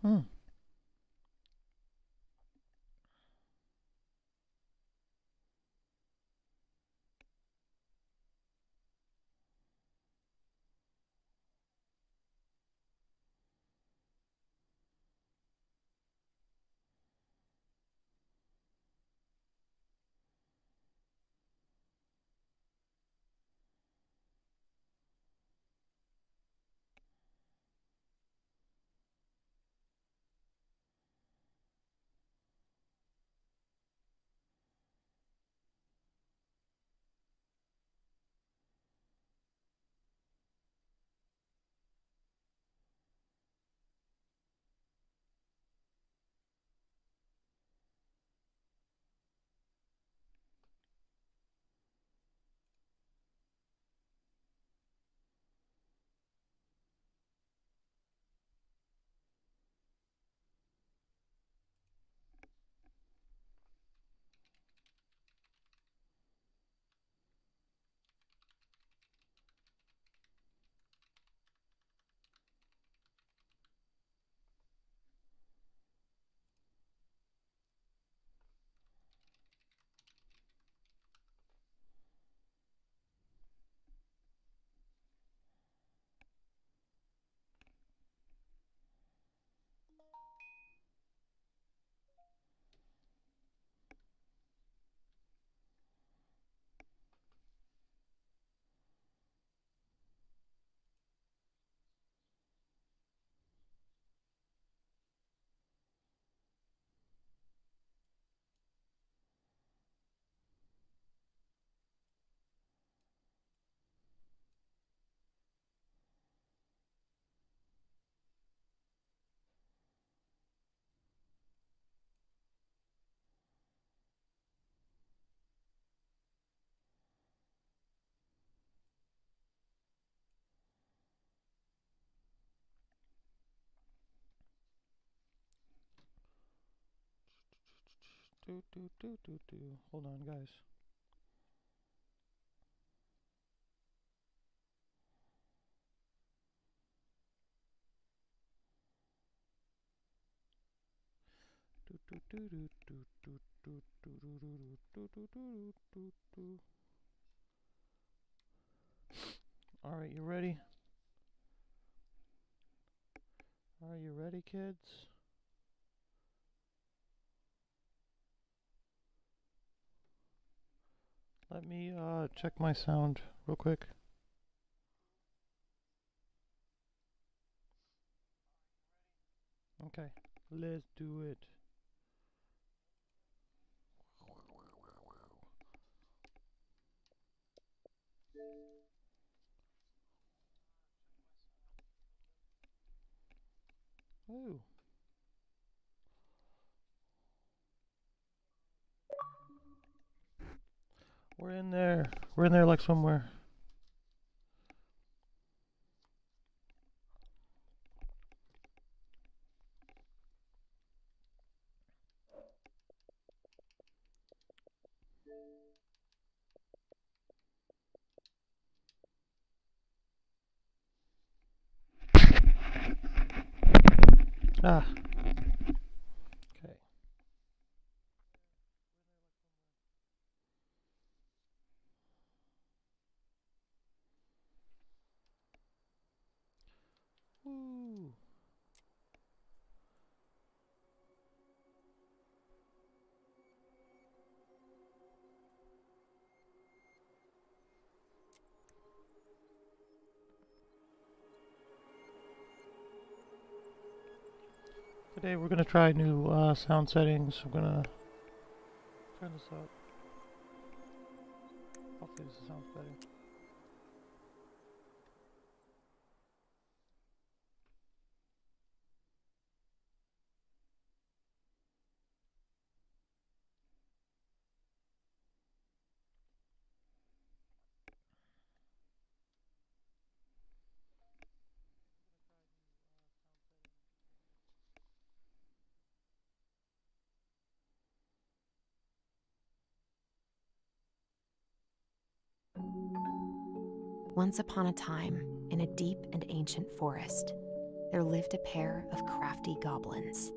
Hmm. Hold on, guys. All right, you ready? Are you ready, kids? Let me check my sound real quick. Okay, let's do it. Ooh. We're in there. We're in there like somewhere. Ah, okay. Woo. Today we're gonna try new sound settings. I'm gonna turn this up. Hopefully this sounds better. Once upon a time, in a deep and ancient forest, there lived a pair of crafty goblins.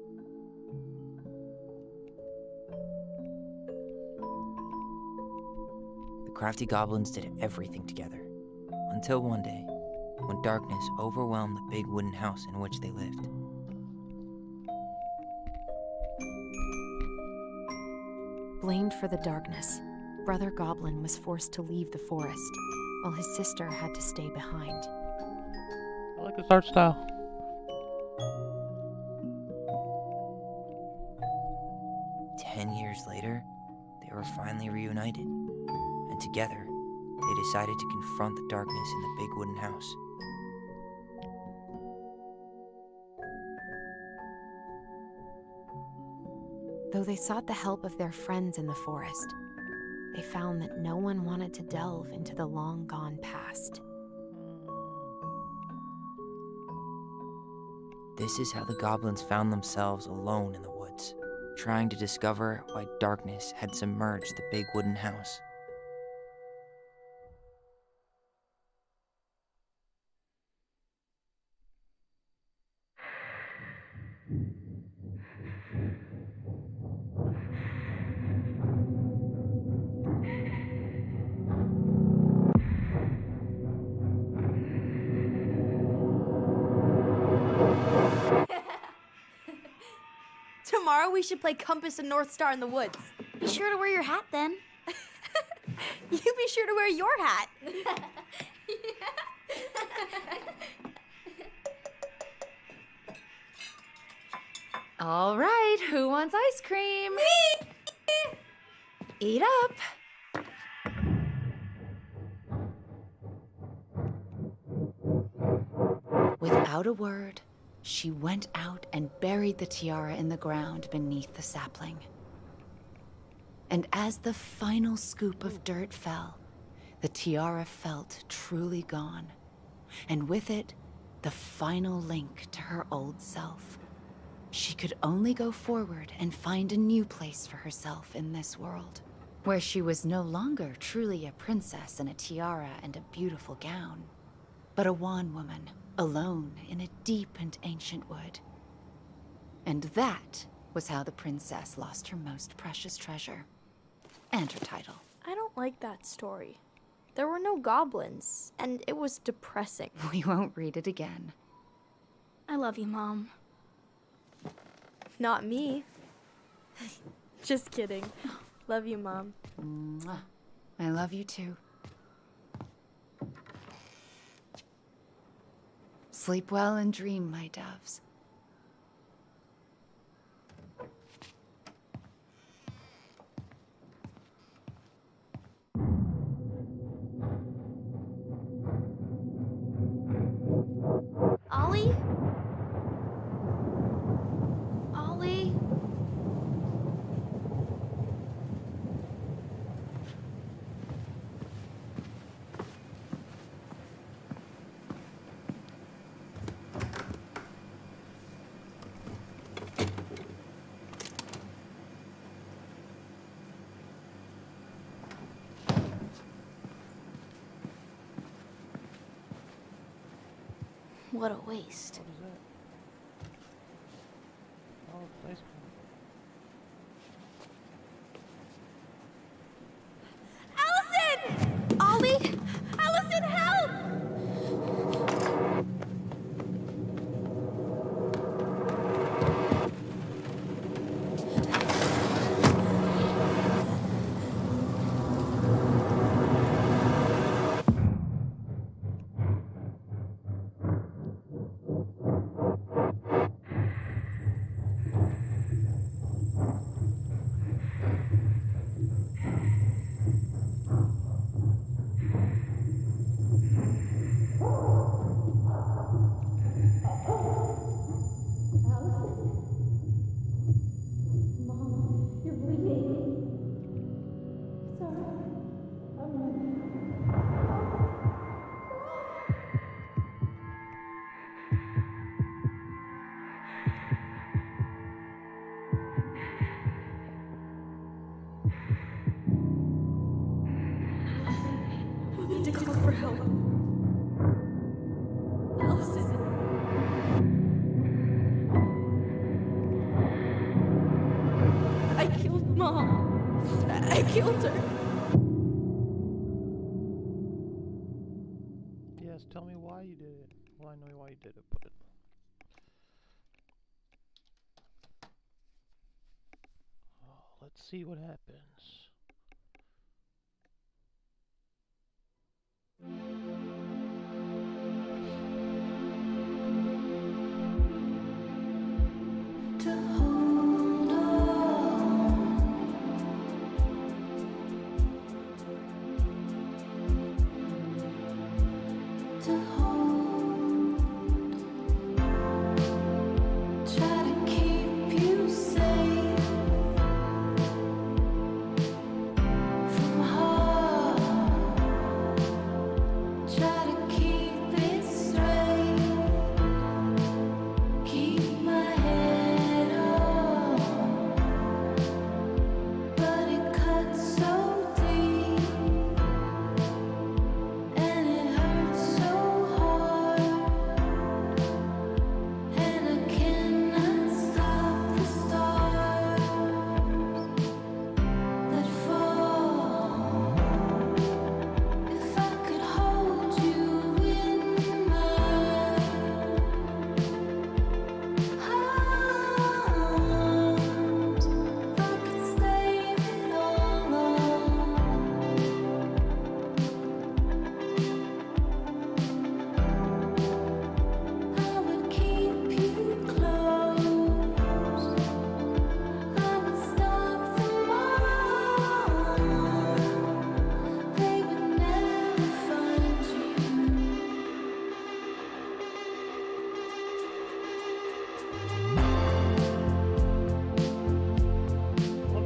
The crafty goblins did everything together, until one day, when darkness overwhelmed the big wooden house in which they lived. Blamed for the darkness, Brother Goblin was forced to leave the forest, while his sister had to stay behind. I like this art style. 10 years later, they were finally reunited, and together, they decided to confront the darkness in the big wooden house. Though they sought the help of their friends in the forest, they found that no one wanted to delve into the long-gone past. This is how the goblins found themselves alone in the woods, trying to discover why darkness had submerged the big wooden house. Tomorrow we should play Compass and North Star in the woods. Be sure to wear your hat then. You be sure to wear your hat. All right, who wants ice cream? Me! Eat up. Without a word, she went out and buried the tiara in the ground beneath the sapling. And as the final scoop of dirt fell, the tiara felt truly gone, and with it, the final link to her old self. She could only go forward and find a new place for herself in this world, where she was no longer truly a princess in a tiara and a beautiful gown, but a wan woman, alone in a deep and ancient wood. And that was how the princess lost her most precious treasure, and her title. I don't like that story. There were no goblins, and it was depressing. We won't read it again. I love you, Mom. Not me. Just kidding. Love you, Mom. Mwah. I love you too. Sleep well and dream, my doves. Ollie? Ollie? What a waste. What is that? Oh, it's ice cream. Allison! Ollie! Allison, help! We need to call for help. Allison. I know why you did it, but... Oh, let's see what happens.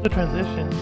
The transitions.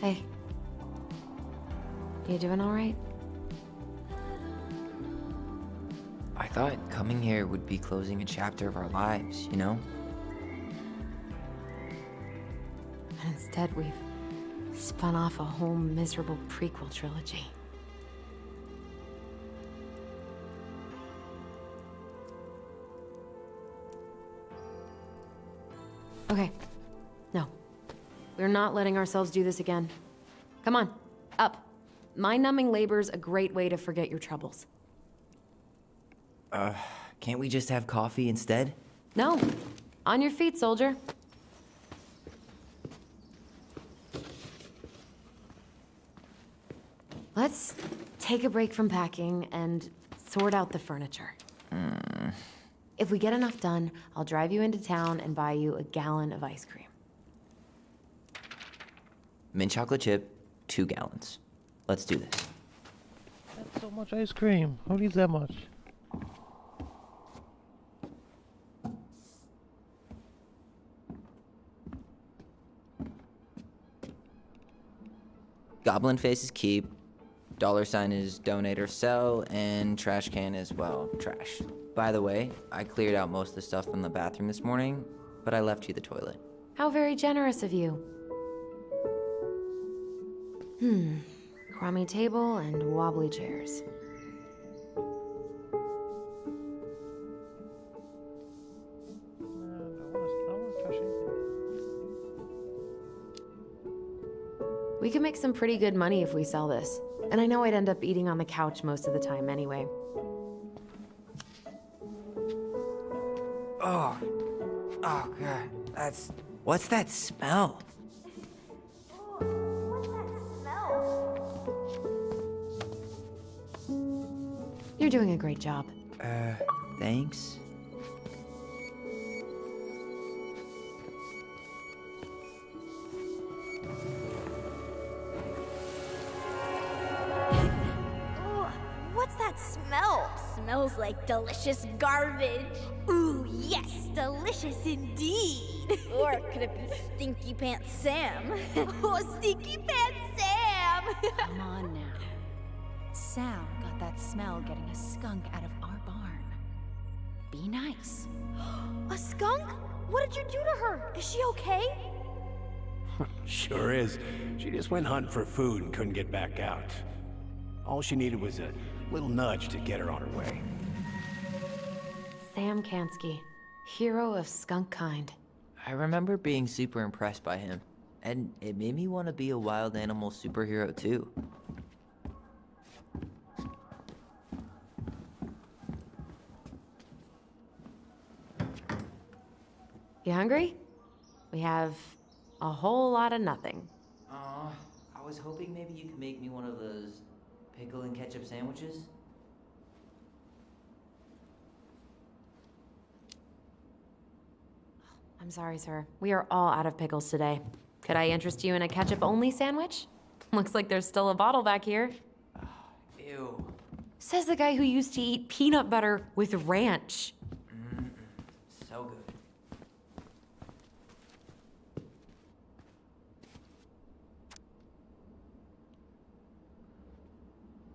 Hey. You doing all right? I thought coming here would be closing a chapter of our lives, you know? And instead, we've spun off a whole miserable prequel trilogy. Okay. No. We're not letting ourselves do this again. Come on, up. Mind-numbing labor's a great way to forget your troubles. Can't we just have coffee instead? No. On your feet, soldier. Let's take a break from packing and sort out the furniture. If we get enough done, I'll drive you into town and buy you a gallon of ice cream. Mint chocolate chip, 2 gallons. Let's do this. That's so much ice cream. Who needs that much? Goblin face is keep, $sign is donate or sell, and trash can is, well, trash. By the way, I cleared out most of the stuff from the bathroom this morning, but I left you the toilet. How very generous of you. Crummy table and wobbly chairs. We could make some pretty good money if we sell this. And I know I'd end up eating on the couch most of the time anyway. Oh God, that's What's that smell? What's that smell? You're doing a great job. Thanks. Ugh, what's that smell? Smells like delicious garbage. Ooh, yes, delicious indeed. Or could it be Stinky Pants Sam? Oh, Stinky Pants Sam! Come on now. Sam got that smell getting a skunk out of our barn. Be nice. A skunk? What did you do to her? Is she okay? Sure is. She just went hunting for food and couldn't get back out. All she needed was a little nudge to get her on her way. Sam Kansky, hero of skunk kind. I remember being super impressed by him, and it made me want to be a wild animal superhero too. You hungry? We have a whole lot of nothing. I was hoping maybe you could make me one of those pickle and ketchup sandwiches. I'm sorry, sir. We are all out of pickles today. Could I interest you in a ketchup-only sandwich? Looks like there's still a bottle back here. Ew. Says the guy who used to eat peanut butter with ranch. So good.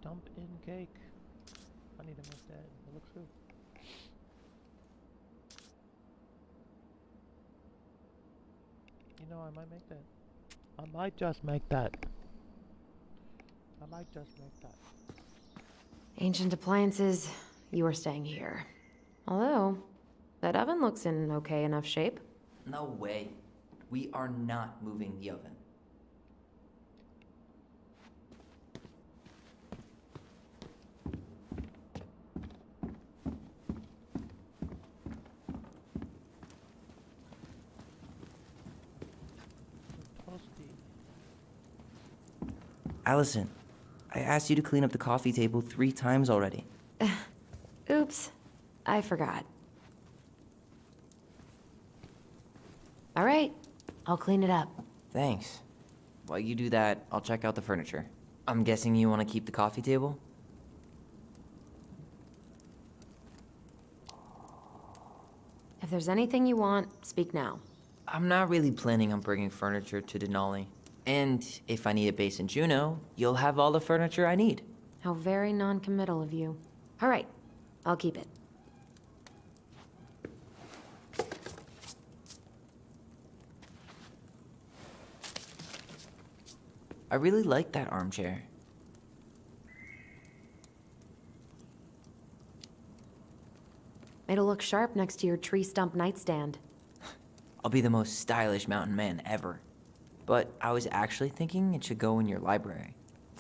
Dump in cake. I need to make that. It looks good. You know, I might make that. I might just make that. Ancient appliances, you are staying here. Although, that oven looks in okay enough shape. No way. We are not moving the oven. Toasty. Allison, I asked you to clean up the coffee table 3 times already. Oops, I forgot. All right, I'll clean it up. Thanks. While you do that, I'll check out the furniture. I'm guessing you want to keep the coffee table? If there's anything you want, speak now. I'm not really planning on bringing furniture to Denali. And if I need a base in Juneau, you'll have all the furniture I need. How very non-committal of you. All right, I'll keep it. I really like that armchair. It'll look sharp next to your tree stump nightstand. I'll be the most stylish mountain man ever. But I was actually thinking it should go in your library.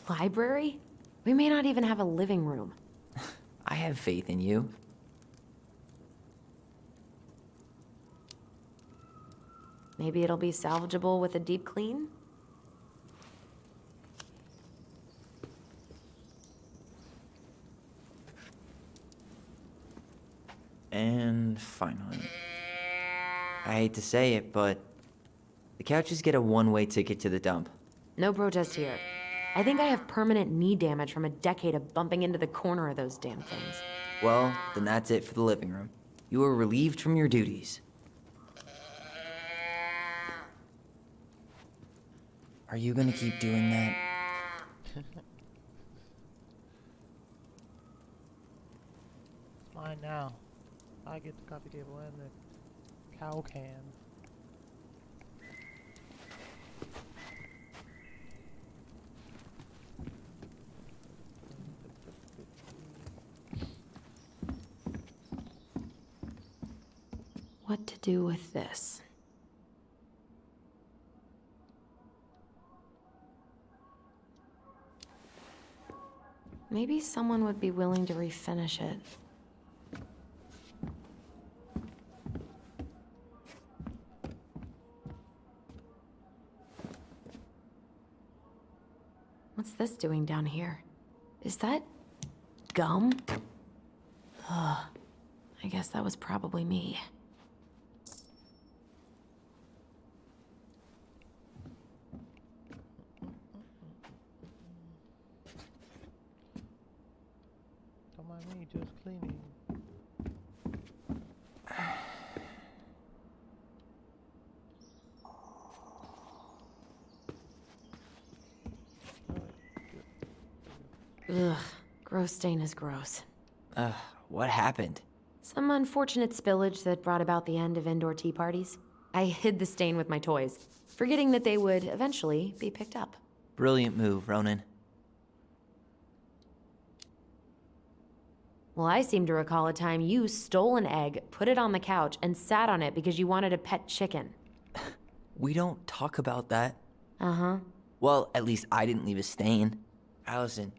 Library? We may not even have a living room. I have faith in you. Maybe it'll be salvageable with a deep clean? And finally, I hate to say it, but the couches get a one-way ticket to the dump. No protest here. I think I have permanent knee damage from a decade of bumping into the corner of those damn things. Well, then that's it for the living room. You are relieved from your duties. Are you gonna keep doing that? It's mine now. I get the coffee table and the cow can. What to do with this? Maybe someone would be willing to refinish it. this doing down here? Is that gum? Ugh. I guess that was probably me. Don't mind me, just cleaning. Ugh. Gross stain is gross. What happened? Some unfortunate spillage that brought about the end of indoor tea parties. I hid the stain with my toys, forgetting that they would eventually be picked up. Brilliant move, Ronan. Well, I seem to recall a time you stole an egg, put it on the couch, and sat on it because you wanted a pet chicken. We don't talk about that. Uh-huh. Well, at least I didn't leave a stain. Allison.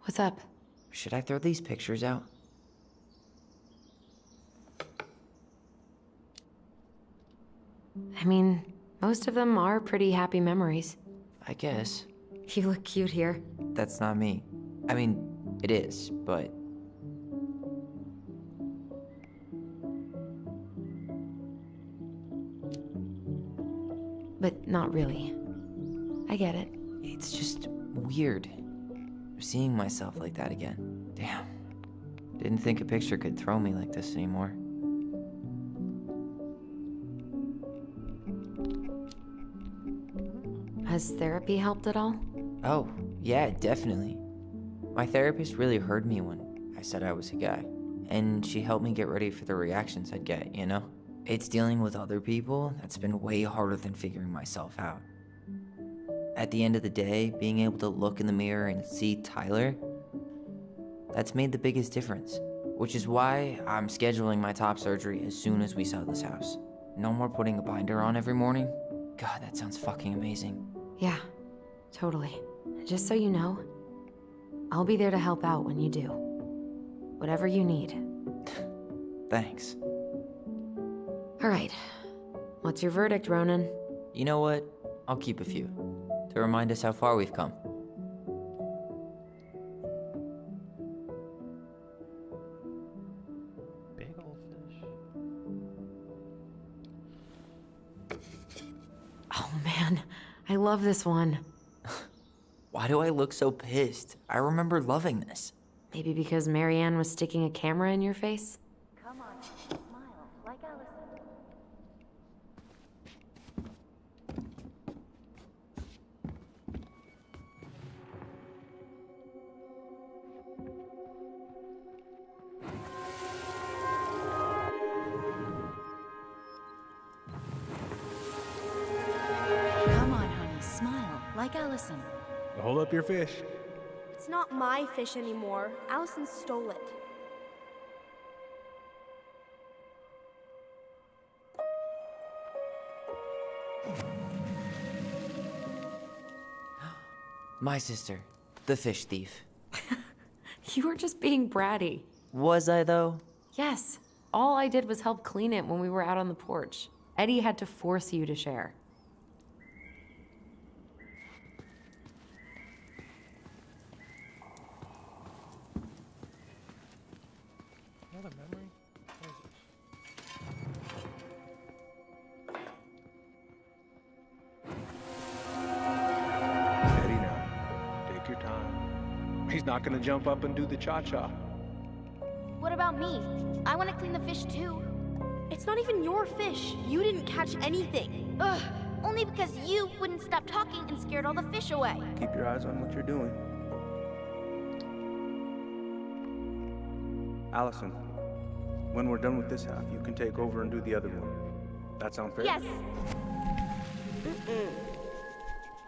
What's up? Should I throw these pictures out? I mean, most of them are pretty happy memories. I guess. You look cute here. That's not me. I mean, it is, but... But not really. I get it. It's just weird. Seeing myself like that again. Damn. Didn't think a picture could throw me like this anymore. Has therapy helped at all? Oh, yeah, definitely. My therapist really heard me when I said I was a guy. And she helped me get ready for the reactions I'd get, you know? It's dealing with other people that's been way harder than figuring myself out. At the end of the day, being able to look in the mirror and see Tyler, that's made the biggest difference. Which is why I'm scheduling my top surgery as soon as we sell this house. No more putting a binder on every morning. God, that sounds fucking amazing. Yeah, totally. Just so you know, I'll be there to help out when you do. Whatever you need. Thanks. All right. What's your verdict, Ronan? You know what? I'll keep a few. To remind us how far we've come. Big old fish. Oh man, I love this one. Why do I look so pissed? I remember loving this. Maybe because Marianne was sticking a camera in your face? Come on, smile like Allison. Come on, honey, smile like Allison. Hold up your fish. It's not my fish anymore. Allison stole it. My sister, the fish thief. You were just being bratty. Was I, though? Yes. All I did was help clean it when we were out on the porch. Eddie had to force you to share. Another memory? What is this? Steady now. Take your time. He's not gonna jump up and do the cha-cha. What about me? I want to clean the fish too. It's not even your fish. You didn't catch anything. Ugh, only because you wouldn't stop talking and scared all the fish away. Keep your eyes on what you're doing. Allison, when we're done with this half, you can take over and do the other one. That sound fair? Yes.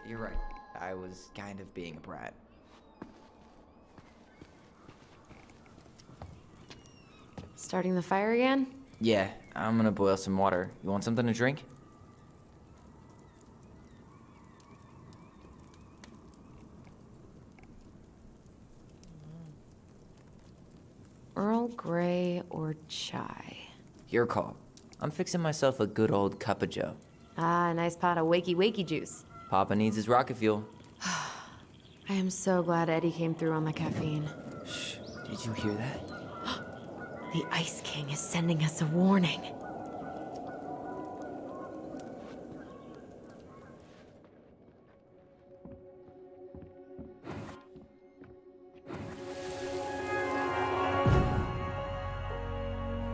You're right. I was kind of being a brat. Starting the fire again? Yeah, I'm gonna boil some water. You want something to drink? shy. Your call. I'm fixing myself a good old cup of joe. Ah, a nice pot of wakey juice. Papa needs his rocket fuel. I am so glad Eddie came through on the caffeine. Shh, did you hear that? The Ice King is sending us a warning.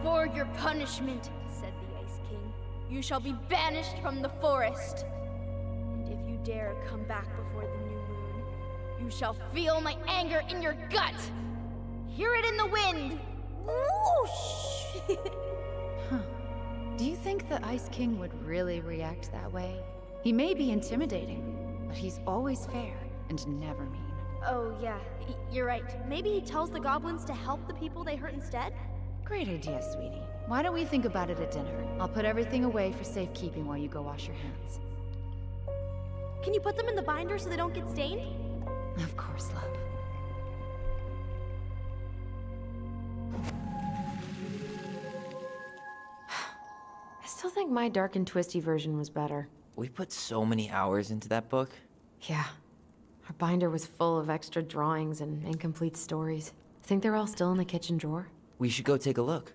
For your punishment, said the Ice King, you shall be banished from the forest. And if you dare come back before the new moon, you shall feel my anger in your gut. Hear it in the wind. Whoosh! Do you think the Ice King would really react that way? He may be intimidating, but he's always fair and never mean. Oh, yeah, you're right. Maybe he tells the goblins to help the people they hurt instead? Great idea, sweetie. Why don't we think about it at dinner? I'll put everything away for safekeeping while you go wash your hands. Can you put them in the binder so they don't get stained? Of course, love. I still think my dark and twisty version was better. We put so many hours into that book. Yeah. Our binder was full of extra drawings and incomplete stories. Think they're all still in the kitchen drawer? We should go take a look.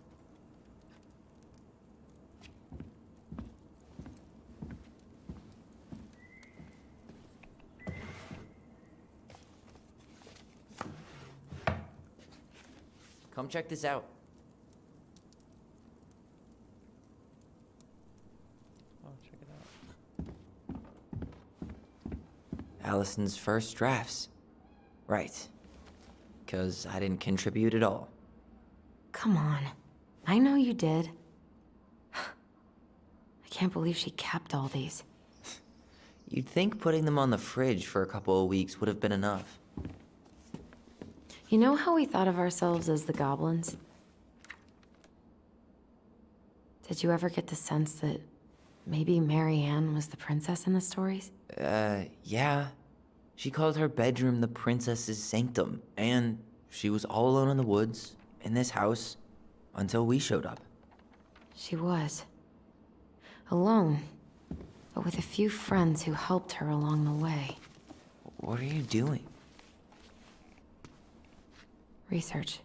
Come check this out. Oh, check it out. Allison's first drafts. Right. 'Cause I didn't contribute at all. Come on. I know you did. I can't believe she kept all these. You'd think putting them on the fridge for a couple of weeks would have been enough. You know how we thought of ourselves as the goblins? Did you ever get the sense that maybe Mary Ann was the princess in the stories? Yeah. She called her bedroom the princess's sanctum, and she was all alone in the woods, in this house, until we showed up. She was. Alone, but with a few friends who helped her along the way. What are you doing? Research.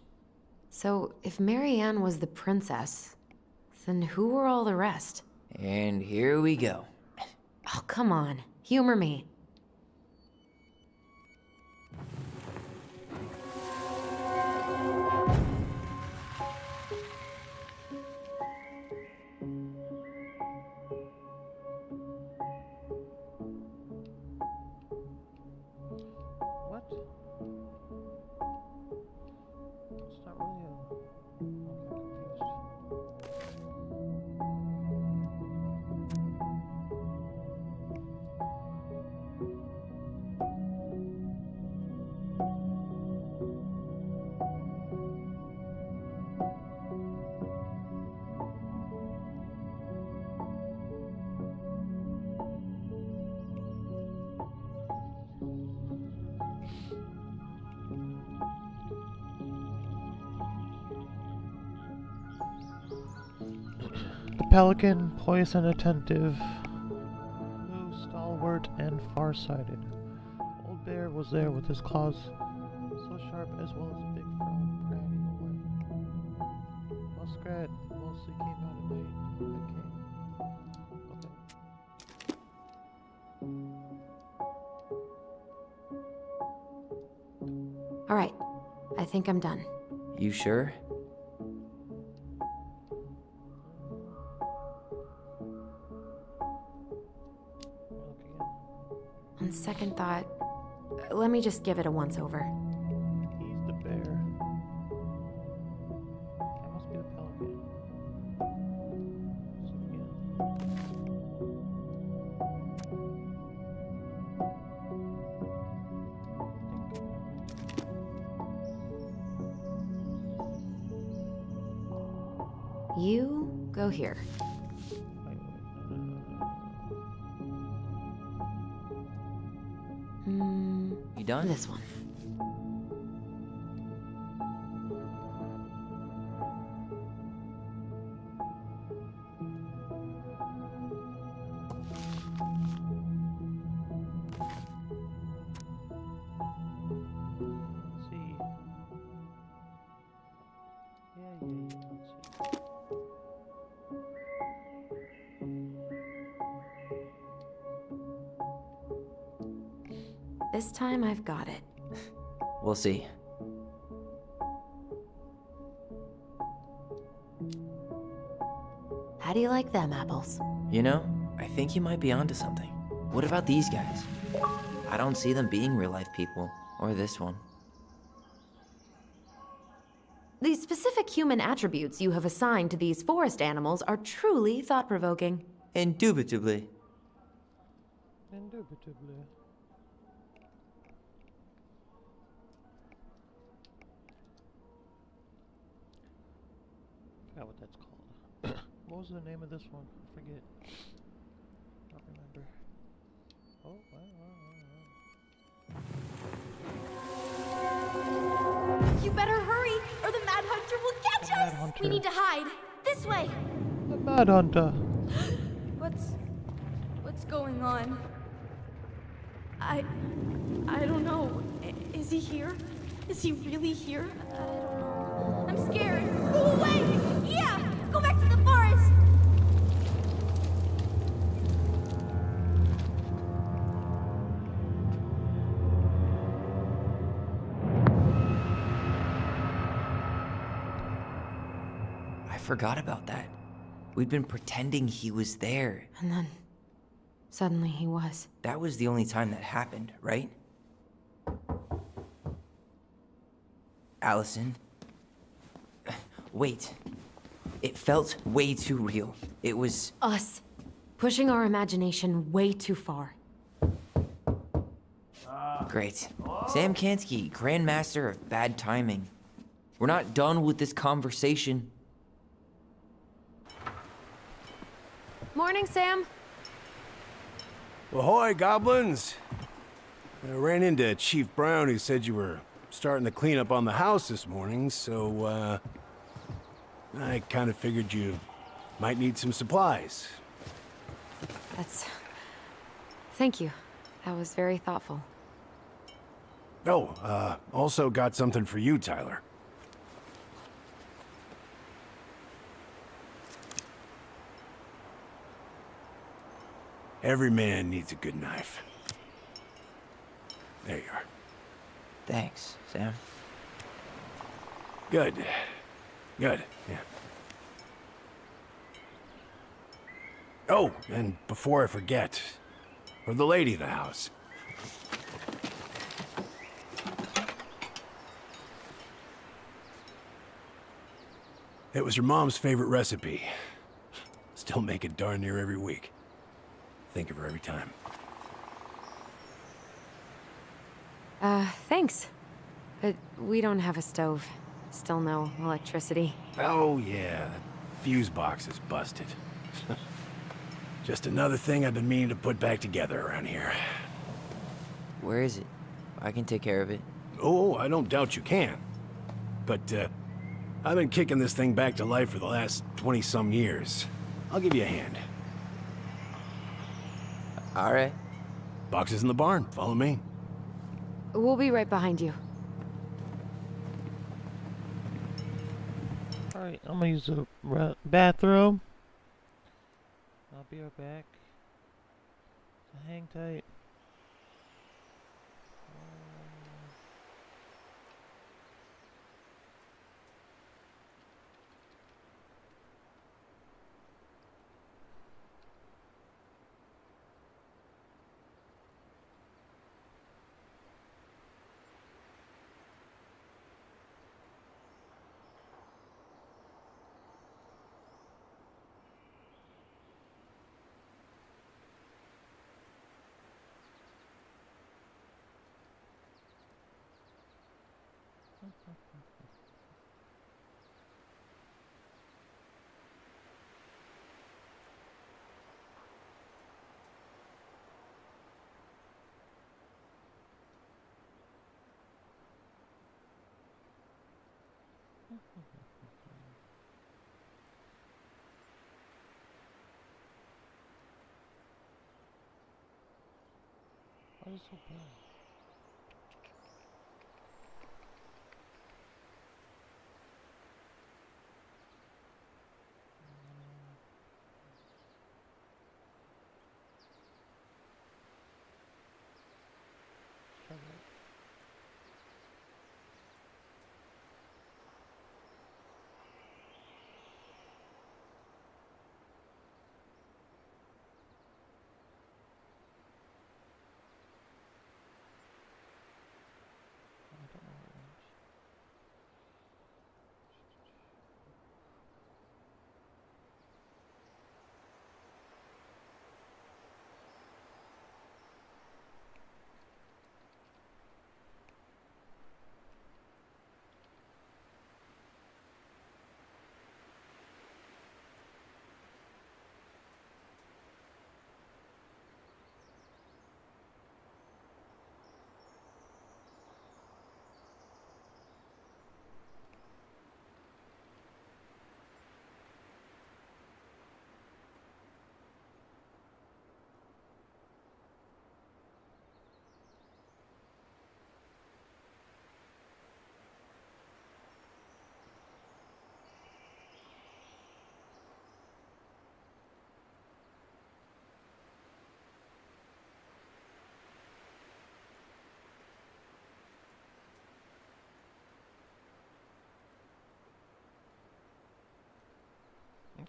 So, if Mary Ann was the princess, then who were all the rest? And here we go. Oh, come on. Humor me. What? It's not really a... The Pelican, poised and attentive, Blue, stalwart and farsighted. Old Bear was there with his claws so sharp as well as Big Frog prattling away. Muskrat mostly came out at night. All right. I think I'm done. You sure? On second thought, let me just give it a once-over. He's the bear. That must be the pelican. So again. You go here. You done? This one. Let's see. This time I've got it. We'll see. How do you like them apples? You know, I think you might be onto something. What about these guys? I don't see them being real-life people, or this one. The specific human attributes you have assigned to these forest animals are truly thought-provoking. Indubitably. Indubitably. Forgot what that's called. What was the name of this one? I forget. Don't remember. Oh, wow. You better hurry, or the Mad Hunter will catch The Mad us! Hunter. We need to hide. This way! The Mad Hunter. What's going on? I don't know. Is he here? Is he really here? I don't know. I'm scared. Go away! Yeah! Go back to the forest! I forgot about that. We'd been pretending he was there. And then, suddenly he was. That was the only time that happened, right? Allison? Wait. It felt way too real. It was... Us. Pushing our imagination way too far. Great. Sam Kansky, Grandmaster of Bad Timing. We're not done with this conversation. Morning, Sam. Ahoy, goblins! I ran into Chief Brown, who said you were starting to clean up on the house this morning, so, I kind of figured you might need some supplies. Thank you. That was very thoughtful. Oh, also got something for you, Tyler. Every man needs a good knife. There you are. Thanks, Sam. Good. Good, yeah. Oh, and before I forget, for the lady of the house. It was her mom's favorite recipe. Still make it darn near every week. Think of her every time. Thanks. But we don't have a stove. Still no electricity. Oh, yeah, that fuse box is busted. Just another thing I've been meaning to put back together around here. Where is it? I can take care of it. Oh, I don't doubt you can. But, I've been kicking this thing back to life for the last 20-some years. I'll give you a hand. All right. Box is in the barn. Follow me. We'll be right behind you. Alright, I'm gonna use the bathroom. I'll be right back. So hang tight. Why is it so bad?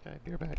Okay, you're back.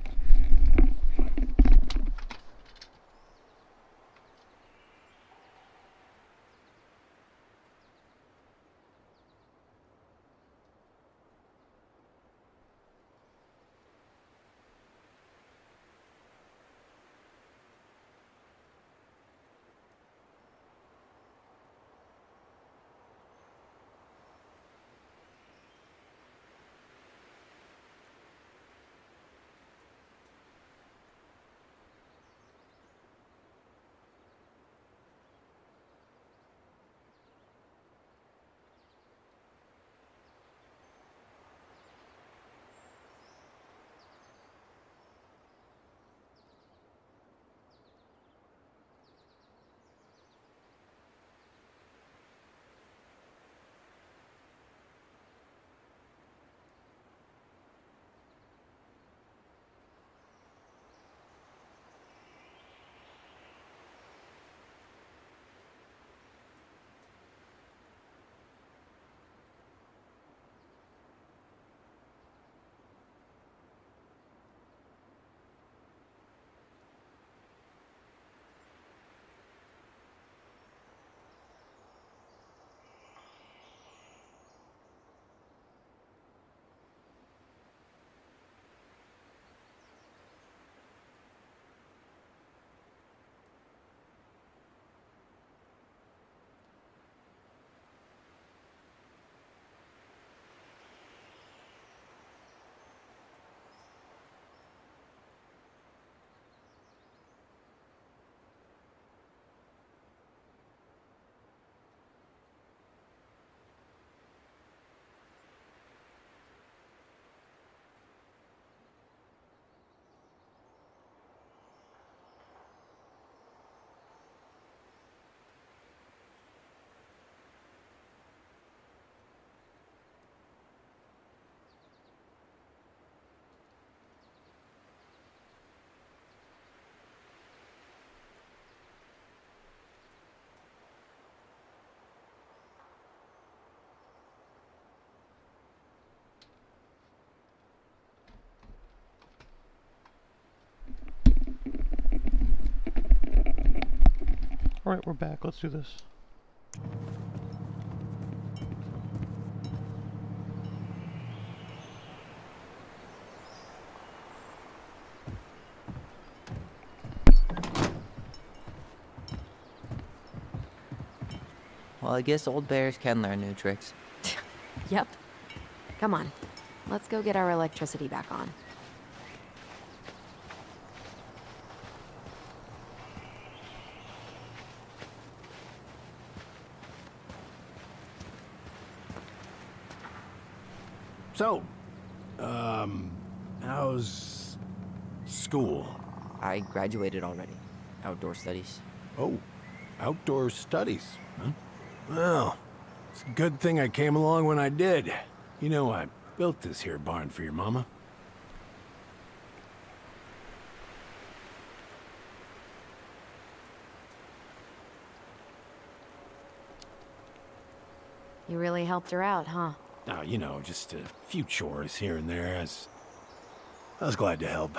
Alright, we're back. Let's do this. Well, I guess old bears can learn new tricks. Yep. Come on. Let's go get our electricity back on. So, how's school? I graduated already. Outdoor studies. Oh, outdoor studies, huh? Well, it's a good thing I came along when I did. You know, I built this here barn for your mama. You really helped her out, huh? Now, you know, just a few chores here and there. I was glad to help.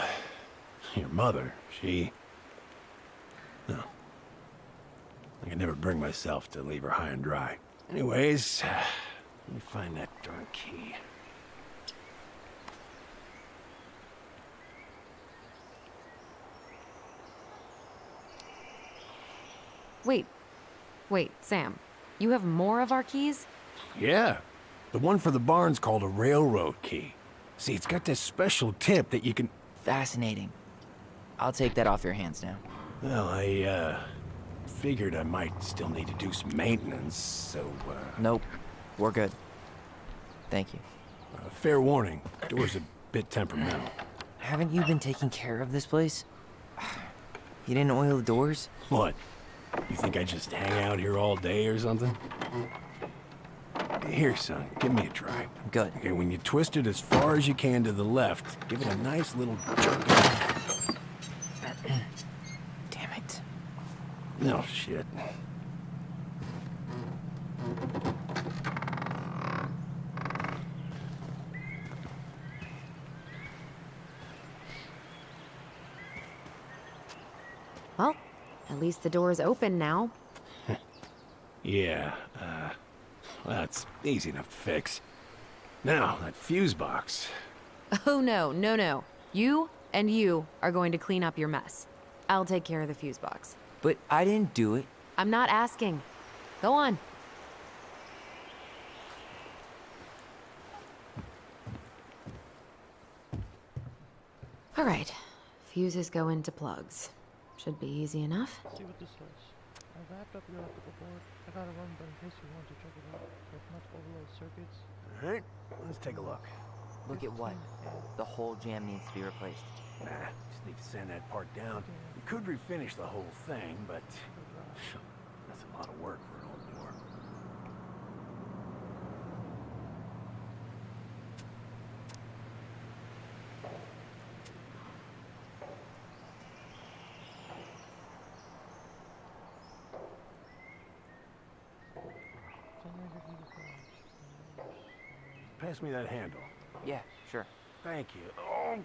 Your mother, no. I could never bring myself to leave her high and dry. Anyways, let me find that darn key. Wait, Sam. You have more of our keys? Yeah, the one for the barn's called a railroad key. See, it's got this special tip that you can... Fascinating. I'll take that off your hands now. Well, I, figured I might still need to do some maintenance, so, Nope. We're good. Thank you. fair warning, door's a bit temperamental. Haven't you been taking care of this place? You didn't oil the doors? What? You think I just hang out here all day or something? Here, son, give me a try. Good. Okay, when you twist it as far as you can to the left, give it a nice little jerk. Damn it. No shit. Well, at least the door is open now. Yeah, that's easy enough to fix. Now, that fuse box. Oh, no, no, no. You and you are going to clean up your mess. I'll take care of the fuse box. But I didn't do it. I'm not asking. Go on. All right. Fuses go into plugs. Should be easy enough. See what this says. I wrapped up your electrical board. I got a run, but in case you want to check it out, there's not overload circuits. Alright, let's take a look. Look at what? The whole jam needs to be replaced. Nah, just need to sand that part down. We could refinish the whole thing, but that's a lot of work for an old door. Pass me that handle. Yeah, sure. Thank you. Oh,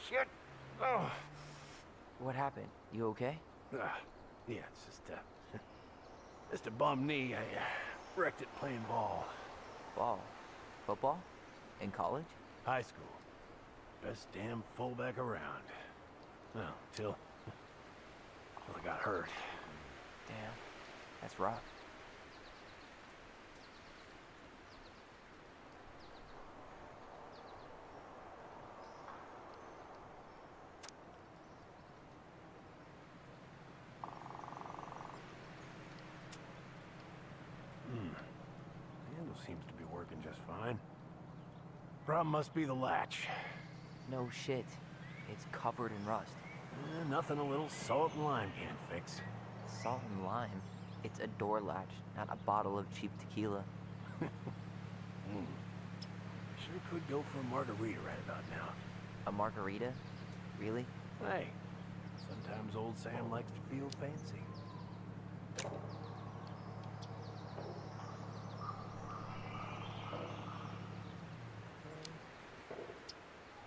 shit. Oh. What happened? You okay? Yeah, it's just a bum knee. I wrecked it playing ball. Ball? Football? In college? High school. Best damn fullback around. Well, till I got hurt. Damn. That's rough. Handle seems to be working just fine. Problem must be the latch. No shit. It's covered in rust. Nothing a little salt and lime can't fix. Salt and lime? It's a door latch, not a bottle of cheap tequila. Sure could go for a margarita right about now. A margarita? Really? Hey, sometimes old Sam likes to feel fancy.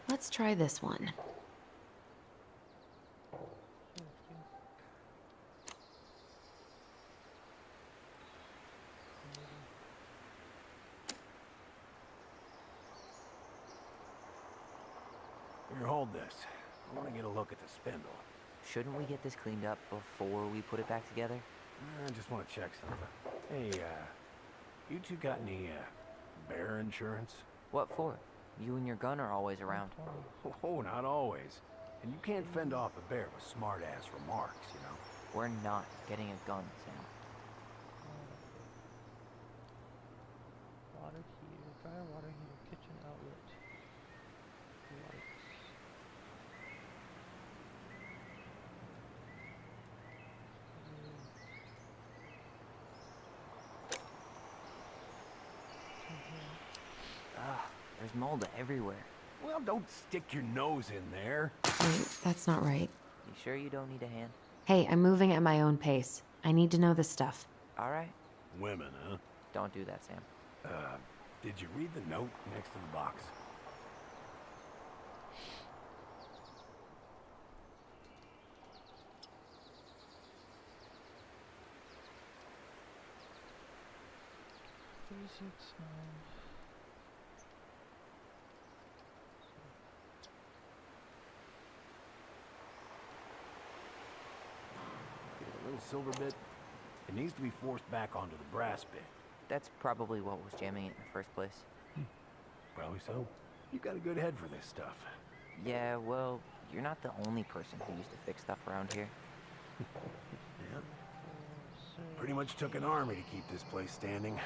Let's try this one. Here, hold this. I want to get a look at the spindle. Shouldn't we get this cleaned up before we put it back together? I just want to check something. Hey, you two got any, bear insurance? What for? You and your gun are always around. Oh, not always. And you can't fend off a bear with smart-ass remarks, you know? We're not getting a gun, Sam. Water heater, dryer water heater, kitchen outlet. Lights. There's mold everywhere. Well, don't stick your nose in there. Wait, that's not right. You sure you don't need a hand? Hey, I'm moving at my own pace. I need to know this stuff. All right. Women, huh? Don't do that, Sam. Did you read the note next to the box? A little silver bit. It needs to be forced back onto the brass bit. That's probably what was jamming it in the first place. Probably so. You got a good head for this stuff. Yeah, well, you're not the only person who used to fix stuff around here. Yeah. Pretty much took an army to keep this place standing.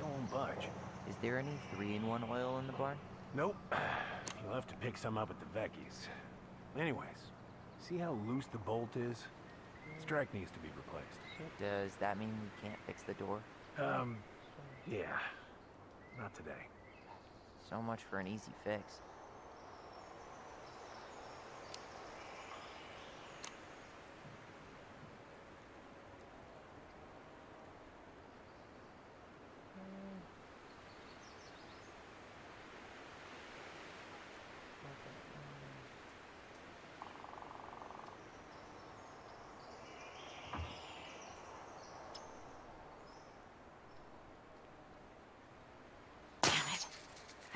Don't budge. Is there any 3-in-1 oil in the barn? Nope. You'll have to pick some up at the Vecchi's. Anyways, see how loose the bolt is? Strike needs to be replaced. Does that mean we can't fix the door? Yeah. Not today. So much for an easy fix.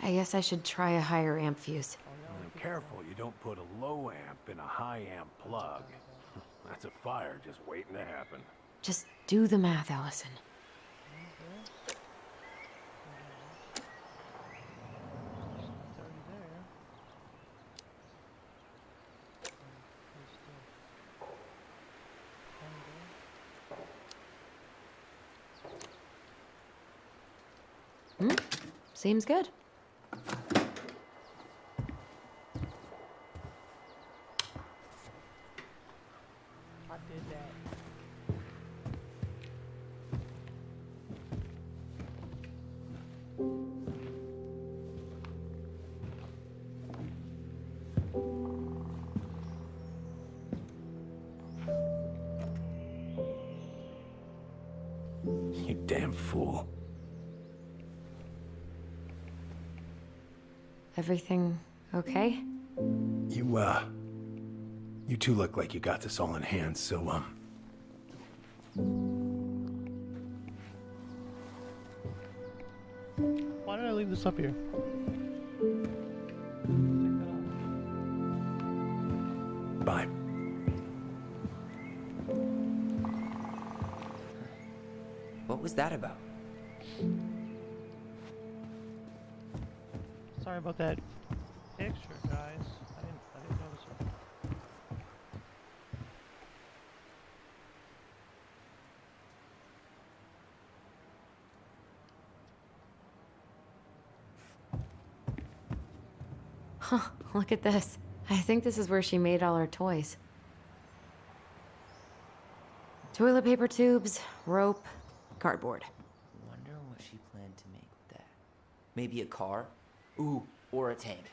I guess I should try a higher amp fuse. And careful you don't put a low amp in a high amp plug. That's a fire just waiting to happen. Just do the math, Allison. Seems good. I did that. You damn fool. Everything okay? You two look like you got this all in hand, so, Why did I leave this up here? bye. What was that about? Sorry about that picture, guys. I didn't notice it. Huh, look at this. I think this is where she made all her toys. Toilet paper tubes, rope, cardboard. Wonder what she planned to make with that. Maybe a car? Ooh, or a tank.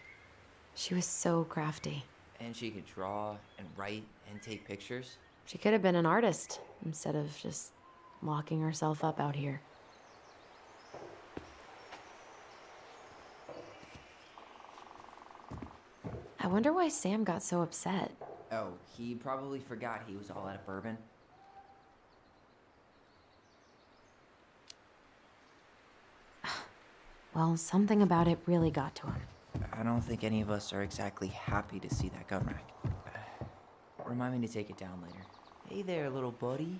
She was so crafty. And she could draw and write and take pictures. She could have been an artist instead of just locking herself up out here. I wonder why Sam got so upset. Oh, he probably forgot he was all out of bourbon. Well, something about it really got to him. I don't think any of us are exactly happy to see that gun rack. Remind me to take it down later. Hey there, little buddy.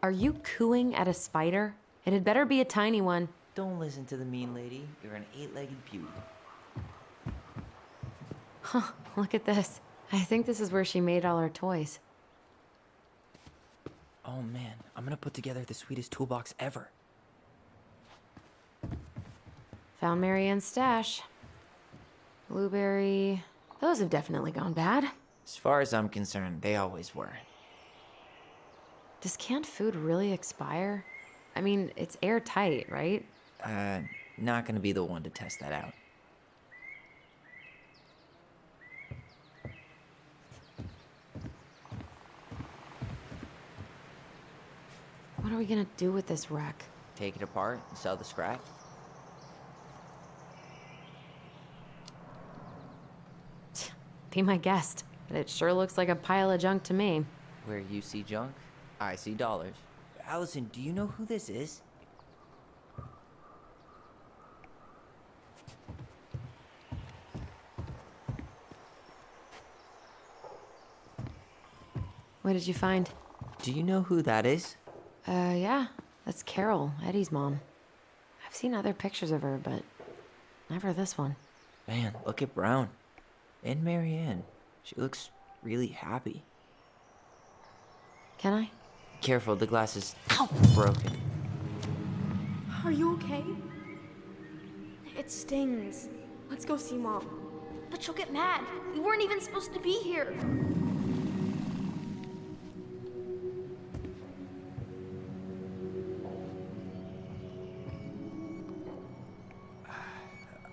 Are you cooing at a spider? It had better be a tiny one. Don't listen to the mean lady. You're an 8-legged beauty. Huh, look at this. I think this is where she made all her toys. Oh man, I'm gonna put together the sweetest toolbox ever. Found Marianne's stash. Blueberry. Those have definitely gone bad. As far as I'm concerned, they always were. Does canned food really expire? I mean, it's airtight, right? Not gonna be the one to test that out. What are we gonna do with this wreck? Take it apart and sell the scrap? Be my guest, but it sure looks like a pile of junk to me. Where you see junk, I see dollars. Allison, do you know who this is? What did you find? Do you know who that is? Yeah, that's Carol, Eddie's mom. I've seen other pictures of her, but never this one. Man, look at Brown. And Marianne. She looks really happy. Can I? Careful, the glass is broken. Are you okay? It stings. Let's go see Mom. But she'll get mad. We weren't even supposed to be here.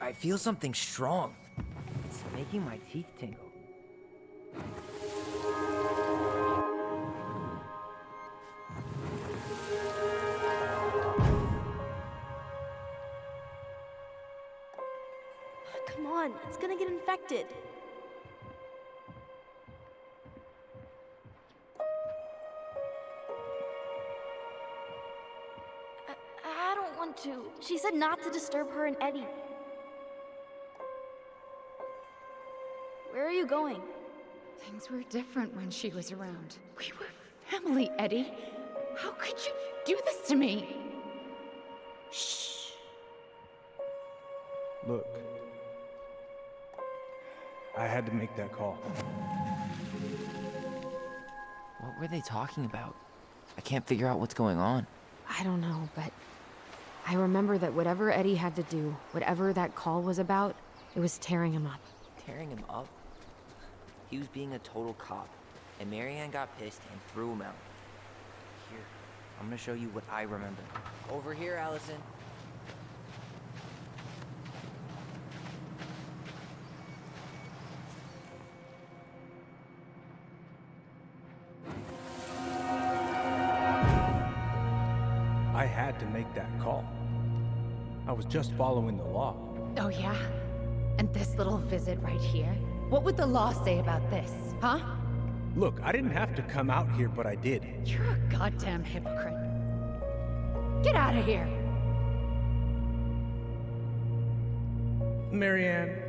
I feel something strong. It's making my teeth tingle. Come on, it's gonna get infected. I don't want to. She said not to disturb her and Eddie. Where are you going? Things were different when she was around. We were family, Eddie. How could you do this to me? Shh. Look, I had to make that call. What were they talking about? I can't figure out what's going on. I don't know, but I remember that whatever Eddie had to do, whatever that call was about, it was tearing him up. Tearing him up? He was being a total cop, and Marianne got pissed and threw him out. Here, I'm gonna show you what I remember. Over here, Allison. I had to make that call. I was just following the law. Oh, yeah? And this little visit right here? What would the law say about this, huh? Look, I didn't have to come out here, but I did. You're a goddamn hypocrite. Get out of here! Marianne.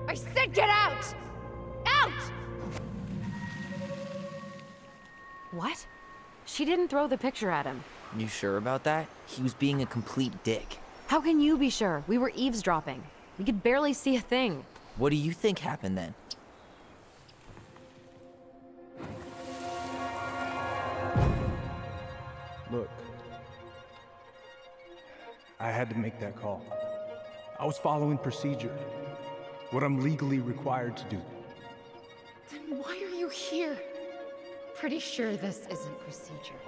I said get out! Out! What? She didn't throw the picture at him. You sure about that? He was being a complete dick. How can you be sure? We were eavesdropping. We could barely see a thing. What do you think happened then? Look, I had to make that call. I was following procedure, what I'm legally required to do. Then why are you here? Pretty sure this isn't procedure.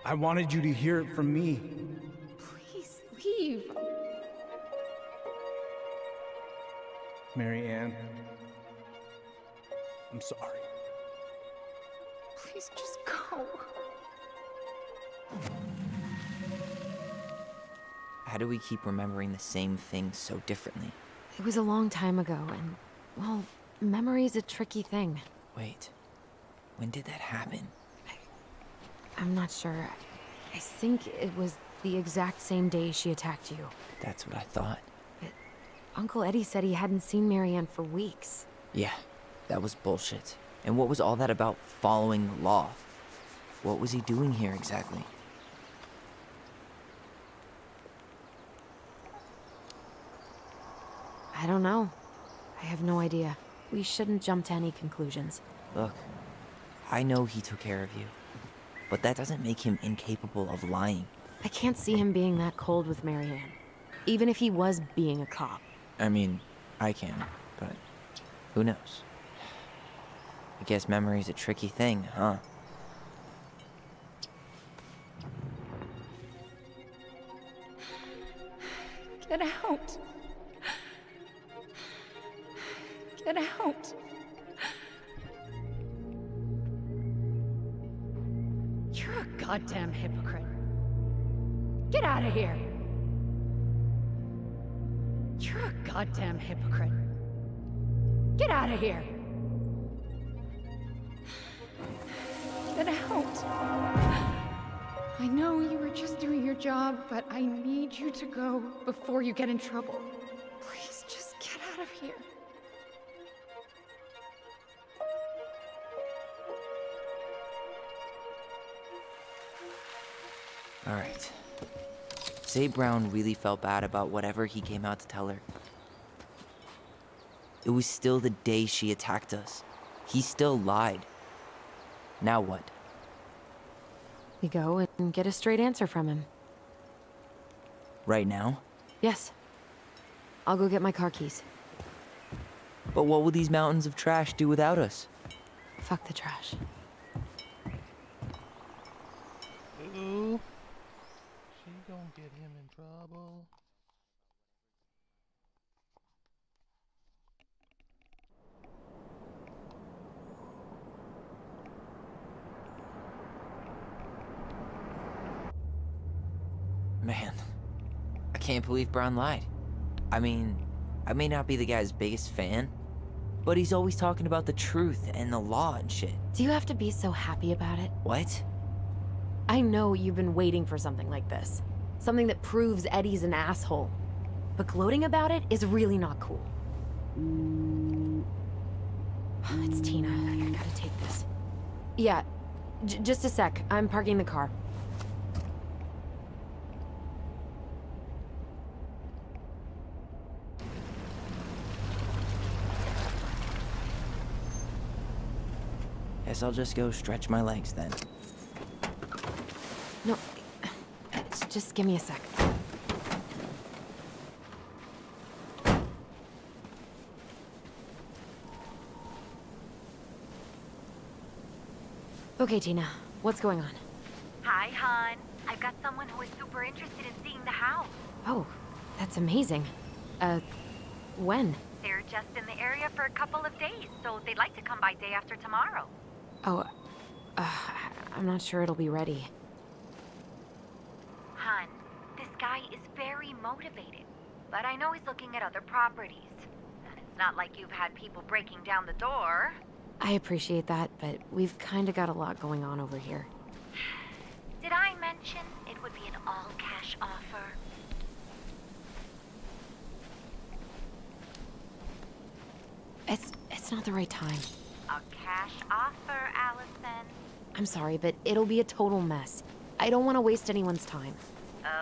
I wanted you to hear it from me. Please leave. Marianne, I'm sorry. Please just go. How do we keep remembering the same things so differently? It was a long time ago, and, well, memory's a tricky thing. Wait, when did that happen? I'm not sure. I think it was the exact same day she attacked you. That's what I thought. But Uncle Eddie said he hadn't seen Marianne for weeks. Yeah, that was bullshit. And what was all that about following the law? What was he doing here exactly? I don't know. I have no idea. We shouldn't jump to any conclusions. Look, I know he took care of you, but that doesn't make him incapable of lying. I can't see him being that cold with Marianne, even if he was being a cop. I mean, I can, but who knows? I guess memory's a tricky thing, huh? Get out. Get out. You're a goddamn hypocrite. Get out of here. You're a goddamn hypocrite. Get out of here. Get out. I know you were just doing your job, but I need you to go before you get in trouble. Please just get out of here. Alright. Say Brown really felt bad about whatever he came out to tell her. It was still the day she attacked us. He still lied. Now what? We go and get a straight answer from him. Right now? Yes. I'll go get my car keys. But what will these mountains of trash do without us? Fuck the trash. Ooh. She gonna get him in trouble. Man, I can't believe Brown lied. I mean, I may not be the guy's biggest fan, but he's always talking about the truth and the law and shit. Do you have to be so happy about it? What? I know you've been waiting for something like this. Something that proves Eddie's an asshole. But gloating about it is really not cool. It's Tina. I gotta take this. Yeah, just a sec. I'm parking the car. Guess I'll just go stretch my legs then. No, just give me a sec. Okay, Tina, what's going on? Hi, hon. I've got someone who is super interested in seeing the house. Oh, that's amazing. When? They're just in the area for a couple of days, so they'd like to come by day after tomorrow. Oh, I'm not sure it'll be ready. Hon, this guy is very motivated, but I know he's looking at other properties. And it's not like you've had people breaking down the door. I appreciate that, but we've kinda got a lot going on over here. Did I mention it would be an all-cash offer? It's not the right time. A cash offer, Allison. I'm sorry, but it'll be a total mess. I don't want to waste anyone's time.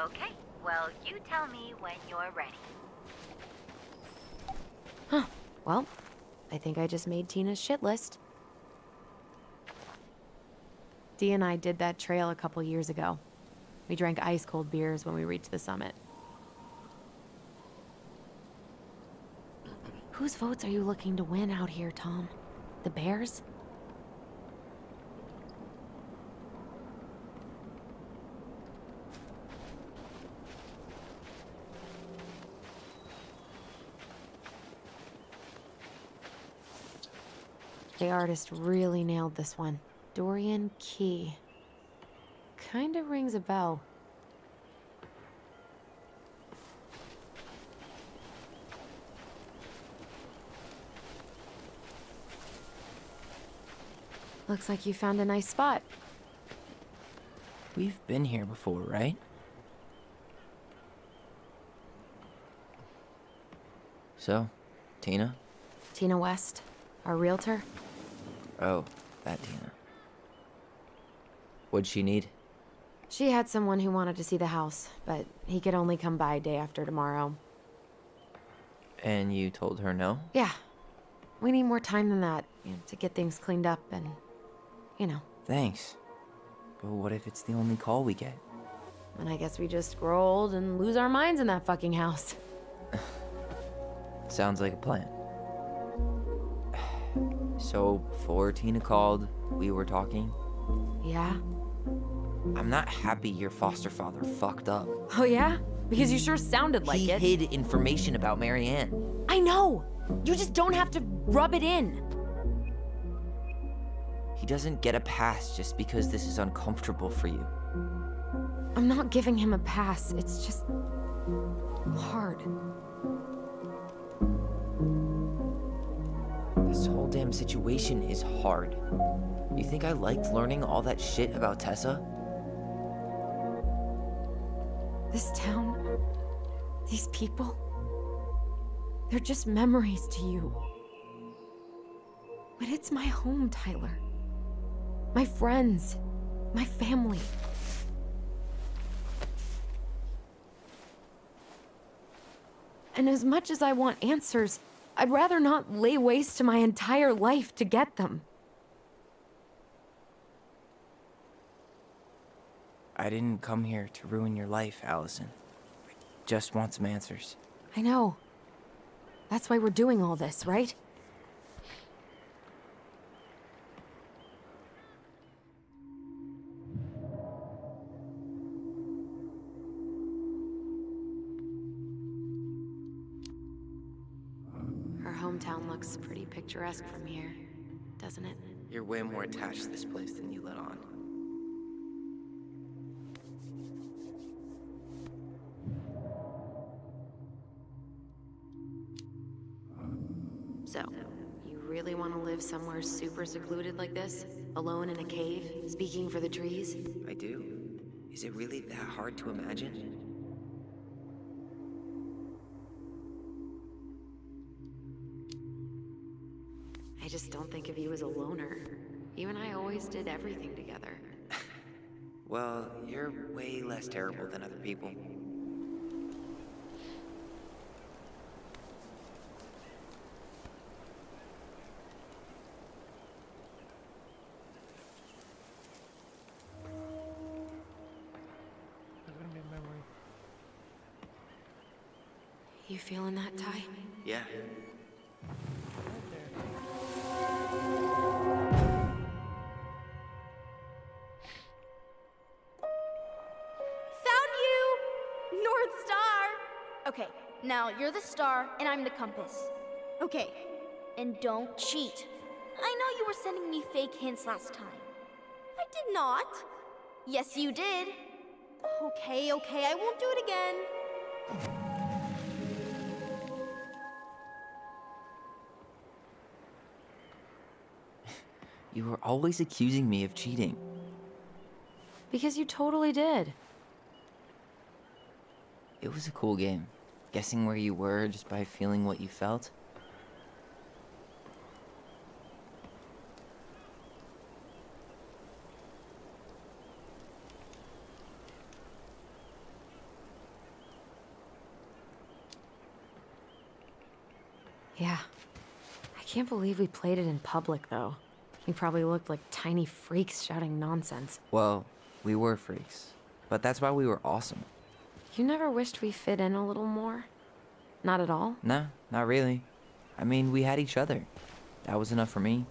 Okay, well, you tell me when you're ready. Huh. Well, I think I just made Tina's shit list. Dee and I did that trail a couple years ago. We drank ice-cold beers when we reached the summit. Whose votes are you looking to win out here, Tom? The Bears? The artist really nailed this one. Dorian Key. Kinda rings a bell. Looks like you found a nice spot. We've been here before, right? So, Tina? Tina West, our realtor. Oh, that Tina. What'd she need? She had someone who wanted to see the house, but he could only come by day after tomorrow. And you told her no? Yeah. We need more time than that, to get things cleaned up and, Thanks. But what if it's the only call we get? And I guess we just grow old and lose our minds in that fucking house. Sounds like a plan. So, before Tina called, we were talking. Yeah? I'm not happy your foster father fucked up. Oh yeah? Because you sure sounded like He it. hid information about Marianne. I know! You just don't have to rub it in. He doesn't get a pass just because this is uncomfortable for you. I'm not giving him a pass. It's just hard. This whole damn situation is hard. You think I liked learning all that shit about Tessa? This town, these people, they're just memories to you. But it's my home, Tyler. My friends, my family. And as much as I want answers, I'd rather not lay waste to my entire life to get them. I didn't come here to ruin your life, Allison. I just want some answers. I know. That's why we're doing all this, right? Our hometown looks pretty picturesque from here, doesn't it? You're way more attached to this place than you let on. So, you really want to live somewhere super secluded like this? Alone in a cave, speaking for the trees? I do. Is it really that hard to imagine? I just don't think of you as a loner. You and I always did everything together. Well, you're way less terrible than other people. There's gonna be a memory. You feeling that, Ty? Yeah. Right there. Found you! North Star! Okay, now you're the star and I'm the compass. Okay, and don't cheat. I know you were sending me fake hints last time. I did not. Yes, you did. Okay, I won't do it again. You were always accusing me of cheating. Because you totally did. It was a cool game. Guessing where you were just by feeling what you felt. Yeah. I can't believe we played it in public, though. We probably looked like tiny freaks shouting nonsense. Well, we were freaks. But that's why we were awesome. You never wished we fit in a little more? Not at all? No, not really. I mean, we had each other. That was enough for me.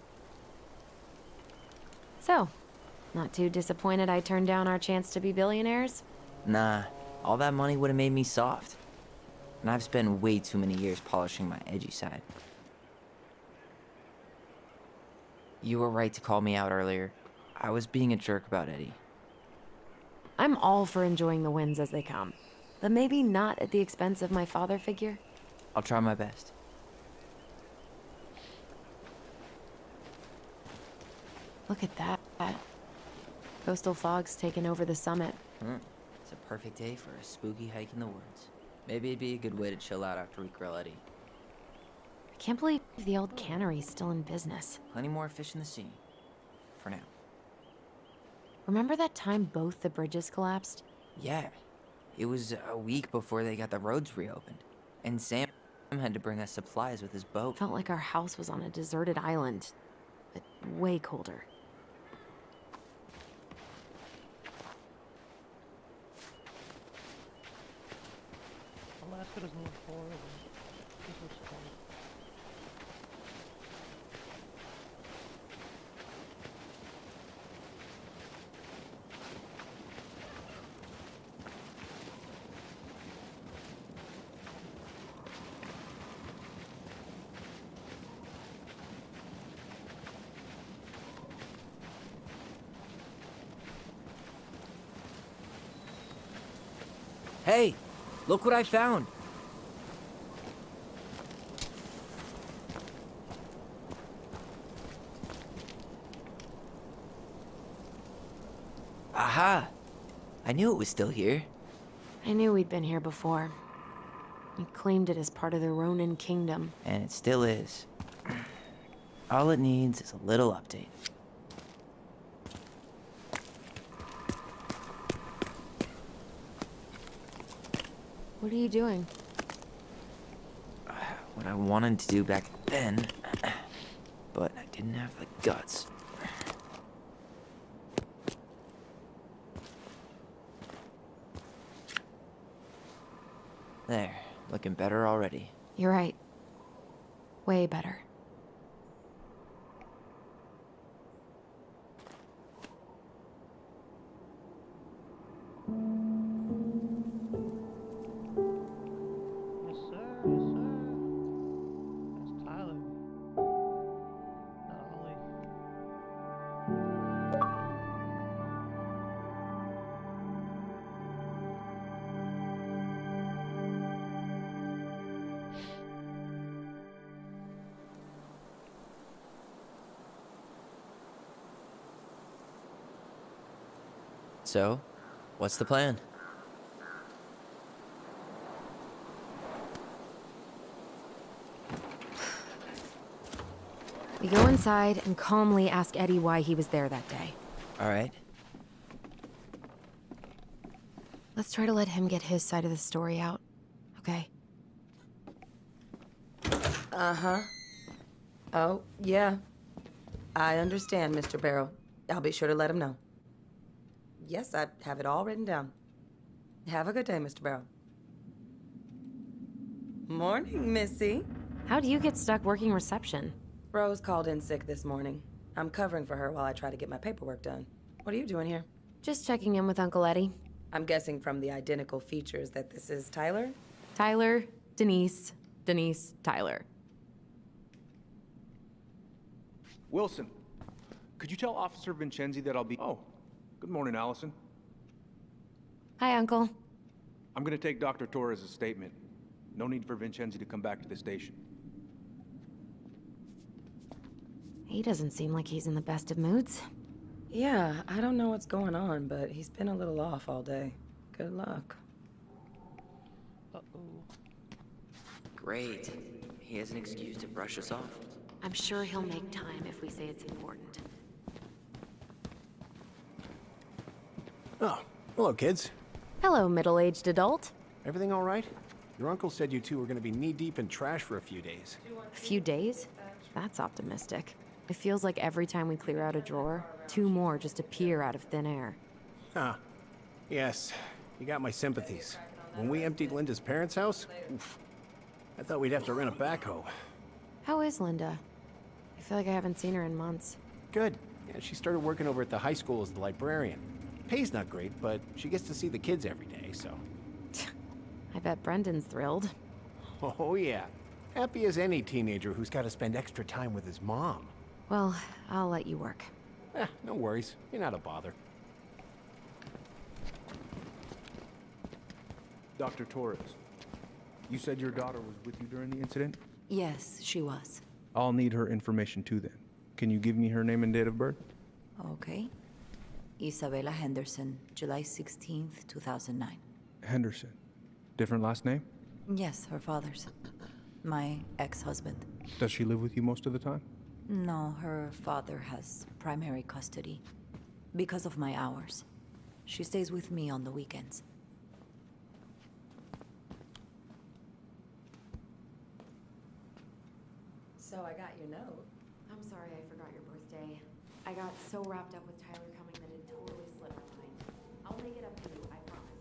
So, not too disappointed I turned down our chance to be billionaires? Nah, all that money would have made me soft. And I've spent way too many years polishing my edgy side. You were right to call me out earlier. I was being a jerk about Eddie. I'm all for enjoying the wins as they come, but maybe not at the expense of my father figure. I'll try my best. Look at that. Coastal fog's taken over the summit. It's a perfect day for a spooky hike in the woods. Maybe it'd be a good way to chill out after we grill Eddie. I can't believe the old cannery's still in business. Plenty more fish in the sea. For now. Remember that time both the bridges collapsed? Yeah. It was a week before they got the roads reopened. And Sam had to bring us supplies with his boat. Felt like our house was on a deserted island, but way colder. Alaska doesn't look horrible. This looks cold. Hey! Look what I found! Aha! I knew it was still here. I knew we'd been here before. We claimed it as part of the Ronin kingdom. And it still is. All it needs is a little update. What are you doing? What I wanted to do back then, but I didn't have the guts. There, looking better already. You're right. Way better. Yes, sir. Yes, sir. That's Tyler. Not Ollie. So, what's the plan? We go inside and calmly ask Eddie why he was there that day. All right. Let's try to let him get his side of the story out, okay? Uh-huh. Oh, yeah. I understand, Mr. Barrow. I'll be sure to let him know. Yes, I have it all written down. Have a good day, Mr. Barrow. Morning, Missy. How do you get stuck working reception? Rose called in sick this morning. I'm covering for her while I try to get my paperwork done. What are you doing here? Just checking in with Uncle Eddie. I'm guessing from the identical features that this is Tyler? Tyler, Denise, Denise, Tyler. Wilson, could you tell Officer Vincenzi that I'll be... Oh, good morning, Allison. Hi, Uncle. I'm gonna take Dr. Torres' statement. No need for Vincenzi to come back to the station. He doesn't seem like he's in the best of moods. Yeah, I don't know what's going on, but he's been a little off all day. Good luck. Uh-oh. Great. He has an excuse to brush us off. I'm sure he'll make time if we say it's important. Oh, hello, kids. Hello, middle-aged adult. Everything all right? Your uncle said you two were gonna be knee-deep in trash for a few days. A few days? That's optimistic. It feels like every time we clear out a drawer, 2 more just appear out of thin air. Huh. Yes, you got my sympathies. When we emptied Linda's parents' house, oof, I thought we'd have to rent a backhoe. How is Linda? I feel like I haven't seen her in months. Good. Yeah, she started working over at the high school as the librarian. Pay's not great, but she gets to see the kids every day, so... I bet Brendan's thrilled. Oh, yeah. Happy as any teenager who's got to spend extra time with his mom. Well, I'll let you work. No worries. You're not a bother. Dr. Torres, you said your daughter was with you during the incident? Yes, she was. I'll need her information too then. Can you give me her name and date of birth? Okay. Isabella Henderson, July 16th, 2009. Henderson. Different last name? Yes, her father's. My ex-husband. Does she live with you most of the time? No, her father has primary custody. Because of my hours. She stays with me on the weekends. So I got your note. I'm sorry I forgot your birthday. I got so wrapped up with Tyler coming that it totally slipped my mind. I'll make it up to you, I promise.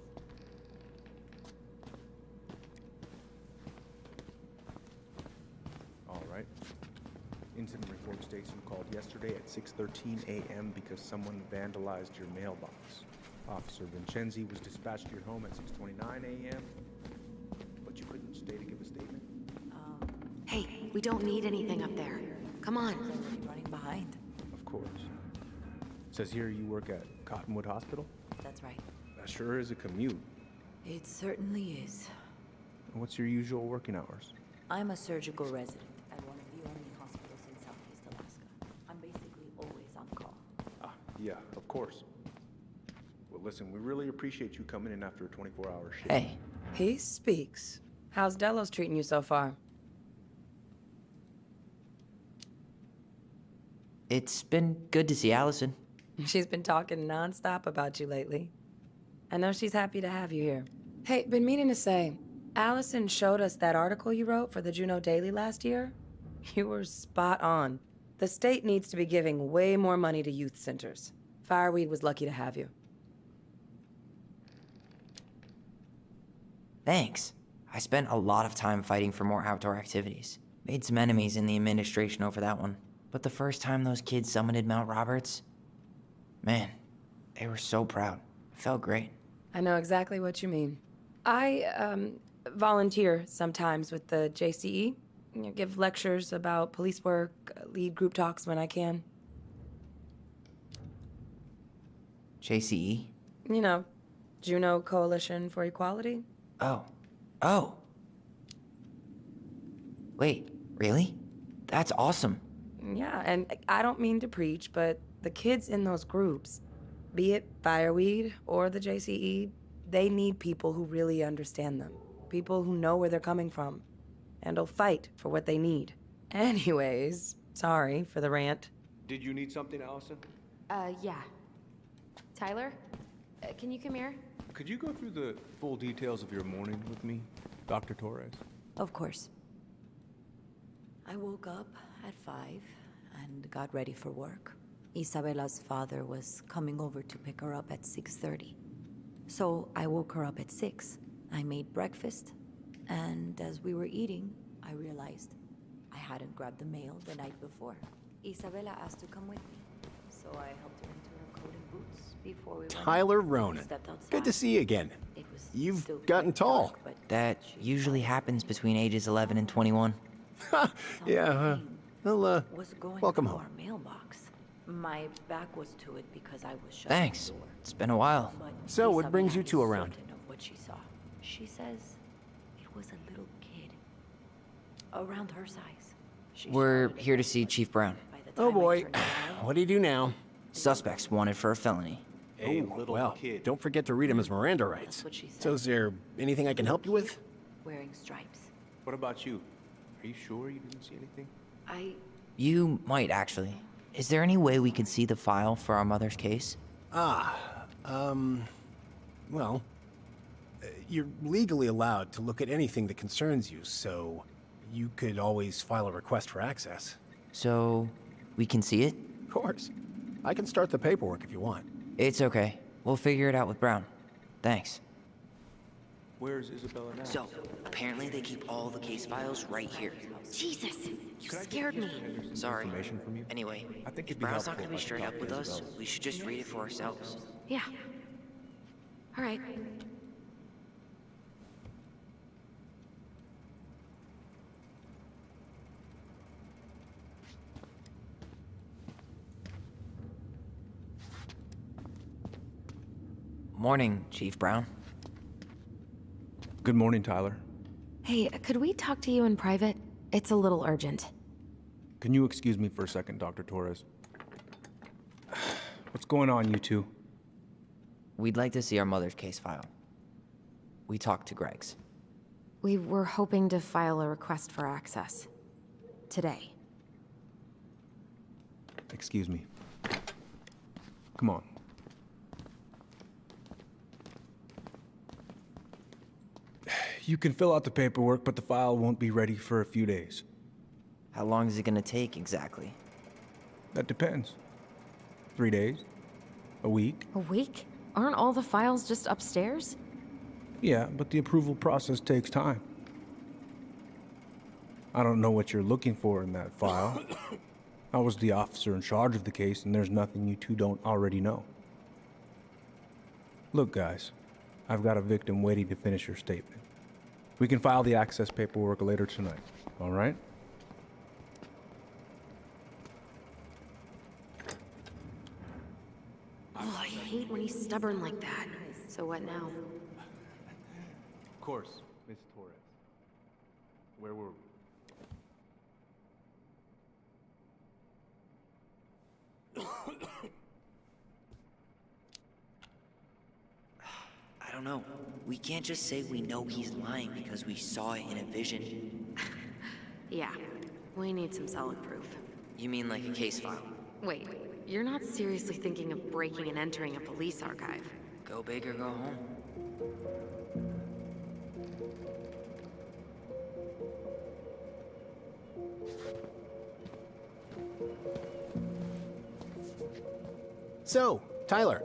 All right. Incident report states you called yesterday at 6:13 a.m. because someone vandalized your mailbox. Officer Vincenzi was dispatched to your home at 6:29 a.m., but you couldn't stay to give a statement? Hey, we don't need anything up there. Come on. Already running behind. Of course. Says here you work at Cottonwood Hospital? That's right. That sure is a commute. It certainly is. What's your usual working hours? I'm a surgical resident at one of the only hospitals in Southeast Alaska. I'm basically always on call. Ah, yeah, of course. Well, listen, we really appreciate you coming in after a 24-hour shift. Hey, He speaks. How's Delos treating you so far? it's been good to see Allison. She's been talking nonstop about you lately. I know she's happy to have you here. Hey, been meaning to say, Allison showed us that article you wrote for the Juneau Daily last year. You were spot on. The state needs to be giving way more money to youth centers. Fireweed was lucky to have you. Thanks. I spent a lot of time fighting for more outdoor activities. Made some enemies in the administration over that one. But the first time those kids summited Mount Roberts, man, they were so proud. It felt great. I know exactly what you mean. I volunteer sometimes with the JCE. You know, give lectures about police work, lead group talks when I can. JCE? You know, Juneau Coalition for Equality. Oh. Wait, really? That's awesome. Yeah, and I don't mean to preach, but the kids in those groups, Be it Fireweed or the JCE, they need people who really understand them. People who know where they're coming from. And will fight for what they need. Anyways, sorry for the rant. Did you need something, Allison? Yeah. Tyler? Can you come here? Could you go through the full details of your morning with me, Dr. Torres? Of course. I woke up at 5 and got ready for work. Isabella's father was coming over to pick her up at 6:30. So I woke her up at 6. I made breakfast, and as we were eating, I realized I hadn't grabbed the mail the night before. Isabella asked to come with me, so I helped her into her coat and boots before we went. Tyler Ronan. Stepped outside. Good to see you again. It was You've still gotten quite tall. dark, but That usually happens between ages 11 and 21. Yeah, well, was going welcome through home. our mailbox. My back was to it because I was shut. Thanks. It's been a while. So, what brings you two around? Of what she saw. She says it was a little kid around her size. She We're shouted here to see Chief Brown. by the Oh time I boy, turned around. what do you do now? Suspects wanted for a felony. A Oh, little well, kid. don't forget to read him his Miranda rights. That's what she said. So is there anything I can help you with? Wearing stripes. What about you? Are you sure you didn't see anything? You might actually. Is there any way we could see the file for our mother's case? Well, you're legally allowed to look at anything that concerns you, so you could always file a request for access. So we can see it? Of course. I can start the paperwork if you want. It's okay. We'll figure it out with Brown. Thanks. Where's Isabella now? So, apparently they keep all the case files right here. Jesus, you scared me. Sorry. Information from you? Anyway, I think if it'd be Brown's not helpful gonna be if I straight could up talk with to us, Isabella. we should just read it for ourselves. Yeah. All right. Morning, Chief Brown. Good morning, Tyler. Hey, could we talk to you in private? It's a little urgent. Can you excuse me for a second, Dr. Torres? What's going on, you two? We'd like to see our mother's case file. We talked to Greg's. We were hoping to file a request for access. Today. Excuse me. Come on. You can fill out the paperwork, but the file won't be ready for a few days. How long is it gonna take exactly? That depends. 3 days? A week? A week? Aren't all the files just upstairs? Yeah, but the approval process takes time. I don't know what you're looking for in that file. I was the officer in charge of the case, and there's nothing you two don't already know. Look, guys, I've got a victim waiting to finish her statement. We can file the access paperwork later tonight, all right? Oh, I hate when he's stubborn like that. So what now? Of course, Miss Torres. Where were we? I don't know. We can't just say we know he's lying because we saw it in a vision. Yeah, we need some solid proof. You mean like a case file? Wait, you're not seriously thinking of breaking and entering a police archive? Go big or go home. So, Tyler,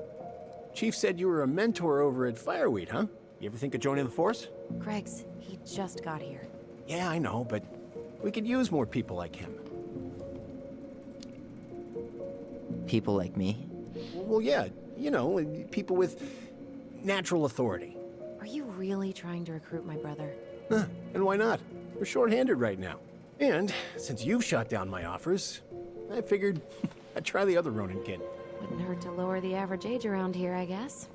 Chief said you were a mentor over at Fireweed, huh? You ever think of joining the force? Greg's, he just got here. Yeah, I know, but we could use more people like him. People like me? Well, yeah, you know, people with natural authority. Are you really trying to recruit my brother? Huh, and why not? We're short-handed right now. And since you've shot down my offers, I figured I'd try the other Ronin kid. Wouldn't hurt to lower the average age around here, I guess.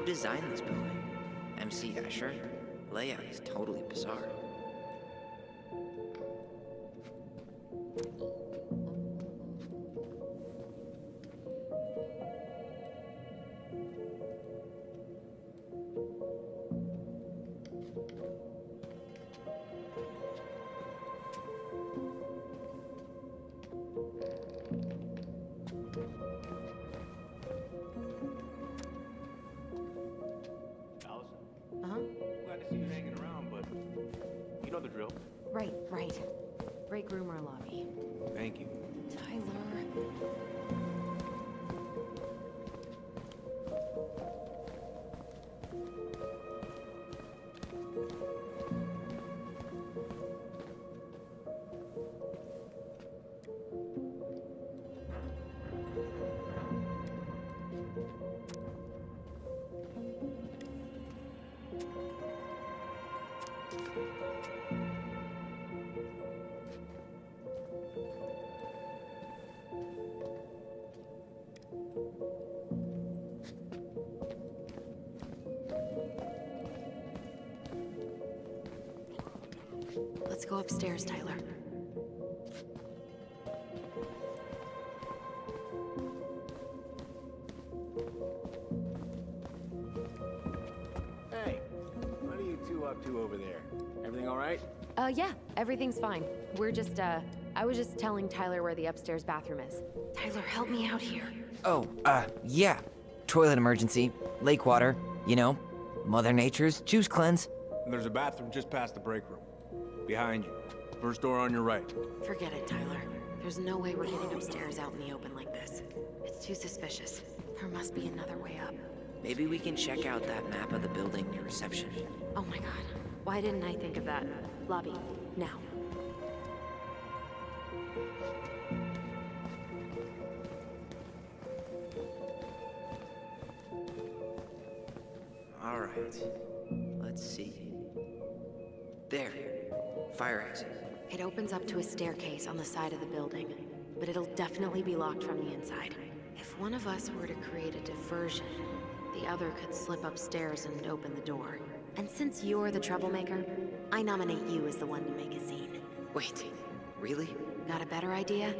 Who designed this building? MC Escher? Layout is totally bizarre. Uh-huh. Glad to see you hanging around, but you know the drill. Right. Break room or lobby. Thank you. Tyler. Let's go upstairs, Tyler. Hey, what are you two up to over there? Everything all right? Yeah, everything's fine. I was just telling Tyler where the upstairs bathroom is. Tyler, help me out here. Oh, yeah. Toilet emergency, lake water, you know, Mother Nature's juice cleanse. And there's a bathroom just past the break room. Behind you. First door on your right. Forget it, Tyler. There's no way we're getting upstairs out in the open like this. It's too suspicious. There must be another way up. Maybe we can check out that map of the building near reception. Oh my god. Why didn't I think of that? Lobby, now. All right. Let's see. There. Fire exit. It opens up to a staircase on the side of the building, but it'll definitely be locked from the inside. If one of us were to create a diversion, the other could slip upstairs and open the door. And since you're the troublemaker, I nominate you as the one to make a scene. Wait, really? Got a better idea?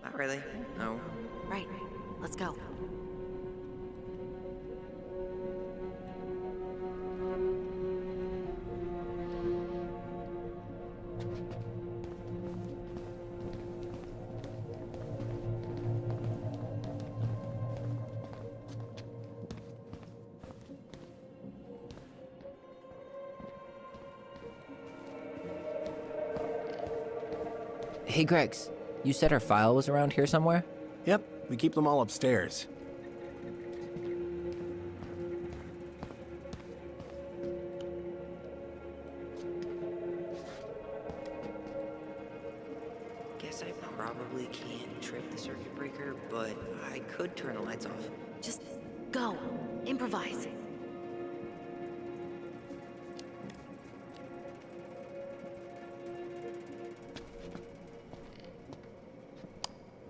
Not really. No. Right. Let's go. Hey, Gregs. You said our file was around here somewhere? Yep, we keep them all upstairs. Guess I probably can't trip the circuit breaker, but I could turn the lights off. Just go. Improvise.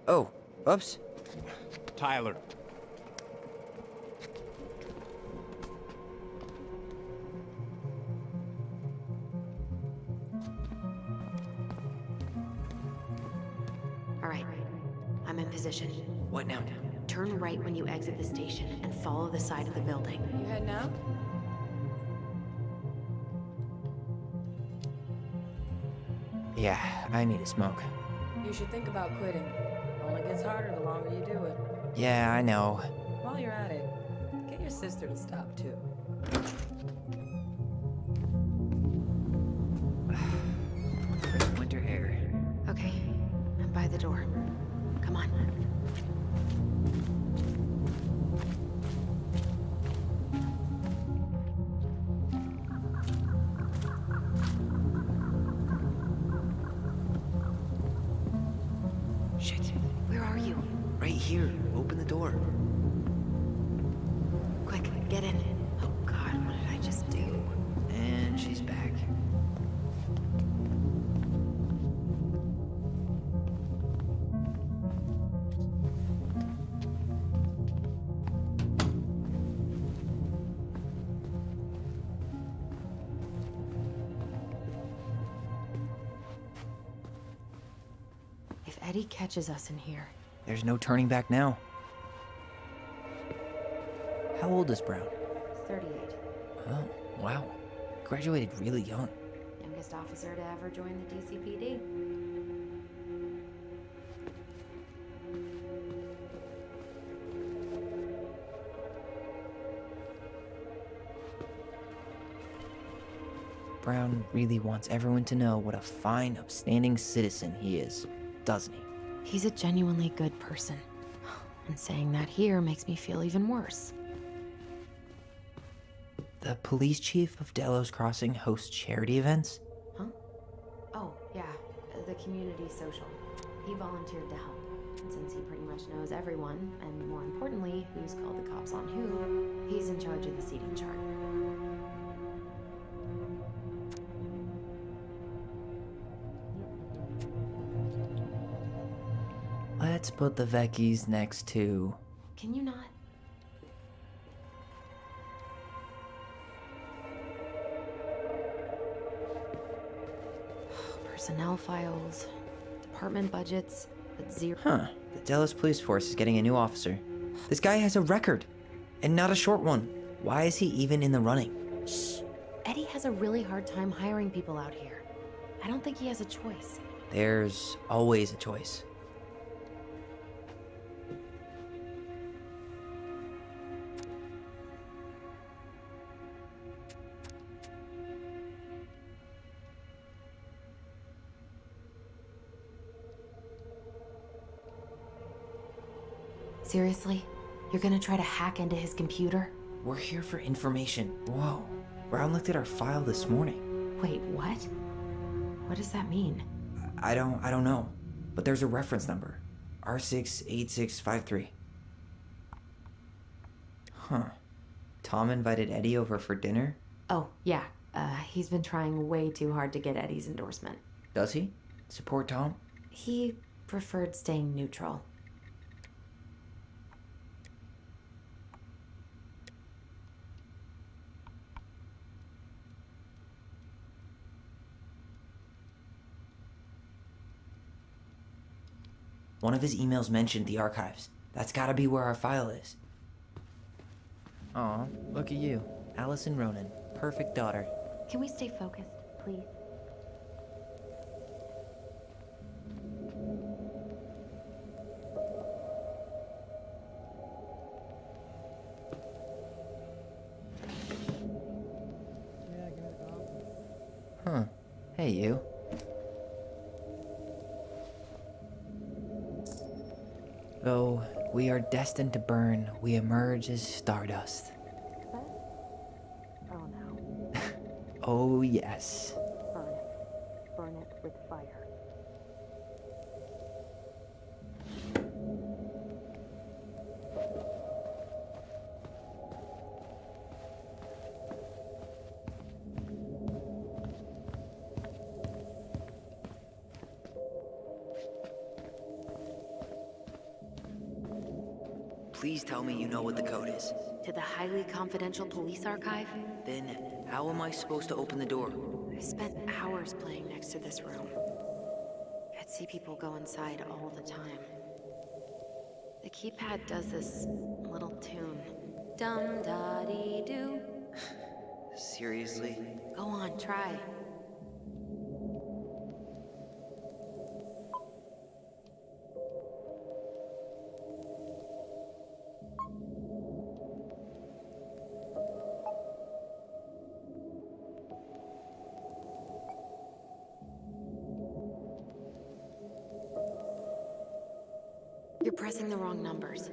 Oh, oops. Tyler. All right. I'm in position. What now? Turn right when you exit the station and follow the side of the building. You heading out? Yeah, I need a smoke. You should think about quitting. Only gets harder the longer you do it. Yeah, I know. While you're at it, get your sister to stop too. Crisp winter air. Okay. I'm by the door. Come on. Shit. Where are you? Right here. Open the door. Quick, get in. Oh god, what did I just do? And she's back. Eddie catches us in here. There's no turning back now. How old is Brown? 38. Oh, wow. Graduated really young. Youngest officer to ever join the DCPD. Brown really wants everyone to know what a fine, upstanding citizen he is, doesn't he? He's a genuinely good person. And saying that here makes me feel even worse. The police chief of Delos Crossing hosts charity events? Huh? Oh, yeah. The community social. He volunteered to help. And since he pretty much knows everyone, and more importantly, who's called the cops on who, he's in charge of the seating chart. Let's put the Vecchies next to... Can you not? Personnel files, department budgets, but zero. Huh. The Delos Police Force is getting a new officer. This guy has a record, and not a short one. Why is he even in the running? Shh. Eddie has a really hard time hiring people out here. I don't think he has a choice. There's always a choice. Seriously? You're gonna try to hack into his computer? We're here for information. Whoa. Brown looked at our file this morning. Wait, what? What does that mean? I don't know. But there's a reference number. R68653. Huh. Tom invited Eddie over for dinner? Oh, yeah. He's been trying way too hard to get Eddie's endorsement. Does he? Support Tom? He preferred staying neutral. One of his emails mentioned the archives. That's gotta be where our file is. Aw, look at you. Allison Ronan. Perfect daughter. Can we stay focused, please? Huh. Hey, you. Though we are destined to burn, we emerge as stardust. Oh no. Oh, yes. Burn it. Burn it with fire. Please tell me you know what the code is. To the highly confidential police archive? Then, how am I supposed to open the door? I spent hours playing next to this room. I'd see people go inside all the time. The keypad does this little tune. Dum-da-dee-doo. Seriously? Go on, try. You're pressing the wrong numbers.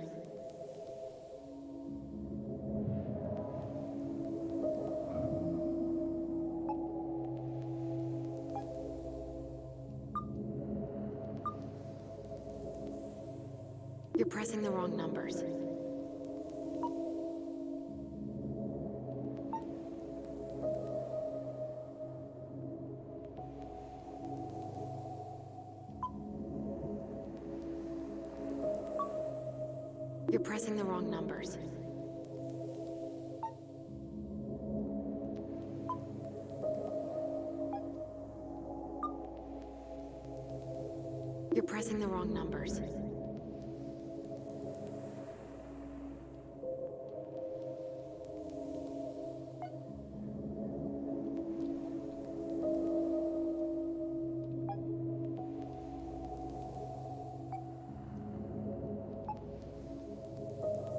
You're pressing the wrong numbers. You're pressing the wrong numbers. You're pressing the wrong numbers.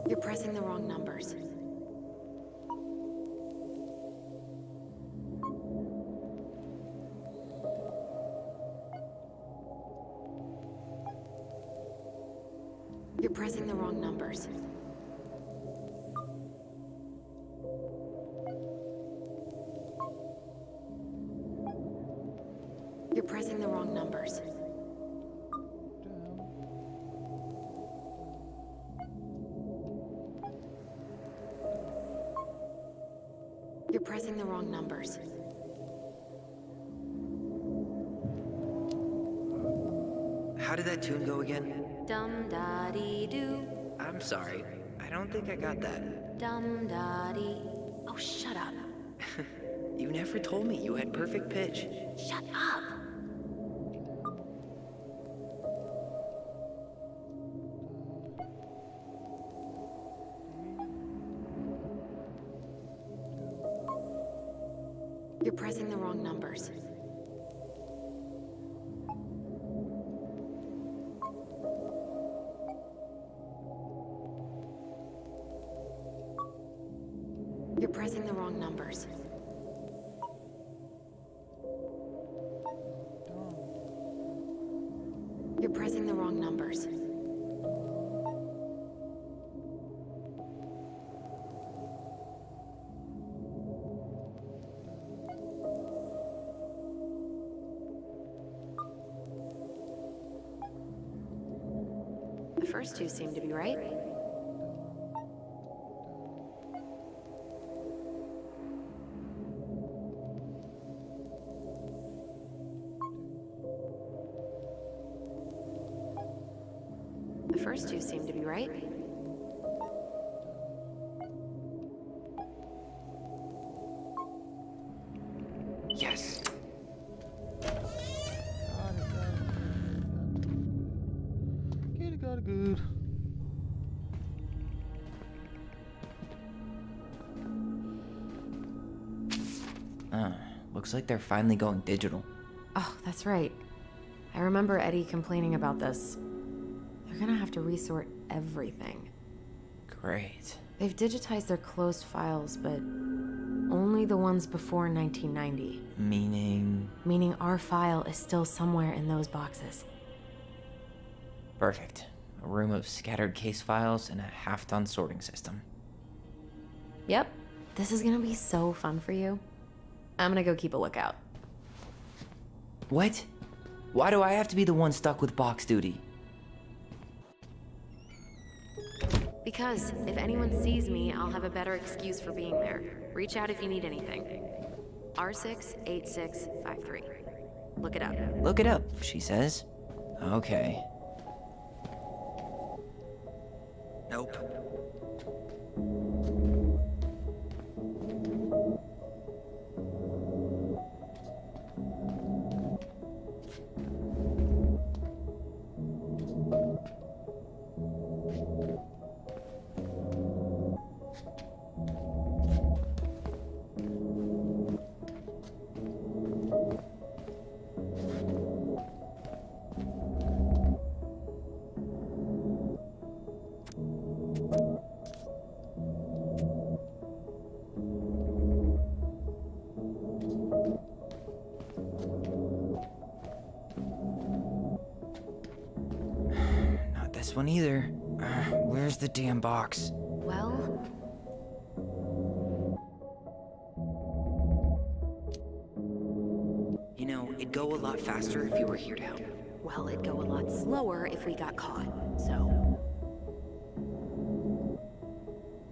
You're pressing the wrong numbers. You're pressing the wrong numbers. You're pressing the wrong numbers. You're pressing the wrong numbers. How did that tune go again? Dum da dee doo. I'm sorry. I don't think I got that. Dum da dee. Oh, shut up. You never told me you had perfect pitch. Shut up. You're pressing the wrong numbers. You're pressing the wrong numbers. You're pressing the wrong numbers. The first two seem to be right. The first two seem to be right. Yes. Got it good. Looks like they're finally going digital. Oh, that's right. I remember Eddie complaining about this. They're gonna have to resort everything. Great. They've digitized their closed files, but only the ones before 1990. Meaning our file is still somewhere in those boxes. Perfect. A room of scattered case files and a half-done sorting system. Yep. This is gonna be so fun for you. I'm gonna go keep a lookout. What? Why do I have to be the one stuck with box duty? Because if anyone sees me, I'll have a better excuse for being there. Reach out if you need anything. R68653. Look it up. Look it up, she says. Okay. Nope. This one either. Where's the damn box? Well, You know, it'd go a lot faster if you were here to help. well, it'd go a lot slower if we got caught, so...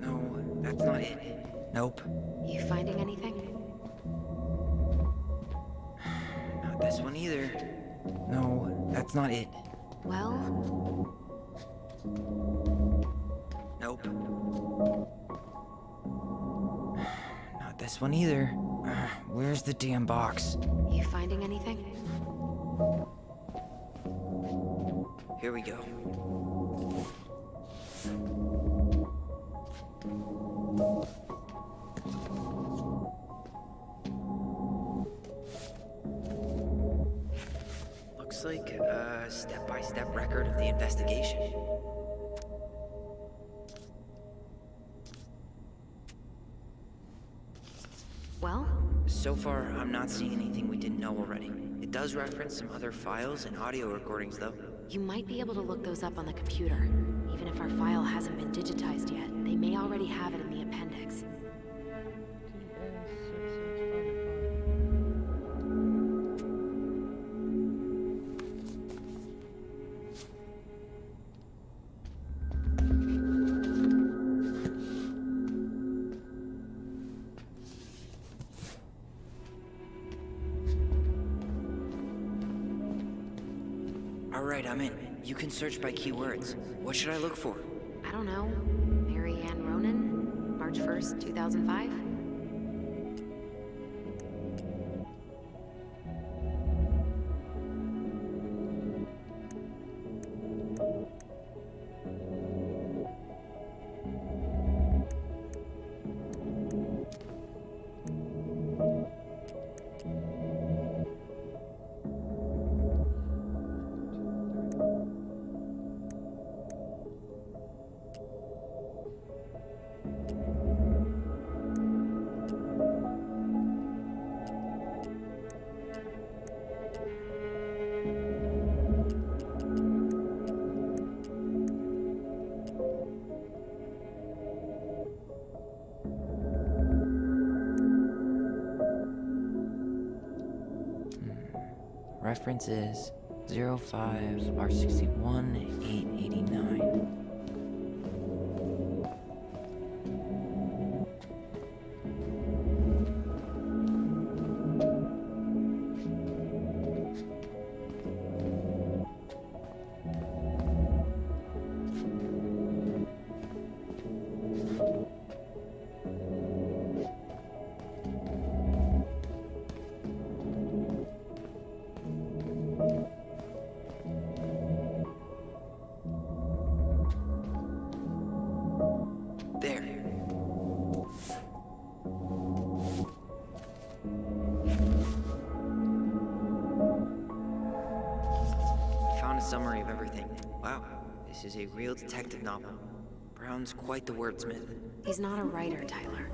No, that's not it. Nope. You finding anything? Not this one either. No, that's not it. Well, Nope. Not this one either. Where's the damn box? you finding anything? Here we go. Looks like a step-by-step record of the investigation. Well, So far, I'm not seeing anything we didn't know already. It does reference some other files and audio recordings, though. you might be able to look those up on the computer. Even if our file hasn't been digitized yet, they may already have it in the appendix. Alright, I'm in. You can search by keywords. What should I look for? I don't know. Mary Ann Ronan? March 1st, 2005? Reference is 05R61 889. There. Found a summary of everything. Wow, this is a real detective novel. Brown's quite the wordsmith. He's not a writer, Tyler.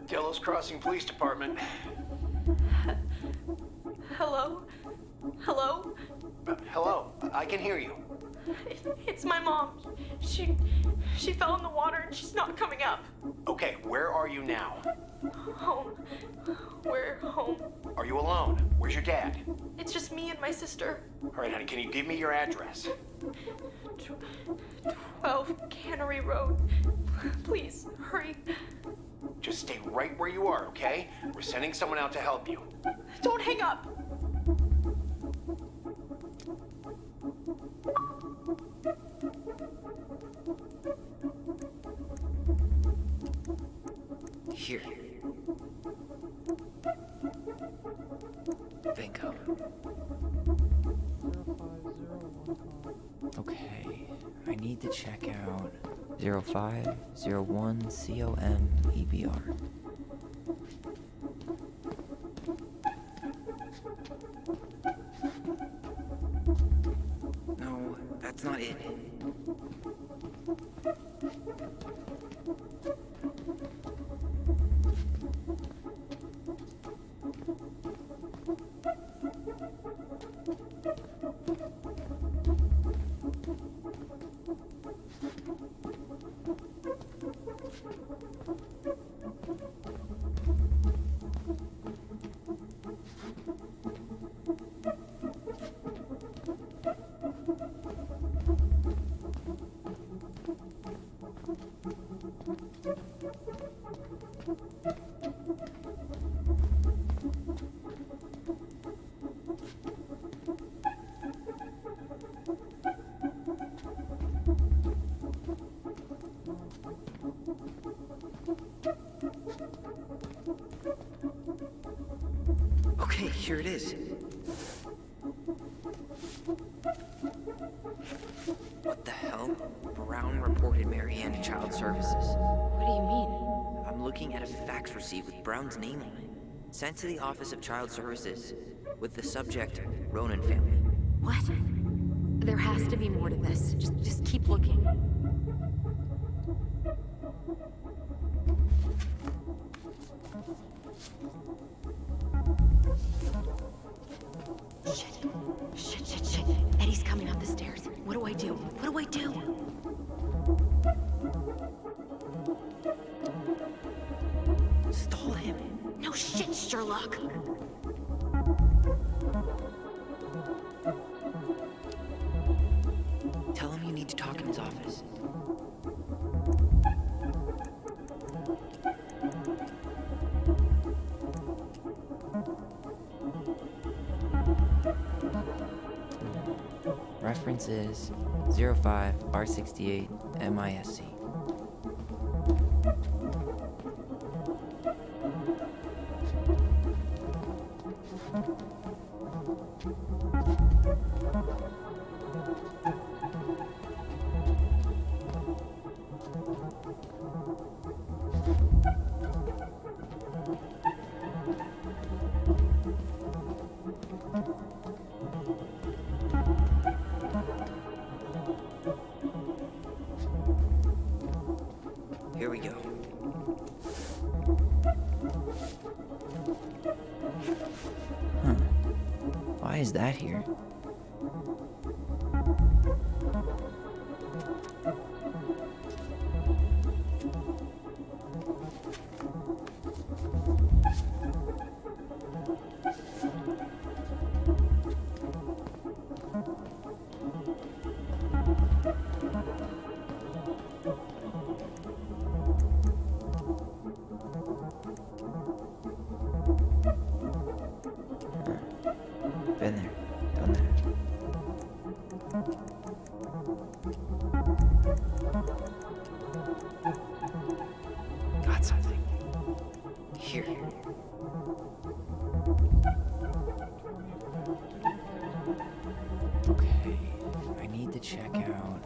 Delos Crossing Police Department. Hello? Hello? Hello, I can hear you. It's my mom. She fell in the water and she's not coming up. Okay, where are you now? Home. We're home. Are you alone? Where's your dad? It's just me and my sister. All right, honey, can you give me your address? 12 Cannery Road. Please, hurry. Just stay right where you are, okay? We're sending someone out to help you. Don't hang up. Here. Bingo. 0501 Okay, I need to check out 0501 COM-EBR. No, that's not it. Okay, here it is. What the hell? Brown reported Marianne to Child Services. What do you mean? I'm looking at a fax receipt with Brown's name on it. Sent to the Office of Child Services with the subject, Ronan family. What? There has to be more to this. Just keep looking. Shit. Eddie's coming up the stairs. What do I do? What do I do? Stall him. No shit, Sherlock. Tell him you need to talk in his office. Reference is 05R68 MISC. Here we go. Huh. Why is that here? Been there, done that. Got something. Here. Okay, I need to check out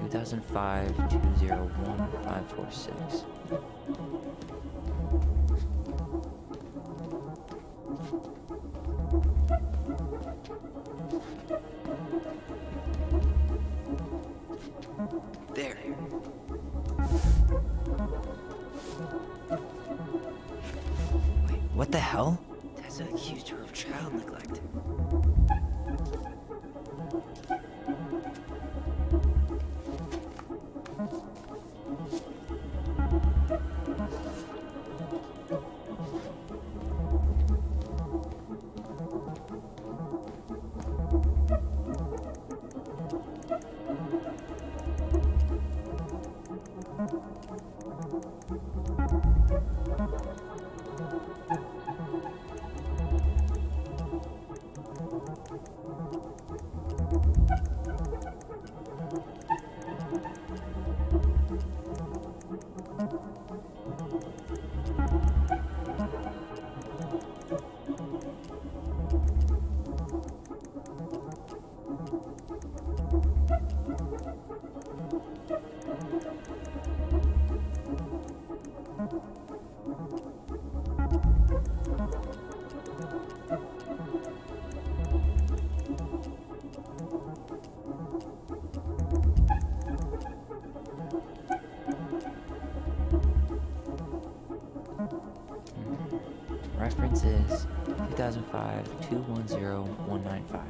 2005-201-546. There. Wait, what the hell? Tessa accused her of child neglect. 2005-210-195.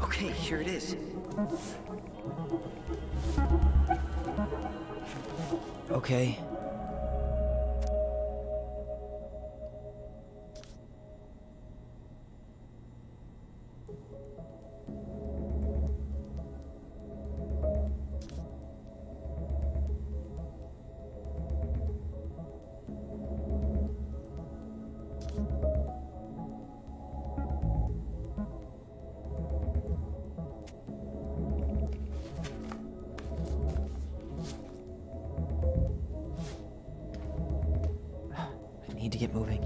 Okay, here it is. Okay. I need to get moving.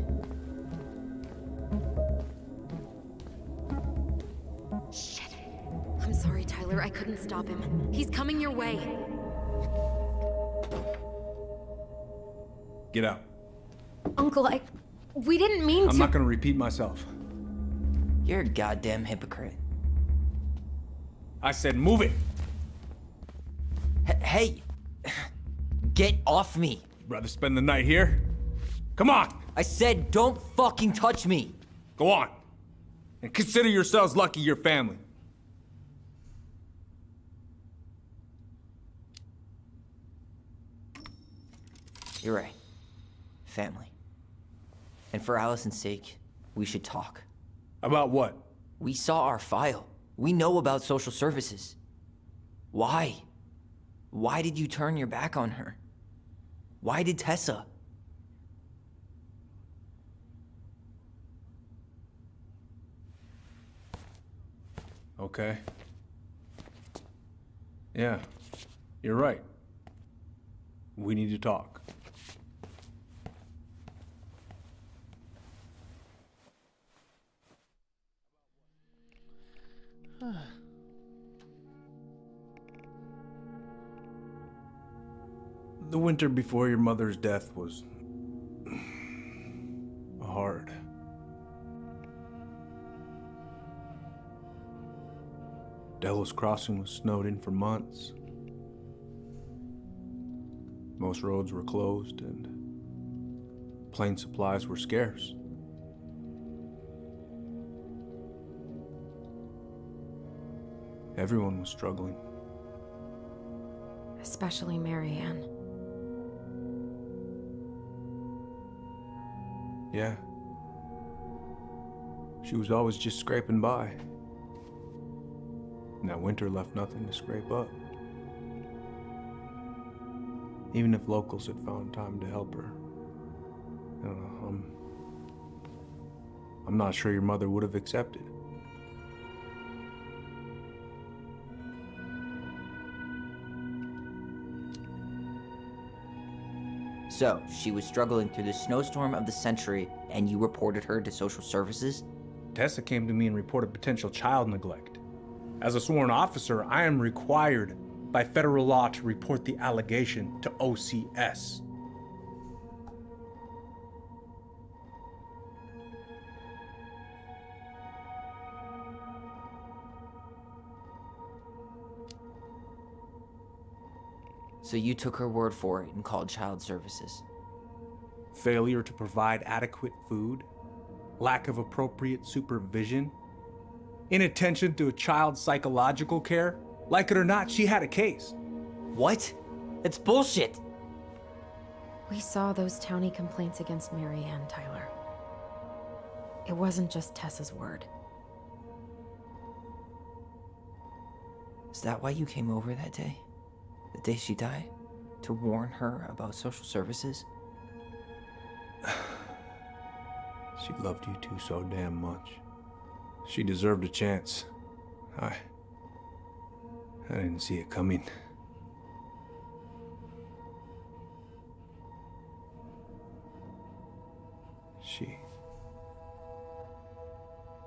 Shit. I'm sorry, Tyler. I couldn't stop him. He's coming your way. Get out. Uncle, we didn't mean to. I'm not gonna repeat myself. You're a goddamn hypocrite. I said move it. Hey! Get off me! Rather spend the night here? Come on! I said don't fucking touch me! Go on. And consider yourselves lucky you're family. You're right. Family. And for Allison's sake, we should talk. About what? We saw our file. We know about social services. Why? Why did you turn your back on her? Why did Tessa? Okay. Yeah, you're right. We need to talk. The winter before your mother's death was hard. Delos Crossing was snowed in for months. Most roads were closed and plane supplies were scarce. Everyone was struggling. Especially Marianne. Yeah. She was always just scraping by. And that winter left nothing to scrape up. Even if locals had found time to help her. I don't know, I'm not sure your mother would have accepted. So, she was struggling through the snowstorm of the century, and you reported her to social services? Tessa came to me and reported potential child neglect. As a sworn officer, I am required by federal law to report the allegation to OCS. So you took her word for it and called child services. Failure to provide adequate food, lack of appropriate supervision, inattention to a child's psychological care. Like it or not, she had a case. What? It's bullshit! We saw those townie complaints against Marianne, Tyler. It wasn't just Tessa's word. Is that why you came over that day? The day she died? To warn her about social services? She loved you two so damn much. She deserved a chance. I didn't see it coming.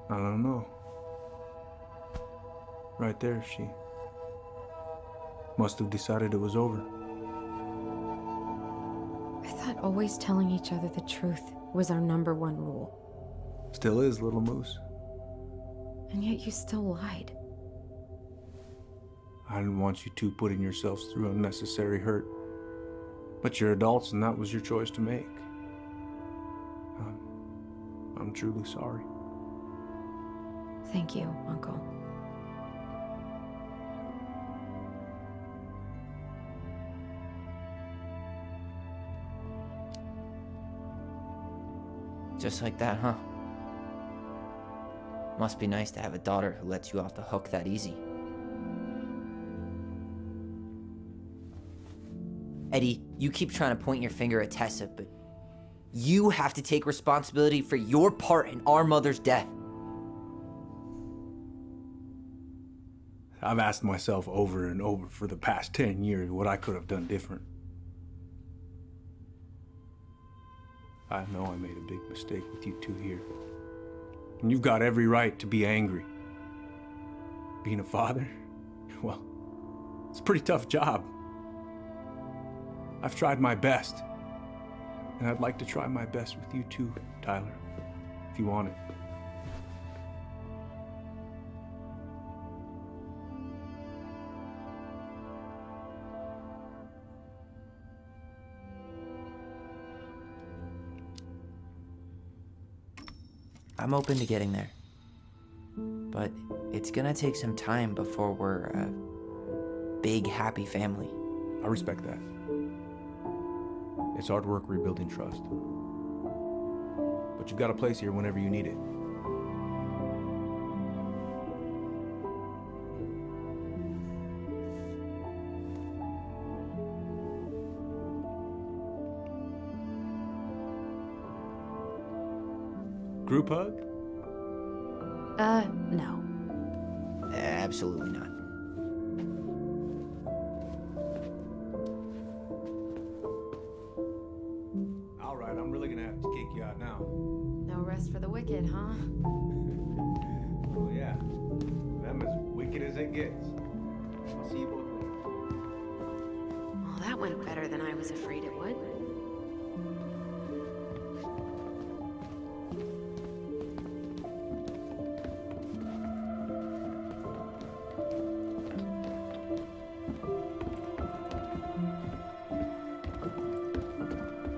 I don't know. Right there, Must have decided it was over. I thought always telling each other the truth was our #1 rule. Still is, little moose. And yet you still lied. I didn't want you two putting yourselves through unnecessary hurt. But you're adults and that was your choice to make. I'm truly sorry. Thank you, Uncle. Just like that, huh? Must be nice to have a daughter who lets you off the hook that easy. Eddie, you keep trying to point your finger at Tessa, but you have to take responsibility for your part in our mother's death. I've asked myself over and over for the past 10 years what I could have done different. I know I made a big mistake with you two here. And you've got every right to be angry. Being a father, well, it's a pretty tough job. I've tried my best. And I'd like to try my best with you too, Tyler, if you want it. I'm open to getting there. But it's gonna take some time before we're a big, happy family. I respect that. It's hard work rebuilding trust. But you've got a place here whenever you need it. Group hug? No. Absolutely not. All right, I'm really gonna have to kick you out now. No rest for the wicked, huh? Oh yeah, I'm as wicked as it gets. I'll see you both later. Well, that went better than I was afraid it would.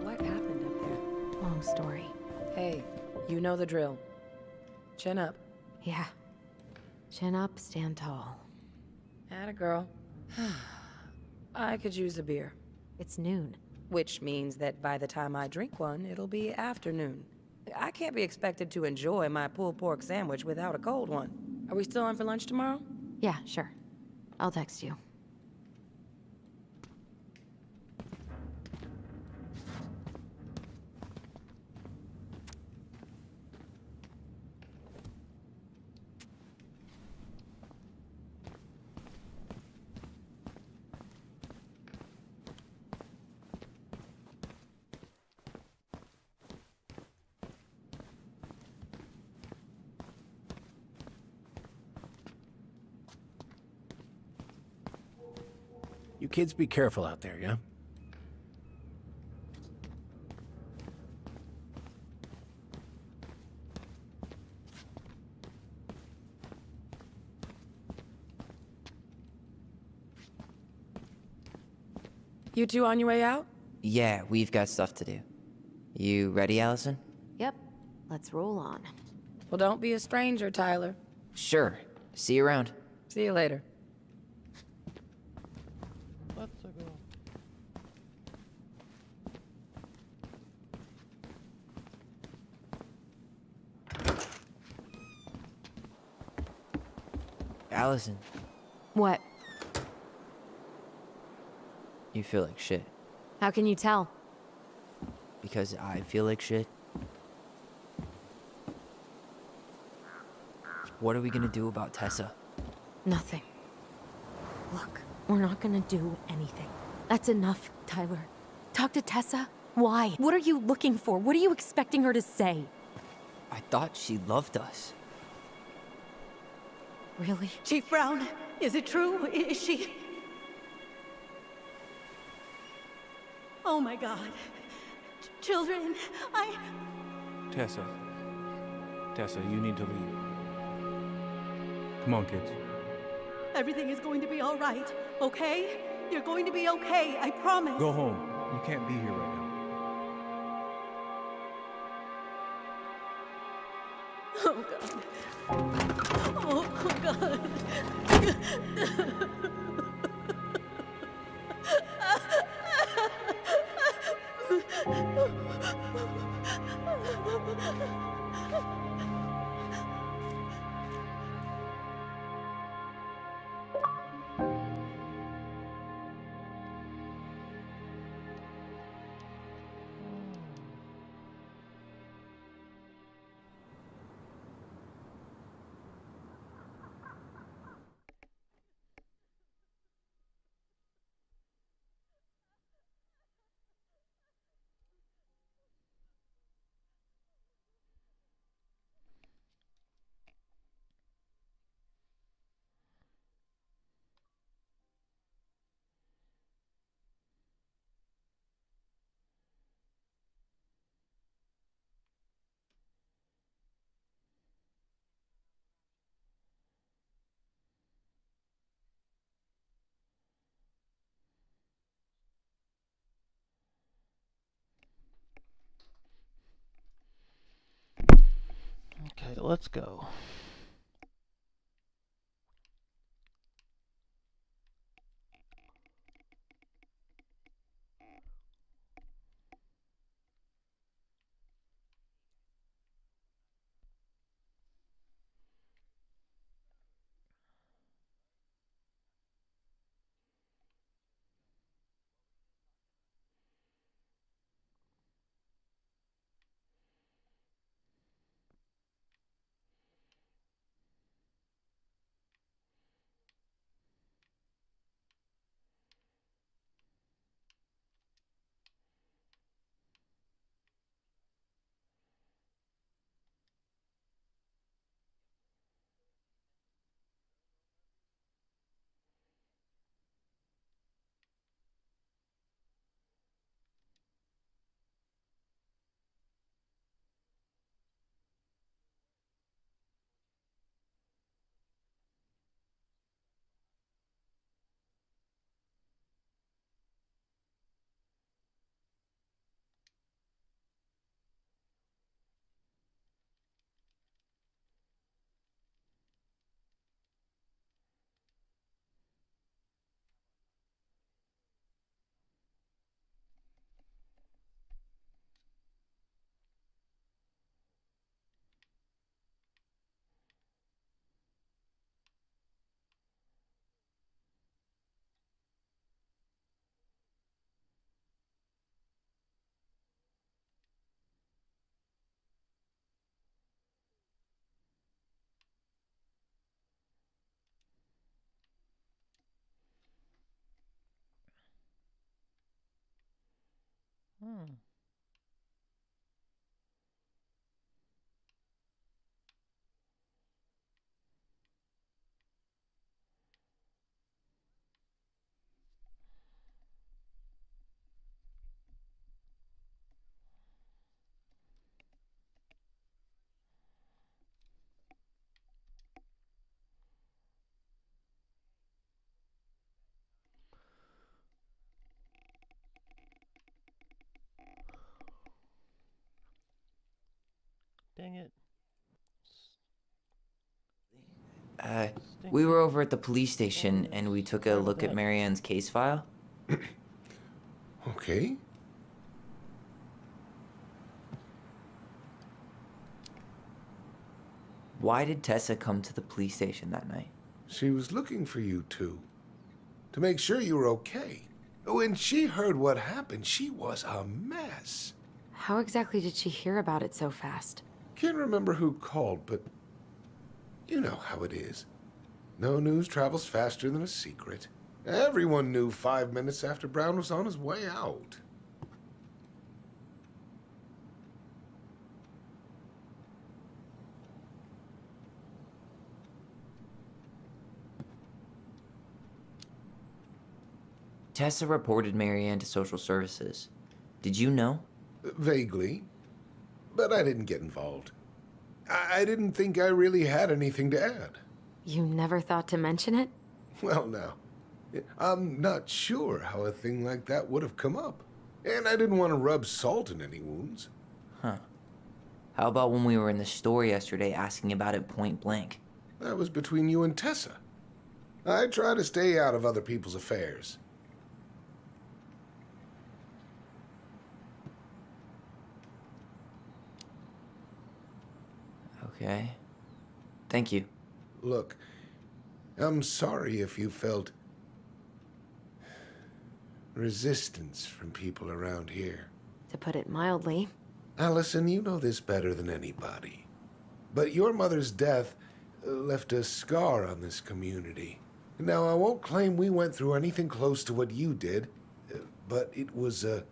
What happened up there? Long story. Hey, you know the drill. Chin up. Yeah. Chin up, stand tall. Atta girl. I could use a beer. It's noon. Which means that by the time I drink one, it'll be afternoon. I can't be expected to enjoy my pulled pork sandwich without a cold one. Are we still on for lunch tomorrow? Yeah, sure. I'll text you. You kids be careful out there, yeah? You two on your way out? Yeah, we've got stuff to do. You ready, Allison? Yep. Let's roll on. Well, don't be a stranger, Tyler. Sure. See you around. See you later. Let's go. Allison, What? you feel like shit. How can you tell? Because I feel like shit. What are we gonna do about Tessa? Nothing. Look, we're not gonna do anything. That's enough, Tyler. Talk to Tessa? Why? What are you looking for? What are you expecting her to say? I thought she loved us. Really? Chief Brown, is it true? Is she... Oh my god. Children, Tessa. Tessa, you need to leave. Come on, kids. everything is going to be all right, okay? You're going to be okay, I promise. Go home. You can't be here right now. Oh god. Oh god. Okay, let's go. Hmm. Dang it. We were over at the police station and we took a look at Marianne's case file. Okay. Why did Tessa come to the police station that night? She was looking for you two. To make sure you were okay. When she heard what happened, she was a mess. How exactly did she hear about it so fast? Can't remember who called, but you know how it is. No news travels faster than a secret. Everyone knew 5 minutes after Brown was on his way out. Tessa reported Marianne to social services. Did you know? Vaguely, but I didn't get involved. I didn't think I really had anything to add. You never thought to mention it? Well, now, I'm not sure how a thing like that would have come up. And I didn't want to rub salt in any wounds. Huh. How about when we were in the store yesterday asking about it point blank? That was between you and Tessa. I try to stay out of other people's affairs. Okay. Thank you. Look, I'm sorry if you felt resistance from people around here. To put it mildly. Allison, you know this better than anybody. But your mother's death left a scar on this community. Now, I won't claim we went through anything close to what you did, but it was a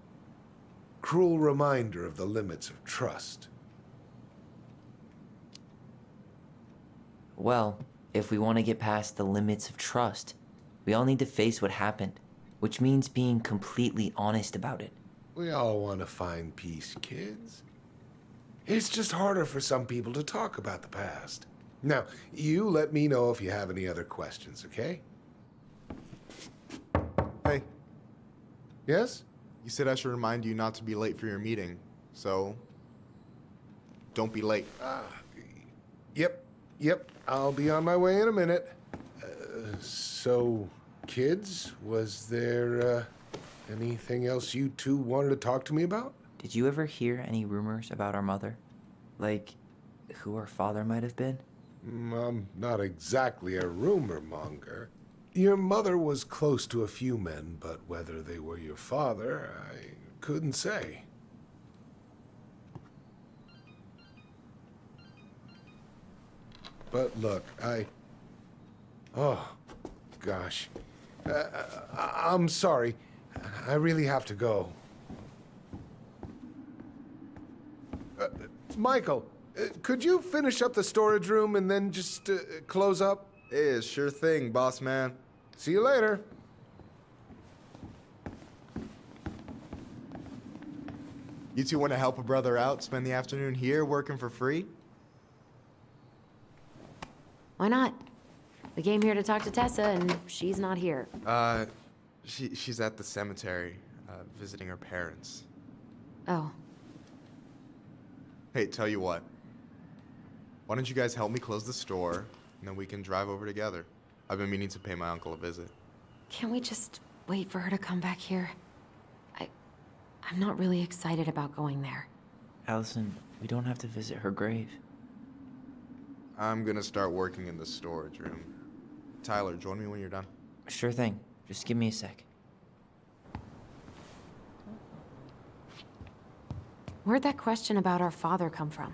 cruel reminder of the limits of trust. Well, if we want to get past the limits of trust, we all need to face what happened, which means being completely honest about it. We all want to find peace, kids. It's just harder for some people to talk about the past. Now, you let me know if you have any other questions, okay? Hey, Yes? you said I should remind you not to be late for your meeting, so don't be late. Yep. I'll be on my way in a minute. So, kids, was there anything else you two wanted to talk to me about? Did you ever hear any rumors about our mother? Like, who our father might have been? I'm not exactly a rumor monger. Your mother was close to a few men, but whether they were your father, I couldn't say. But look, oh, gosh. I'm sorry. I really have to go. Michael, could you finish up the storage room and then just close up? Yeah, sure thing, boss man. See you later. You two want to help a brother out, spend the afternoon here working for free? Why not? We came here to talk to Tessa, and she's not here. She's at the cemetery, visiting her parents. Oh. Hey, tell you what. Why don't you guys help me close the store, and then we can drive over together. I've been meaning to pay my uncle a visit. Can't we just wait for her to come back here? I'm not really excited about going there. Allison, we don't have to visit her grave. I'm gonna start working in the storage room. Tyler, join me when you're done. Sure thing. Just give me a sec. Where'd that question about our father come from?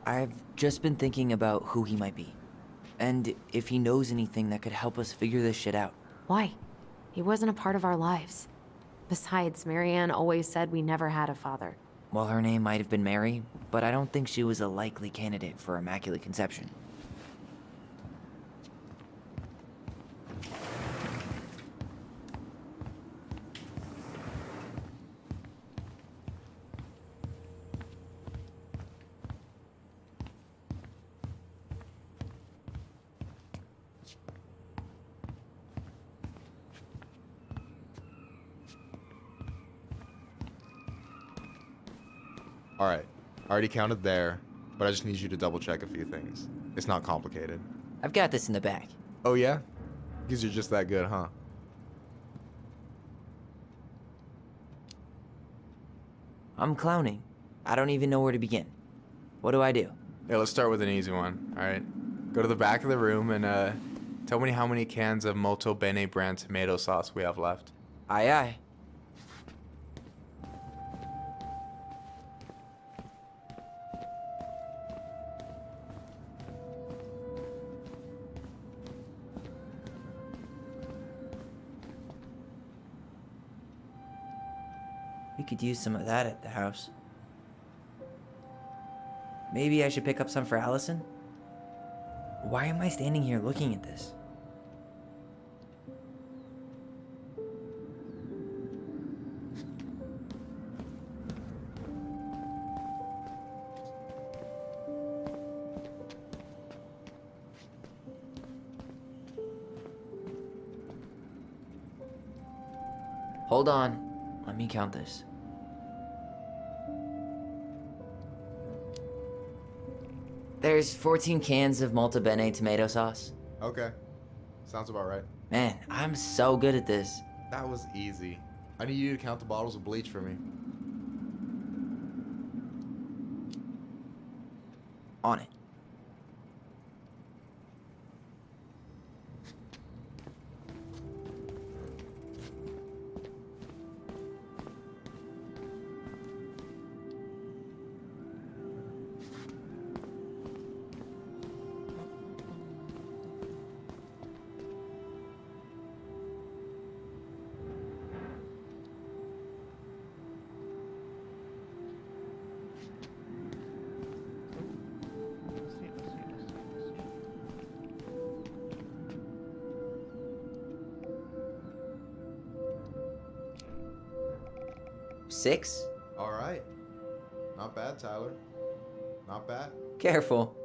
I've just been thinking about who he might be. And if he knows anything that could help us figure this shit out. Why? He wasn't a part of our lives. Besides, Marianne always said we never had a father. Well, her name might have been Mary, but I don't think she was a likely candidate for Immaculate Conception. All right, I already counted there, but I just need you to double check a few things. It's not complicated. I've got this in the back. Oh yeah? Because you're just that good, huh? I'm clowning. I don't even know where to begin. What do I do? Yeah, let's start with an easy one, all right? Go to the back of the room and tell me how many cans of Molto Bene brand tomato sauce we have left. Aye, aye. We could use some of that at the house. Maybe I should pick up some for Allison? Why am I standing here looking at this? Hold on. Let me count this. There's 14 cans of Malta Bene tomato sauce. Okay. Sounds about right. Man, I'm so good at this. That was easy. I need you to count the bottles of bleach for me. On it. Let's see. 6? All right. Not bad, Tyler. Not bad. Careful.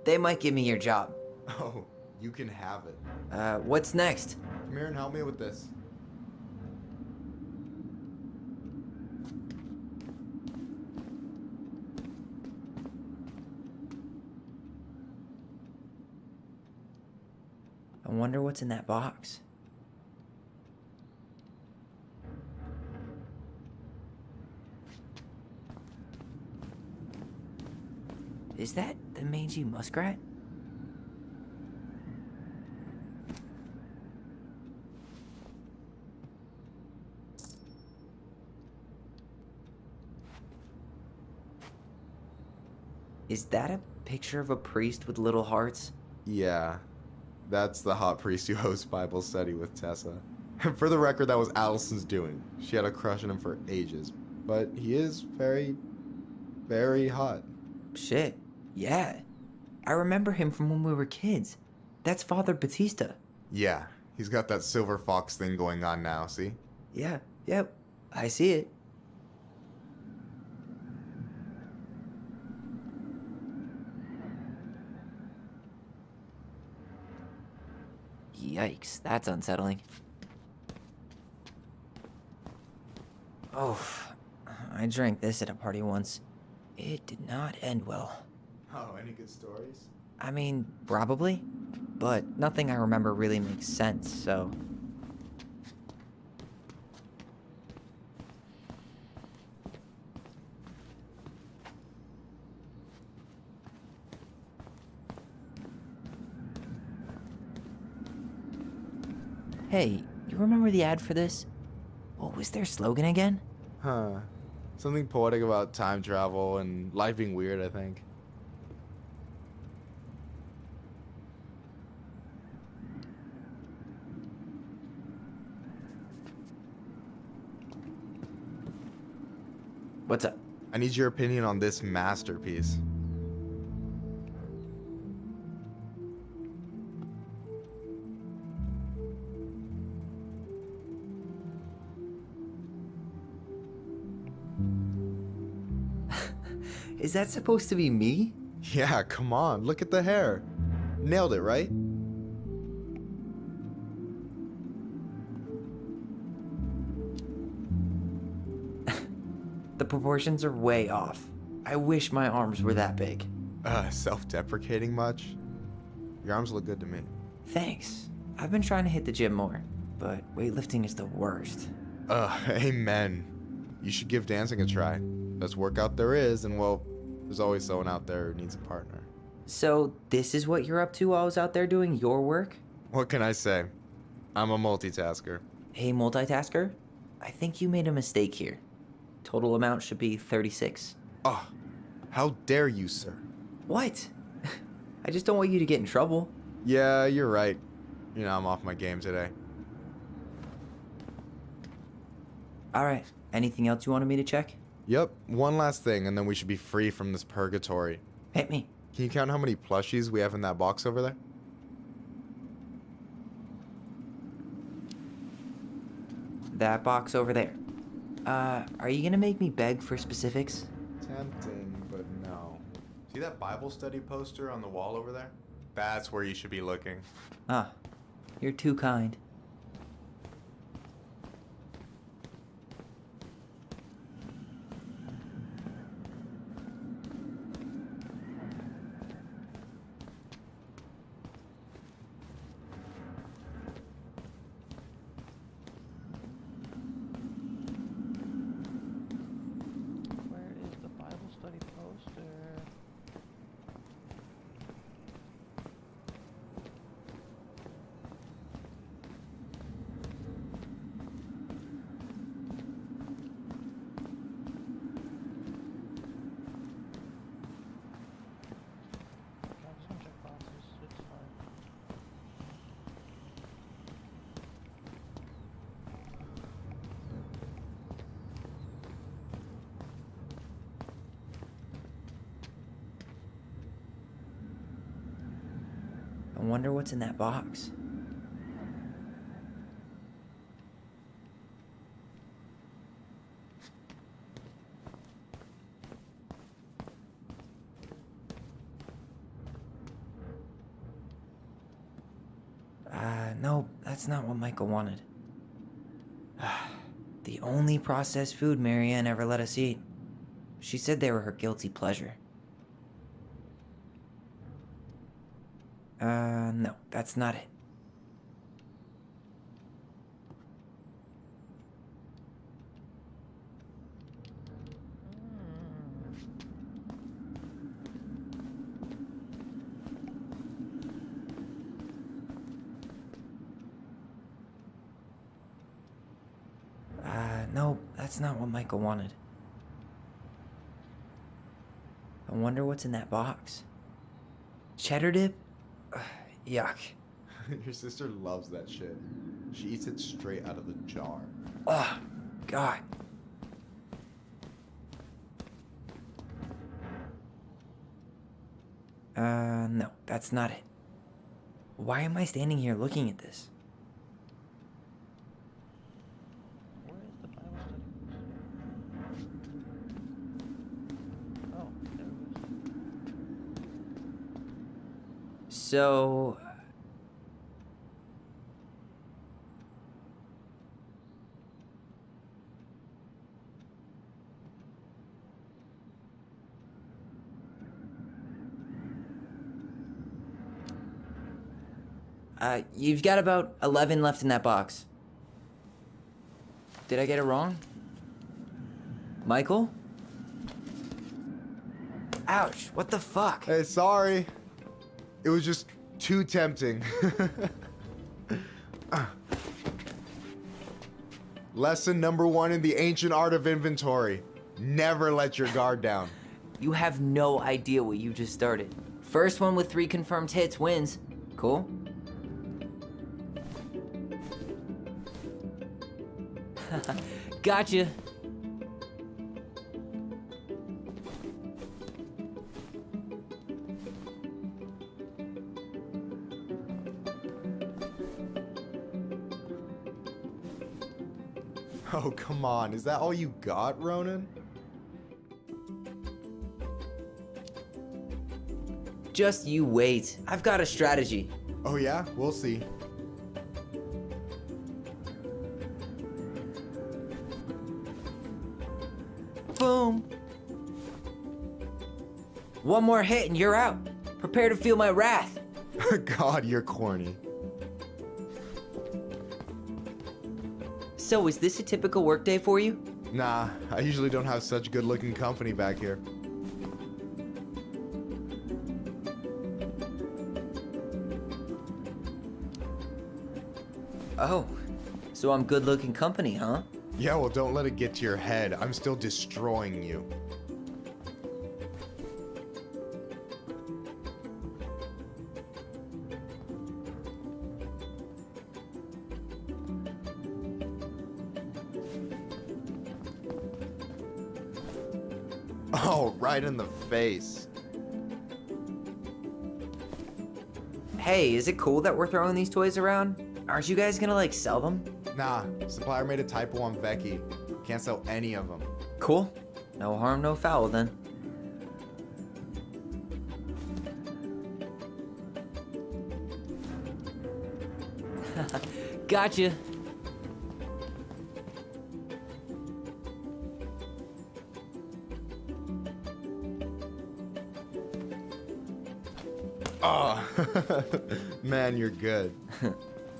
They might give me your job. Oh, you can have it. What's next? Come here and help me with this. I wonder what's in that box. Is that the mangy muskrat? Is that a picture of a priest with little hearts? Yeah. That's the hot priest who hosts Bible study with Tessa. For the record, that was Allison's doing. She had a crush on him for ages. But he is very, very hot. Shit, yeah. I remember him from when we were kids. That's Father Batista. Yeah, he's got that silver fox thing going on now, see? Yeah, yep, I see it. Yikes, that's unsettling. Oh, I drank this at a party once. It did not end well. Oh, any good stories? I mean, probably, but nothing I remember really makes sense, so... Hey, you remember the ad for this? What was their slogan again? Huh. Something poetic about time travel and life being weird, I think. What's up? I need your opinion on this masterpiece. Is that supposed to be me? Yeah, come on, look at the hair. Nailed it, right? The proportions are way off. I wish my arms were that big. Self-deprecating much? Your arms look good to me. Thanks. I've been trying to hit the gym more, but weightlifting is the worst. Amen. You should give dancing a try. Best workout there is, and well, there's always someone out there who needs a partner. So, this is what you're up to while I was out there doing your work? What can I say? I'm a multitasker. Hey, multitasker? I think you made a mistake here. Total amount should be 36. Oh, how dare you, sir? What? I just don't want you to get in trouble. Yeah, you're right. You know, I'm off my game today. Alright, anything else you wanted me to check? Yep, one last thing, and then we should be free from this purgatory. Hit me. Can you count how many plushies we have in that box over there? That box over there. Are you gonna make me beg for specifics? Tempting, but no. See that Bible study poster on the wall over there? That's where you should be looking. Ah, you're too kind. wonder what's in that box. No, that's not what Michael wanted. The only processed food Marianne ever let us eat. She said they were her guilty pleasure. No, that's not it. No, that's not what Michael wanted. I wonder what's in that box. Cheddar dip? Yuck. Your sister loves that shit. She eats it straight out of the jar. Oh, God. No, that's not it. Why am I standing here looking at this? Where is the Bible study? Oh, there it is. So... you've got about 11 left in that box. Did I get it wrong? Michael? Ouch, what the fuck? Hey, sorry. It was just too tempting. Lesson number 1 in the ancient art of inventory. Never let your guard down. You have no idea what you just started. First one with 3 confirmed hits wins. Cool? Gotcha. Oh, come on. Is that all you got, Ronan? Just you wait. I've got a strategy. Oh yeah? We'll see. Boom. One more hit and you're out. Prepare to feel my wrath. God, you're corny. So, is this a typical workday for you? Nah, I usually don't have such good-looking company back here. Oh, so I'm good-looking company, huh? Yeah, well, don't let it get to your head. I'm still destroying you. Oh, right in the face. Hey, is it cool that we're throwing these toys around? Aren't you guys gonna, like, sell them? Nah, supplier made a typo on Vecchi. Can't sell any of them. Cool. No harm, no foul, then. Gotcha. Oh, man, you're good.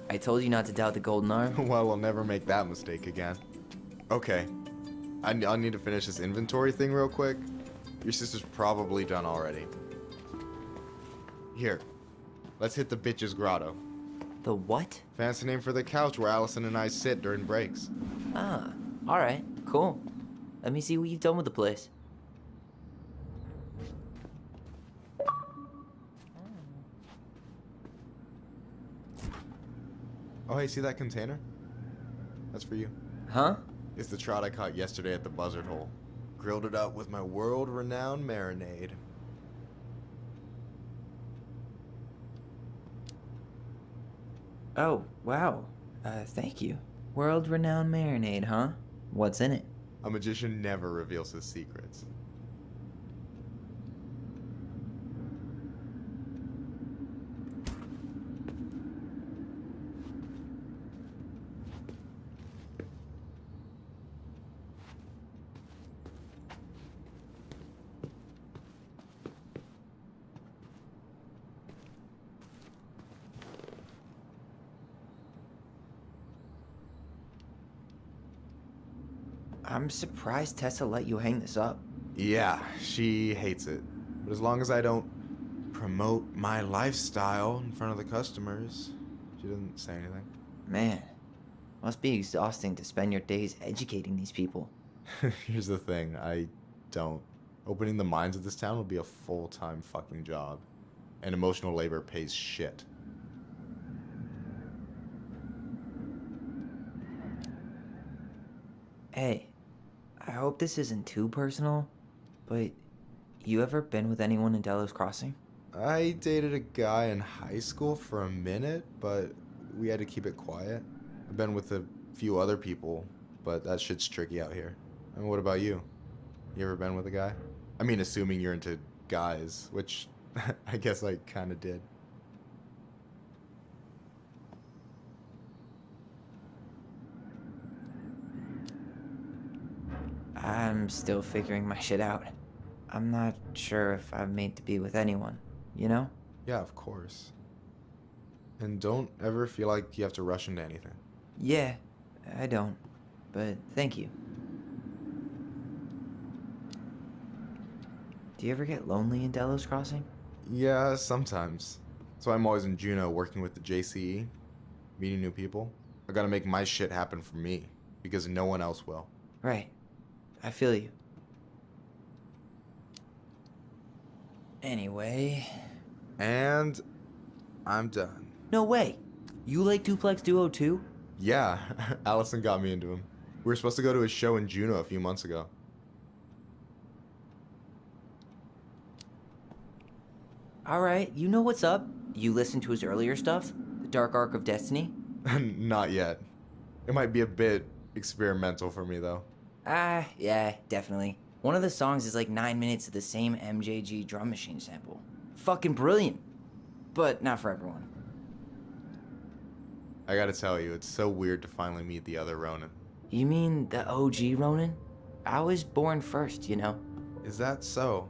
I told you not to doubt the golden arm. Well, we'll never make that mistake again. Okay, I need to finish this inventory thing real quick. Your sister's probably done already. Here, let's hit the bitch's grotto. The what? Fancy name for the couch where Allison and I sit during breaks. Ah, alright, cool. Let me see what you've done with the place. Oh, hey, see that container? That's for you. Huh? It's the trout I caught yesterday at the buzzard hole. Grilled it up with my world-renowned marinade. Oh, wow. Thank you. World-renowned marinade, huh? What's in it? A magician never reveals his secrets. I'm surprised Tessa let you hang this up. Yeah, she hates it. But as long as I don't promote my lifestyle in front of the customers, she doesn't say anything. Man, must be exhausting to spend your days educating these people. Here's the thing, I don't. Opening the mines of this town would be a full-time fucking job. And emotional labor pays shit. Hey, I hope this isn't too personal, but you ever been with anyone in Delos Crossing? I dated a guy in high school for a minute, but we had to keep it quiet. I've been with a few other people, but that shit's tricky out here. And what about you? You ever been with a guy? I mean, assuming you're into guys, which I guess I kind of did. I'm still figuring my shit out. I'm not sure if I'm made to be with anyone, you know? Yeah, of course. And don't ever feel like you have to rush into anything. Yeah, I don't. But thank you. Do you ever get lonely in Delos Crossing? Yeah, sometimes. So I'm always in Juneau working with the JCE, meeting new people. I gotta make my shit happen for me, because no one else will. Right. I feel you. Anyway... And I'm done. No way! You like Duplex Duo too? Yeah, Allison got me into him. We were supposed to go to his show in Juneau a few months ago. Alright, you know what's up. You listened to his earlier stuff? The Dark Arc of Destiny? Not yet. It might be a bit experimental for me, though. Yeah, definitely. One of the songs is like 9 minutes of the same MJG drum machine sample. Fucking brilliant. But not for everyone. I gotta tell you, it's so weird to finally meet the other Ronin. You mean the OG Ronin? I was born first, you know? Is that so?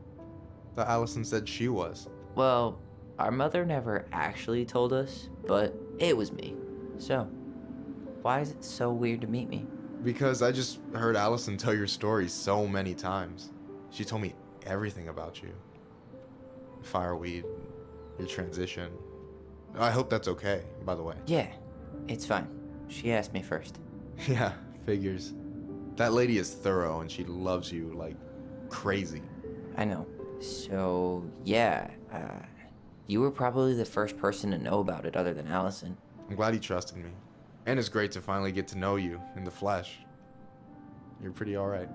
Thought Allison said she was. Well, our mother never actually told us, but it was me. So, why is it so weird to meet me? Because I just heard Allison tell your story so many times. She told me everything about you. Fireweed, your transition. I hope that's okay, by the way. Yeah, it's fine. She asked me first. Yeah, figures. That lady is thorough and she loves you like crazy. I know. So, yeah, you were probably the first person to know about it other than Allison. I'm glad he trusted me. And it's great to finally get to know you in the flesh. You're pretty alright.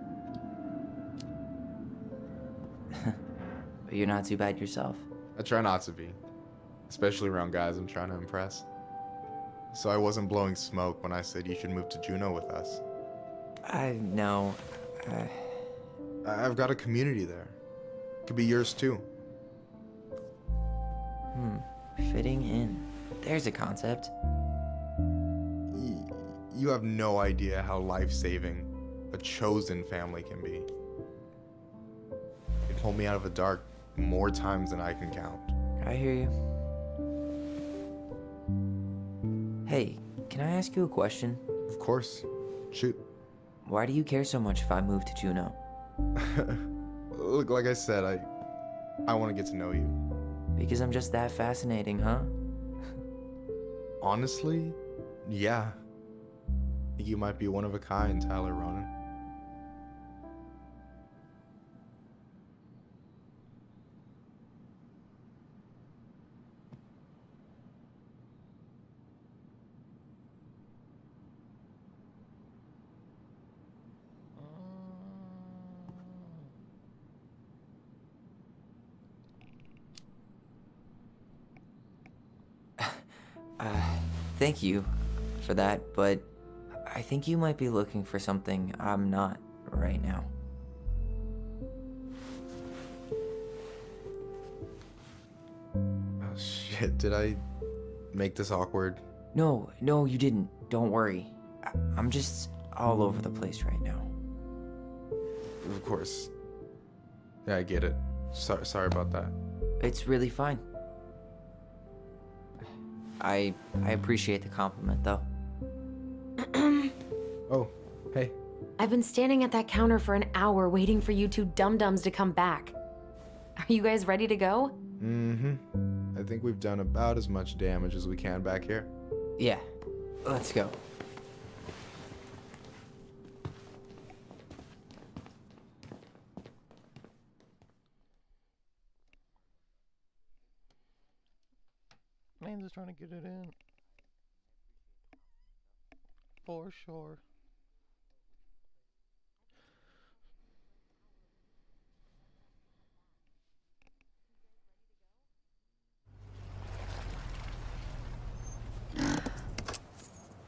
But you're not too bad yourself. I try not to be. Especially around guys I'm trying to impress. So I wasn't blowing smoke when I said you should move to Juneau with us. I know. I've got a community there. Could be yours too. Fitting in. There's a concept. You have no idea how life-saving a chosen family can be. It pulled me out of the dark more times than I can count. I hear you. Hey, can I ask you a question? Of course. Shoot. Why do you care so much if I move to Juneau? Look, like I said, I want to get to know you. Because I'm just that fascinating, huh? Honestly, yeah. I think you might be one of a kind, Tyler Ronin. thank you for that, but I think you might be looking for something I'm not right now. Oh shit, did I make this awkward? No, you didn't. Don't worry. I'm just all over the place right now. Of course. Yeah, I get it. Sorry about that. It's really fine. I appreciate the compliment, though. Oh, hey. I've been standing at that counter for an hour waiting for you two dum-dums to come back. Are you guys ready to go? Mm-hmm. I think we've done about as much damage as we can back here. Yeah, let's go. Man's just trying to get it in. For sure.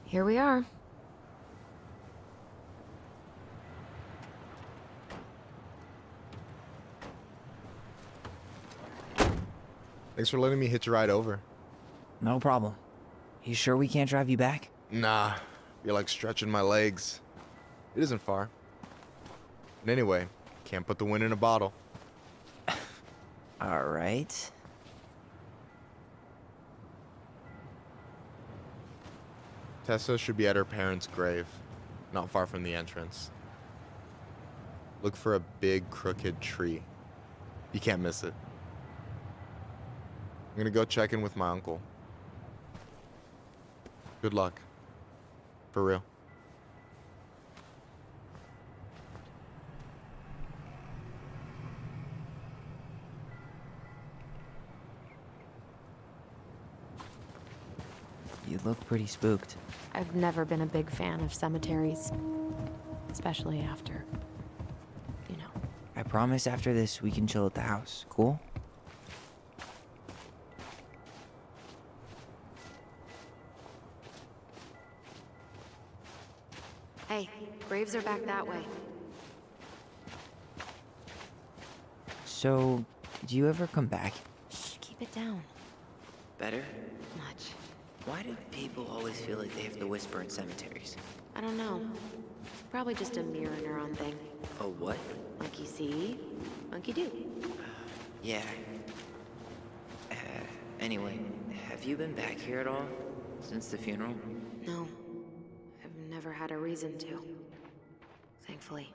Here we are. Thanks for letting me hitch a ride over. No problem. You sure we can't drive you back? Nah, you're like stretching my legs. It isn't far. And anyway, can't put the wind in a bottle. All right. Tessa should be at her parents' grave, not far from the entrance. Look for a big crooked tree. You can't miss it. I'm gonna go check in with my uncle. Good luck. For real. You look pretty spooked. I've never been a big fan of cemeteries. Especially after, you know. I promise after this we can chill at the house. Cool? Hey, graves are back that way. So, do you ever come back? Shh, keep it down. Better? Much. Why do people always feel like they have to whisper in cemeteries? I don't know. Probably just a mirror neuron thing. A what? Monkey see, monkey do. Yeah. Anyway, have you been back here at all? Since the funeral? No. I've never had a reason to. Thankfully.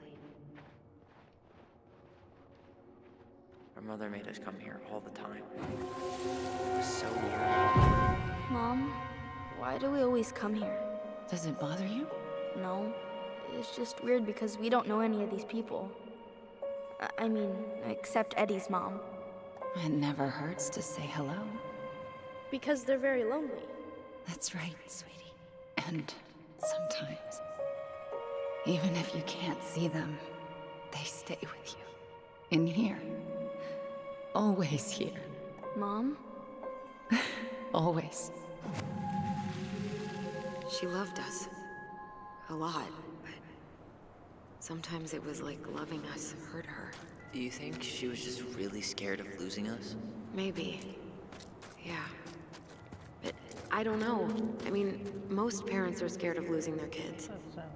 Our mother made us come here all the time. It was so weird. Mom, why do we always come here? Does it bother you? No. It's just weird because we don't know any of these people. I mean, except Eddie's mom. It never hurts to say hello. Because they're very lonely. That's right, sweetie. And sometimes, even if you can't see them, they stay with you. In here. Always here. Mom? Always. She loved us. A lot, but sometimes it was like loving us hurt her. Do you think she was just really scared of losing us? Maybe. Yeah. But I don't know. I mean, most parents are scared of losing their kids. That's sound.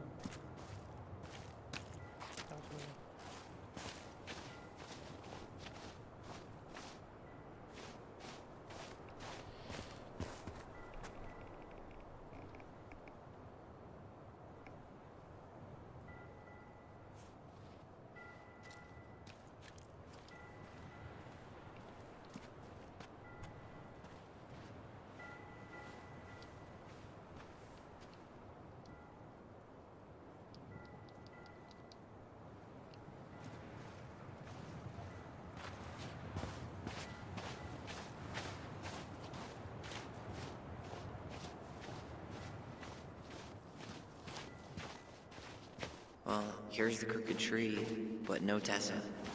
Well, here's the crooked tree, but no Tessa.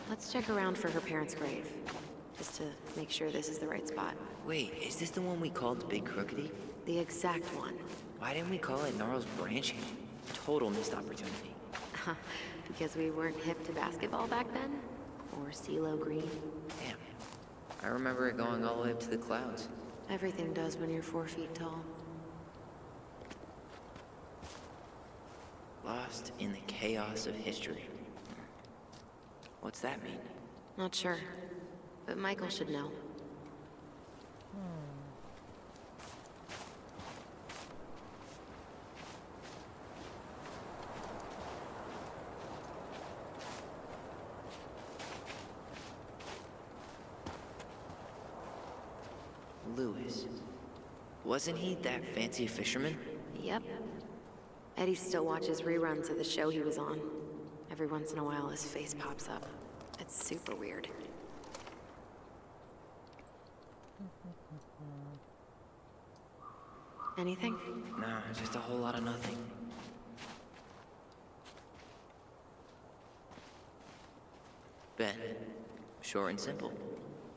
Let's check around for her parents' grave. Just to make sure this is the right spot. Wait, is this the one we called Big Crookedy? The exact one. Why didn't we call it Gnarl's Branching? Total missed opportunity. Because we weren't hip to basketball back then? Or CeeLo Green? Damn. I remember it going all the way up to the clouds. Everything does when you're 4 feet tall. Lost in the chaos of history. What's that mean? Not sure. But Michael should know. Lewis. Wasn't he that fancy fisherman? Yep. Eddie still watches reruns of the show he was on. Every once in a while his face pops up. It's super weird. Anything? Nah, just a whole lot of nothing. Ben. Short and simple.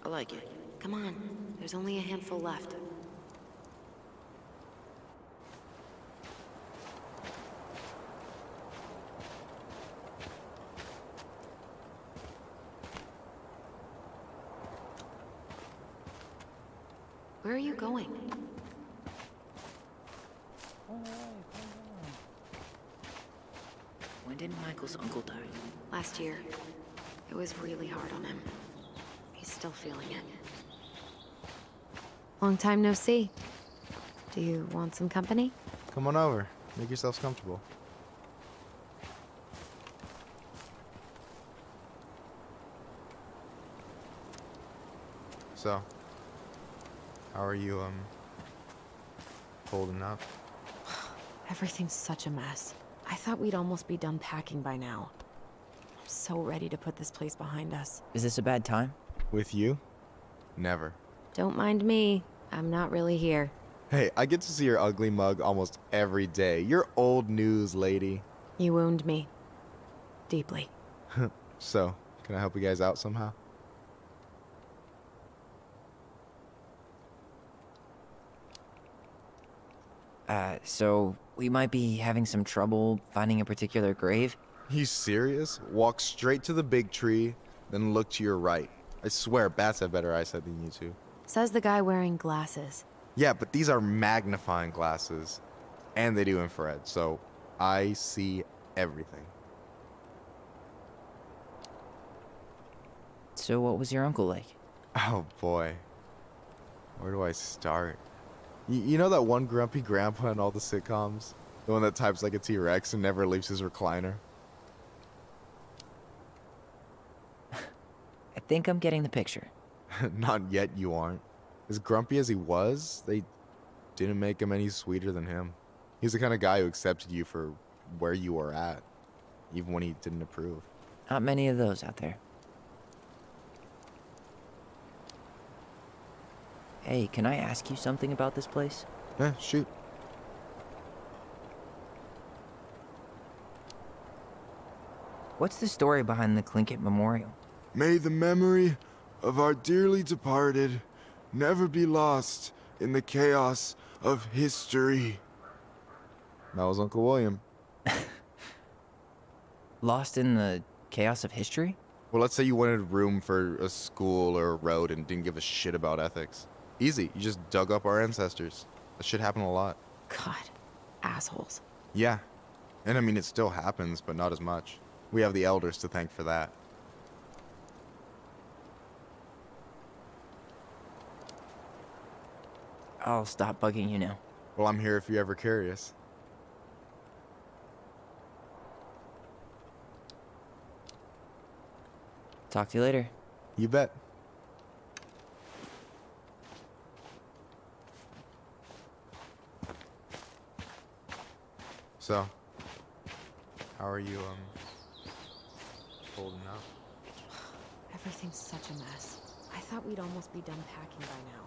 I like it. Come on. There's only a handful left. Where are you going? When did Michael's uncle die? Last year. It was really hard on him. He's still feeling it. Long time no see. Do you want some company? Come on over. Make yourselves comfortable. So, how are you, holding up? Everything's such a mess. I thought we'd almost be done packing by now. I'm so ready to put this place behind us. Is this a bad time? With you? Never. Don't mind me. I'm not really here. Hey, I get to see your ugly mug almost every day. You're old news, lady. You wound me. Deeply. So, can I help you guys out somehow? So we might be having some trouble finding a particular grave? You serious? Walk straight to the big tree, then look to your right. I swear, bats have better eyesight than you two. Says the guy wearing glasses. Yeah, but these are magnifying glasses. And they do infrared, so I see everything. So what was your uncle like? Oh boy. Where do I start? You know that one grumpy grandpa in all the sitcoms? The one that types like a T-Rex and never leaves his recliner? I think I'm getting the picture. Not yet, you aren't. As grumpy as he was, they didn't make him any sweeter than him. He's the kind of guy who accepted you for where you were at, even when he didn't approve. Not many of those out there. Hey, can I ask you something about this place? Yeah, shoot. What's the story behind the Tlingit Memorial? May the memory of our dearly departed never be lost in the chaos of history. That was Uncle William. Lost in the chaos of history? Well, let's say you wanted room for a school or a road and didn't give a shit about ethics. Easy, you just dug up our ancestors. That shit happened a lot. God, assholes. Yeah, and I mean it still happens, but not as much. We have the elders to thank for that. I'll stop bugging you now. Well, I'm here if you're ever curious. Talk to you later. You bet. So, how are you, holding up? Everything's such a mess. I thought we'd almost be done packing by now.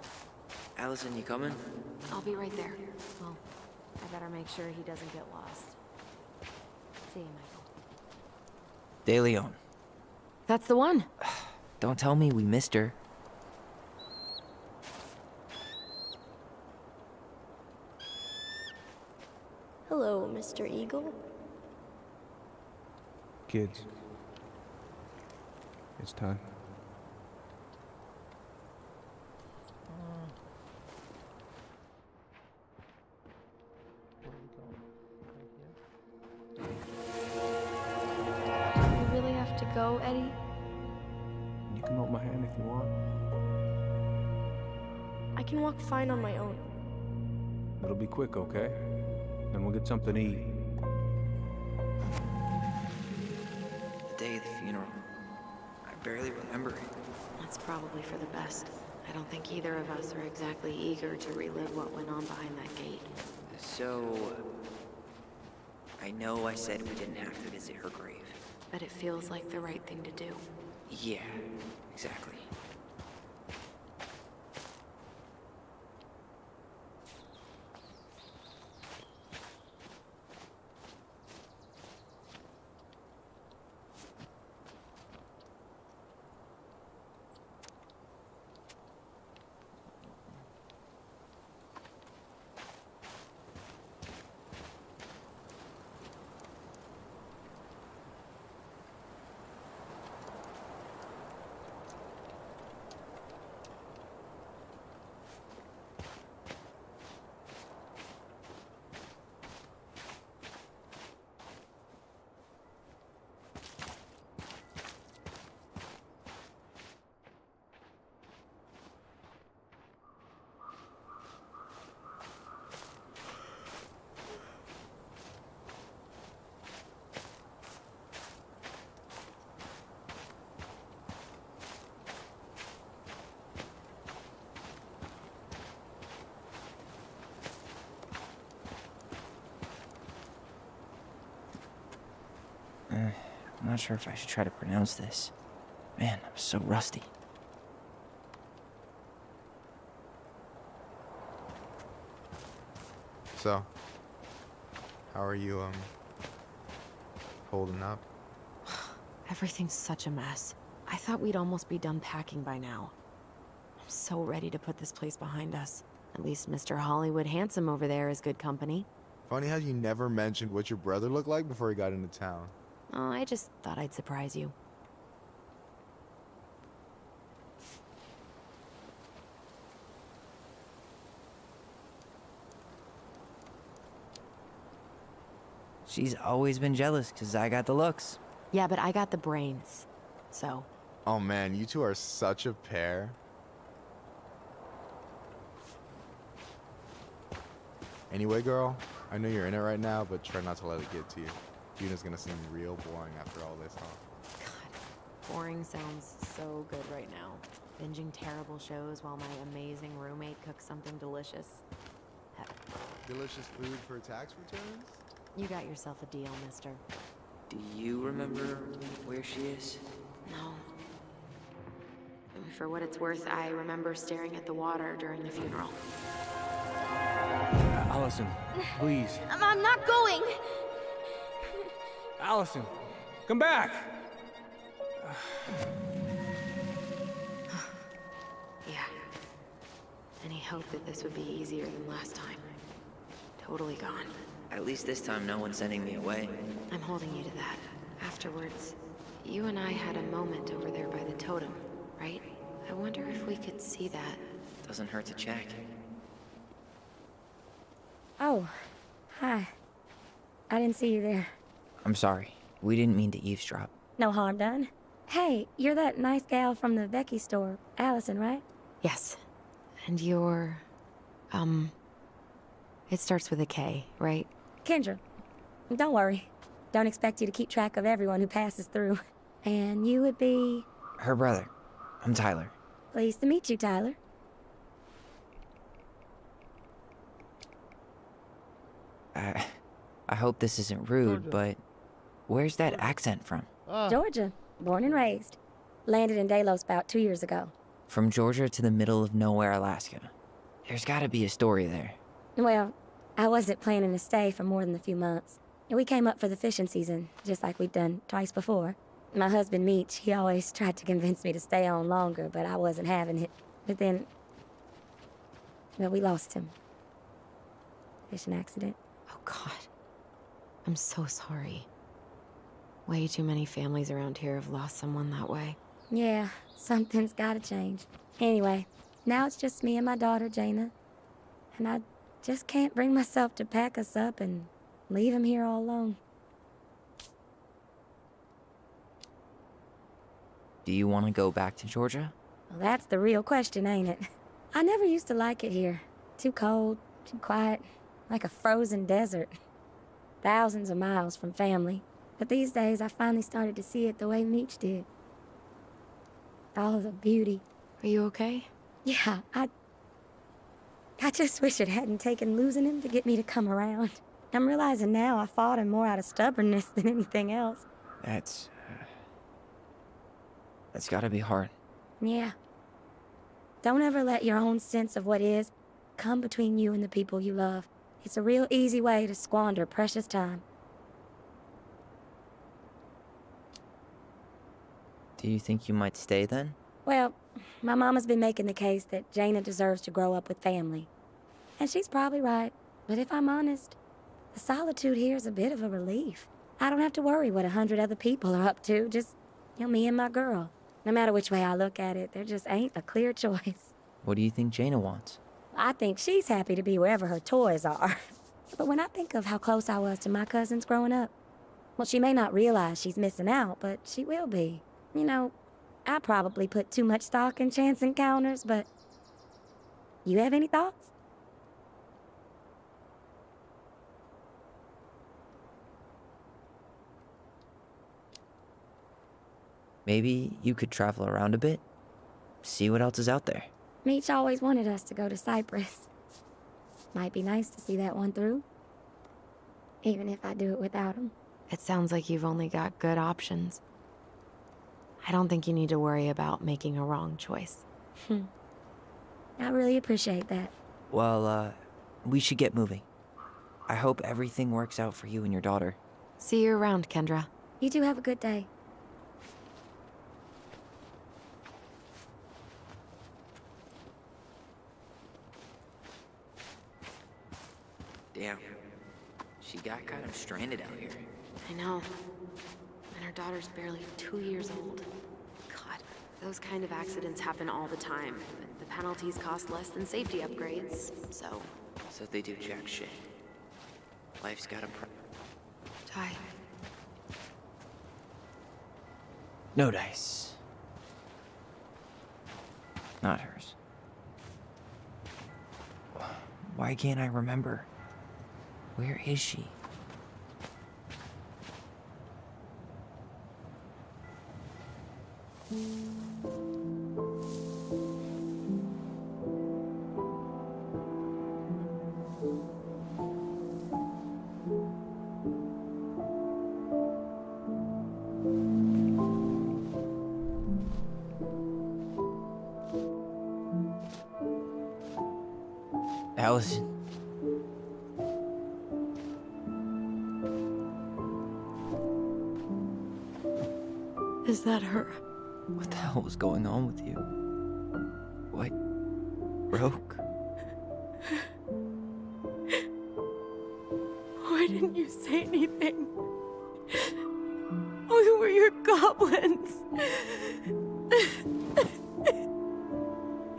Allison, you coming? I'll be right there. Well, I better make sure he doesn't get lost. See you, Michael. De Leon. That's the one. Don't tell me we missed her. illegal? Kids. It's time. You really have to go, Eddie? You can hold my hand if you want. I can walk fine on my own. It'll be quick, okay? Then we'll get something to eat. The day of the funeral. I barely remember it. That's probably for the best. I don't think either of us are exactly eager to relive what went on behind that gate. So, I know I said we didn't have to visit her grave. But it feels like the right thing to do. Yeah, exactly. I'm not sure if I should try to pronounce this. Man, I'm so rusty. So, how are you, holding up? Everything's such a mess. I thought we'd almost be done packing by now. I'm so ready to put this place behind us. At least Mr. Hollywood Handsome over there is good company. Funny how you never mentioned what your brother looked like before he got into town. Oh, I just thought I'd surprise you. She's always been jealous because I got the looks. Yeah, but I got the brains. So, Oh man, you two are such a pair. Anyway, girl, I know you're in it right now, but try not to let it get to you. Juna's gonna seem real boring after all this, huh? boring sounds so good right now. Binging terrible shows while my amazing roommate cooks something delicious. Heck, Delicious food for tax returns? you got yourself a deal, mister. Do you remember where she is? No. For what it's worth, I remember staring at the water during the funeral. Allison, please. I'm not going! Allison, come back! Yeah. Any hope that this would be easier than last time? Totally gone. At least this time no one's sending me away. I'm holding you to that. Afterwards, you and I had a moment over there by the totem, right? I wonder if we could see that. Doesn't hurt to check. Oh, hi. I didn't see you there. I'm sorry. We didn't mean to eavesdrop. No harm done. Hey, you're that nice gal from the Becky store, Allison, right? Yes. And you're... It starts with a K, right? Kendra. Don't worry. Don't expect you to keep track of everyone who passes through. And you would be... Her brother. I'm Tyler. Pleased to meet you, Tyler. I hope this isn't rude, but where's that accent from? Georgia. Born and raised. Landed in Delos about 2 years ago. From Georgia to the middle of nowhere, Alaska. There's gotta be a story there. Well, I wasn't planning to stay for more than a few months. And we came up for the fishing season, just like we'd done twice before. My husband, Meech, he always tried to convince me to stay on longer, but I wasn't having it. But then... well, we lost him. Fishing accident. Oh, God. I'm so sorry. Way too many families around here have lost someone that way. Yeah, something's gotta change. Anyway, now it's just me and my daughter, Jaina. And I just can't bring myself to pack us up and leave him here all alone. Do you want to go back to Georgia? Well, that's the real question, ain't it? I never used to like it here. Too cold, too quiet, like a frozen desert. Thousands of miles from family. But these days, I finally started to see it the way Meech did. All the beauty. Are you okay? Yeah, I just wish it hadn't taken losing him to get me to come around. I'm realizing now I fought him more out of stubbornness than anything else. That's gotta be hard. Yeah. Don't ever let your own sense of what is come between you and the people you love. It's a real easy way to squander precious time. Do you think you might stay then? Well, my mama's been making the case that Jaina deserves to grow up with family. And she's probably right. But if I'm honest, the solitude here is a bit of a relief. I don't have to worry what 100 other people are up to, just, me and my girl. No matter which way I look at it, there just ain't a clear choice. What do you think Jaina wants? I think she's happy to be wherever her toys are. But when I think of how close I was to my cousins growing up, well, she may not realize she's missing out, but she will be. I probably put too much stock in chance encounters, but... You have any thoughts? Maybe you could travel around a bit? See what else is out there. Meech always wanted us to go to Cyprus. Might be nice to see that one through. Even if I do it without him. It sounds like you've only got good options. I don't think you need to worry about making a wrong choice. I really appreciate that. Well, we should get moving. I hope everything works out for you and your daughter. See you around, Kendra. You two have a good day. Damn. She got kind of stranded out here. I know. And her daughter's barely 2 years old. God, those kind of accidents happen all the time. The penalties cost less than safety upgrades, so... So they do jack shit. Life's got a Ty. No dice. Not hers. Why can't I remember? Where is she? Allison. Is that her? What the hell was going on with you? What broke? Why didn't you say anything? We were your goblins.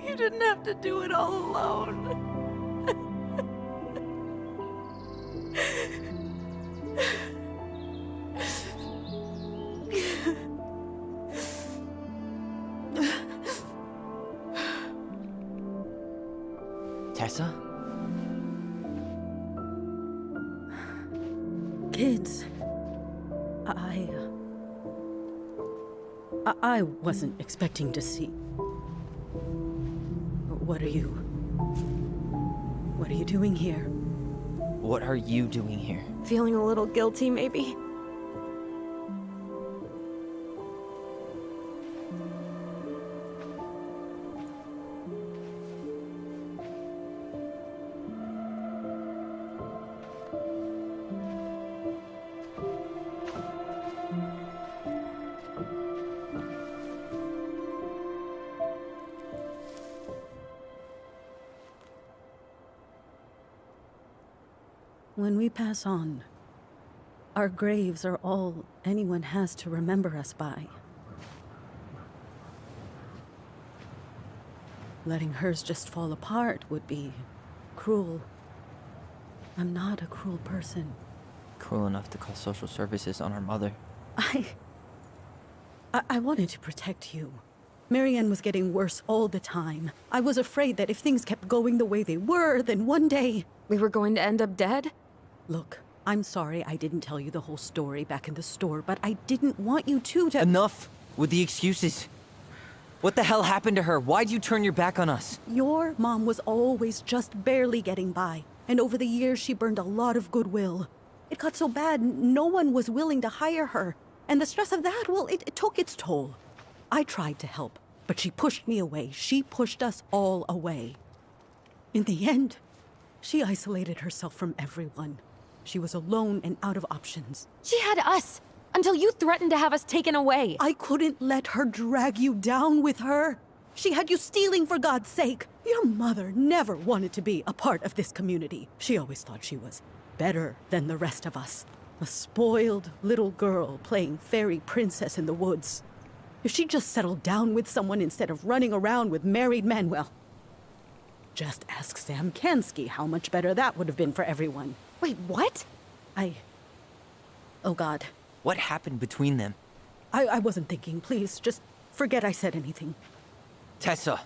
You didn't have to do it all alone. Tessa? Kids, I wasn't expecting to see. What are you doing here? What are you doing here? Feeling a little guilty, maybe? When we pass on, Our graves are all anyone has to remember us by. Letting hers just fall apart would be cruel. I'm not a cruel person. Cruel enough to call social services on our mother. I wanted to protect you. Marianne was getting worse all the time. I was afraid that if things kept going the way they were, then one day... We were going to end up dead? Look, I'm sorry I didn't tell you the whole story back in the store, but I didn't want you to... Enough with the excuses. What the hell happened to her? Why'd you turn your back on us? Your mom was always just barely getting by, and over the years she burned a lot of goodwill. It got so bad, no one was willing to hire her. And the stress of that, well, it took its toll. I tried to help, but she pushed me away. She pushed us all away. In the end, she isolated herself from everyone. She was alone and out of options. She had us, until you threatened to have us taken away. I couldn't let her drag you down with her. She had you stealing for God's sake. Your mother never wanted to be a part of this community. She always thought she was better than the rest of us. A spoiled little girl playing fairy princess in the woods. If she just settled down with someone instead of running around with married men, well, just ask Sam Kansky how much better that would have been for everyone. Wait, what? Oh God. What happened between them? I wasn't thinking. Please, just forget I said anything. Tessa!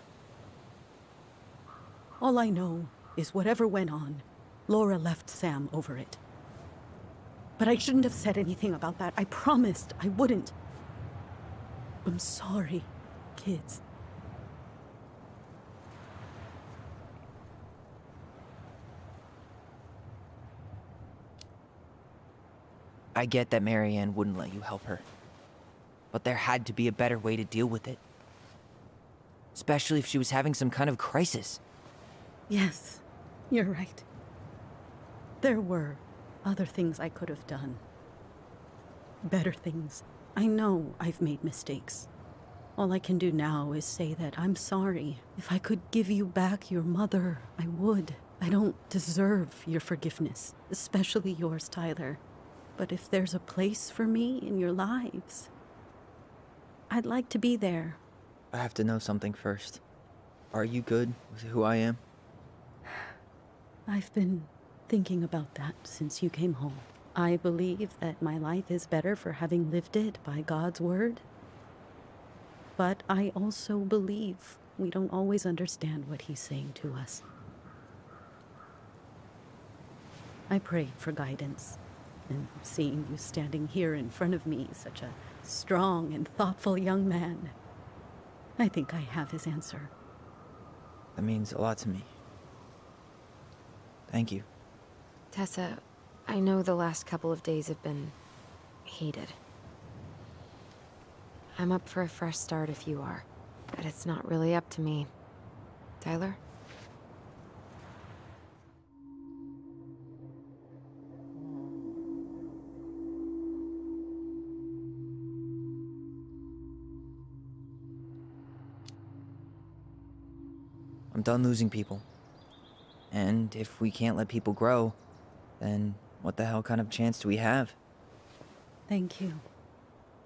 All I know is whatever went on, Laura left Sam over it. But I shouldn't have said anything about that. I promised I wouldn't. I'm sorry, kids. I get that Marianne wouldn't let you help her. But there had to be a better way to deal with it. Especially if she was having some kind of crisis. Yes, you're right. There were other things I could have done. Better things. I know I've made mistakes. All I can do now is say that I'm sorry. If I could give you back your mother, I would. I don't deserve your forgiveness, especially yours, Tyler. But if there's a place for me in your lives, I'd like to be there. I have to know something first. Are you good with who I am? I've been thinking about that since you came home. I believe that my life is better for having lived it by God's word. But I also believe we don't always understand what He's saying to us. I pray for guidance. And seeing you standing here in front of me, such a strong and thoughtful young man, I think I have His answer. That means a lot to me. Thank you. Tessa, I know the last couple of days have been heated. I'm up for a fresh start if you are, but it's not really up to me. Tyler? I'm done losing people. And if we can't let people grow, then what the hell kind of chance do we have? Thank you.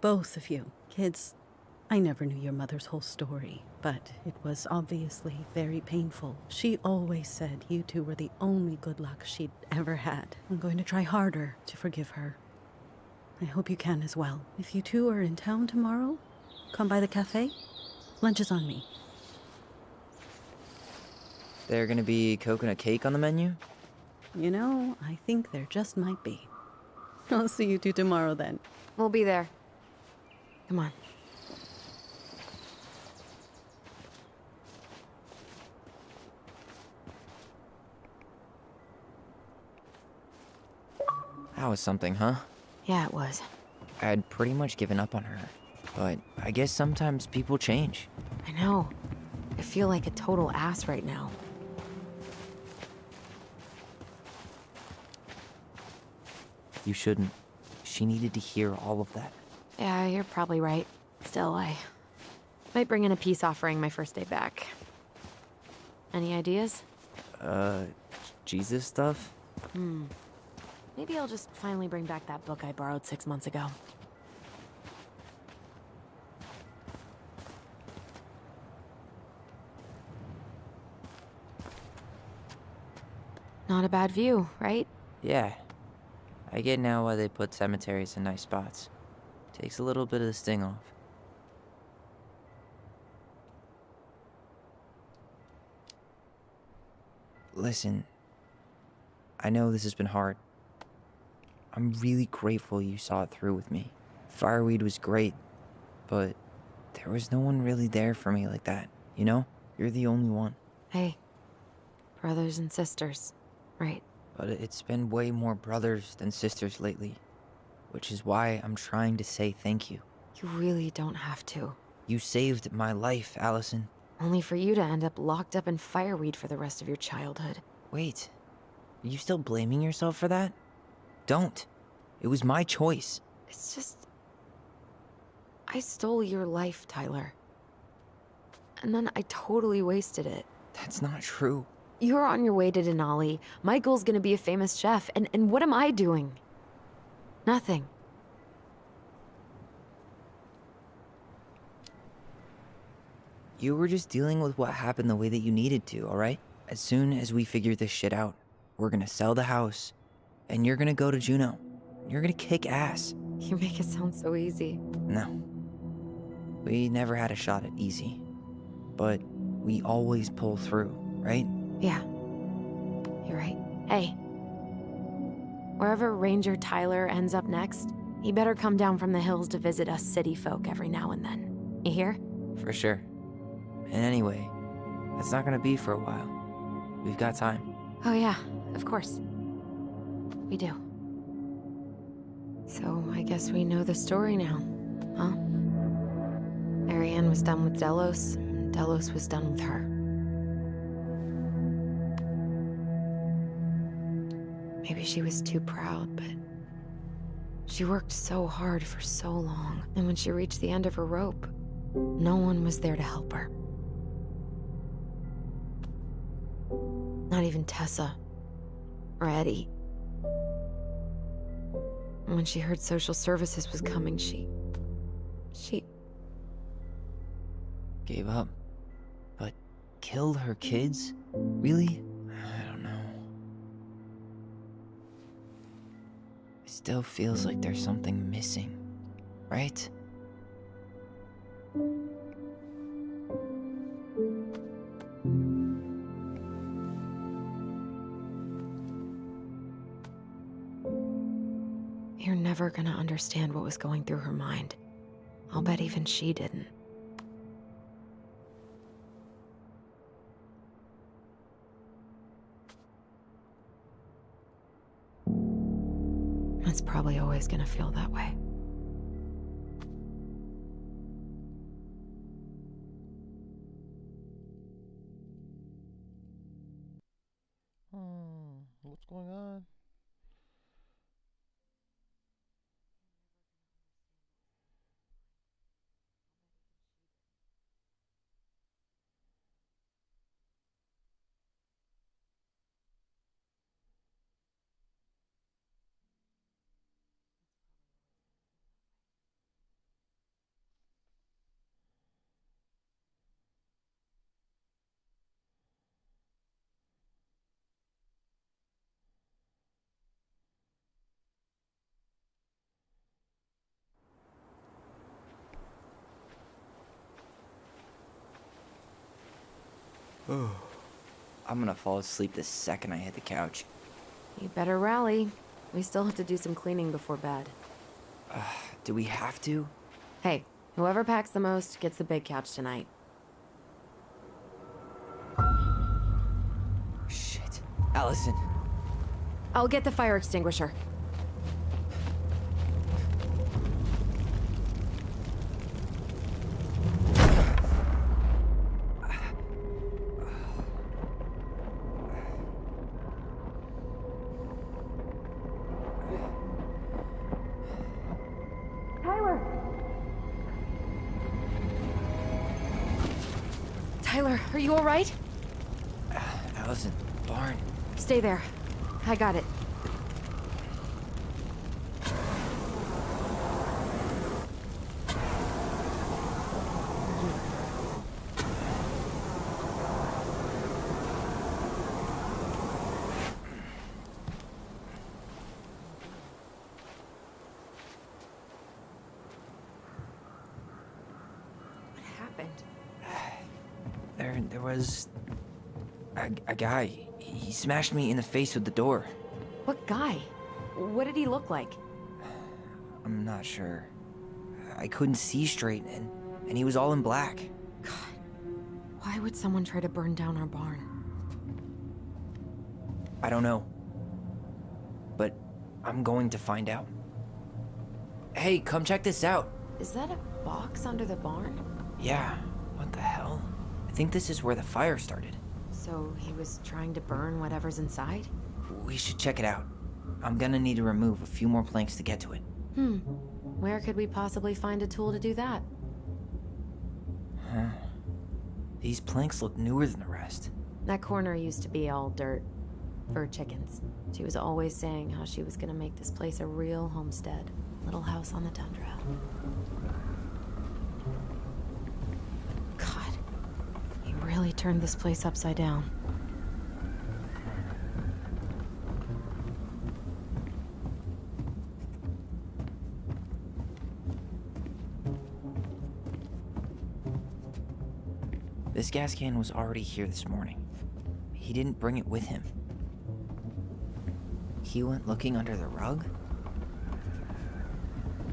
Both of you. Kids, I never knew your mother's whole story, but it was obviously very painful. She always said you two were the only good luck she'd ever had. I'm going to try harder to forgive her. I hope you can as well. If you two are in town tomorrow, come by the cafe. Lunch is on me. There gonna be coconut cake on the menu? You know, I think there just might be. I'll see you two tomorrow then. We'll be there. Come on. That was something, huh? Yeah, it was. I had pretty much given up on her. But I guess sometimes people change. I know. I feel like a total ass right now. You shouldn't. She needed to hear all of that. Yeah, you're probably right. Still, I might bring in a peace offering my first day back. Any ideas? Jesus stuff? Maybe I'll just finally bring back that book I borrowed 6 months ago. Not a bad view, right? Yeah. I get now why they put cemeteries in nice spots. Takes a little bit of the sting off. Listen, I know this has been hard. I'm really grateful you saw it through with me. Fireweed was great, but there was no one really there for me like that, you know? You're the only one. Hey, brothers and sisters, right? But it's been way more brothers than sisters lately, which is why I'm trying to say thank you. You really don't have to. You saved my life, Allison. Only for you to end up locked up in fireweed for the rest of your childhood. Wait, are you still blaming yourself for that? Don't. It was my choice. It's just... I stole your life, Tyler. And then I totally wasted it. That's not true. You're on your way to Denali. Michael's gonna be a famous chef, and what am I doing? Nothing. You were just dealing with what happened the way that you needed to, alright? As soon as we figure this shit out, we're gonna sell the house, and you're gonna go to Juneau. You're gonna kick ass. You make it sound so easy. No. We never had a shot at easy. But we always pull through, right? Yeah. You're right. Hey. Wherever Ranger Tyler ends up next, he better come down from the hills to visit us city folk every now and then. You hear? For sure. And anyway, that's not gonna be for a while. We've got time. Oh yeah, of course. We do. So I guess we know the story now, huh? Ariane was done with Delos, and Delos was done with her. Maybe she was too proud, but she worked so hard for so long, and when she reached the end of her rope, no one was there to help her. Not even Tessa or Eddie. And when she heard social services was coming, she Gave up. But killed her kids? Really? I don't know. It still feels like there's something missing, right? You're never gonna understand what was going through her mind. I'll bet even she didn't. It's probably always gonna feel that way. What's going on? I'm gonna fall asleep the second I hit the couch. You better rally. We still have to do some cleaning before bed. Do we have to? Hey, whoever packs the most gets the big couch tonight. Shit. Allison. I'll get the fire extinguisher. Tyler, are you all right? Allison, barn. Stay there. I got it. happened? There was a guy. He smashed me in the face with the door. What guy? What did he look like? I'm not sure. I couldn't see straight, and he was all in black. Why would someone try to burn down our barn? I don't know. But I'm going to find out. Hey, come check this out. Is that a box under the barn? Yeah, what the hell? I think this is where the fire started. So he was trying to burn whatever's inside? We should check it out. I'm gonna need to remove a few more planks to get to it. Where could we possibly find a tool to do that? Huh. These planks look newer than the rest. That corner used to be all dirt. For chickens. She was always saying how she was gonna make this place a real homestead. Little house on the tundra. God. He really turned this place upside down. This gas can was already here this morning. He didn't bring it with him. He went looking under the rug?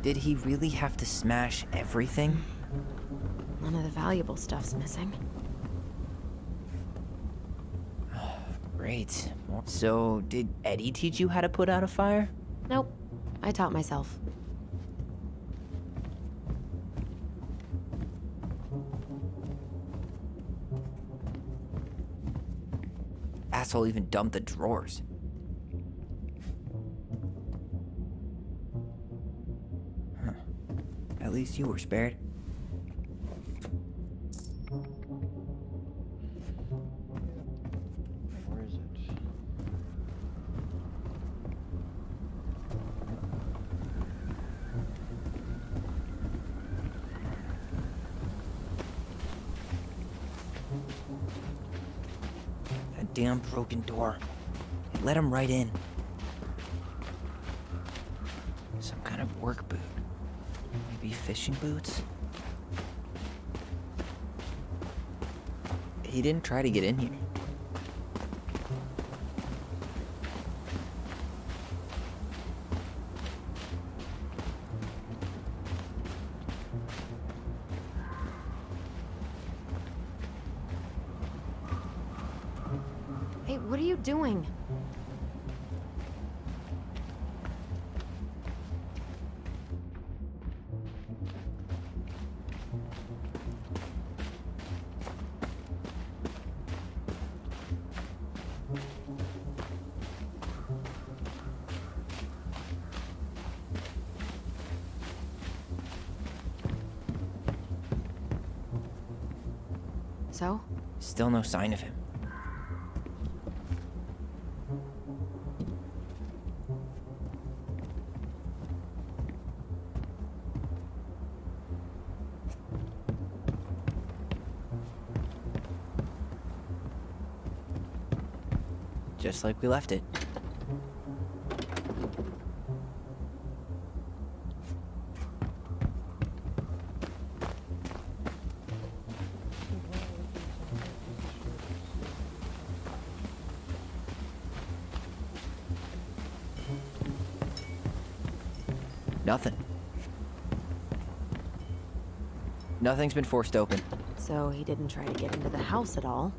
Did he really have to smash everything? None of the valuable stuff's missing. Great. So, did Eddie teach you how to put out a fire? Nope. I taught myself. Asshole even dumped the drawers. Huh. At least you were spared. Where is it? That damn broken door. It let him right in. Some kind of work boot. Maybe fishing boots? He didn't try to get in here. Hey, what are you doing? So? Still no sign of him. Just like we left it. Nothing. Nothing's been forced open. So he didn't try to get into the house at all.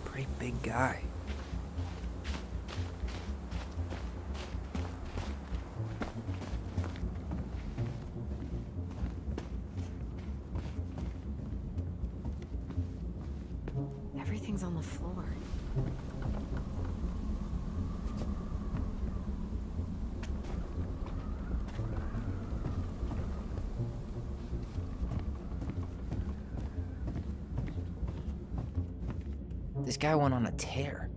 Pretty big guy. Everything's on the floor. This guy went on a tear.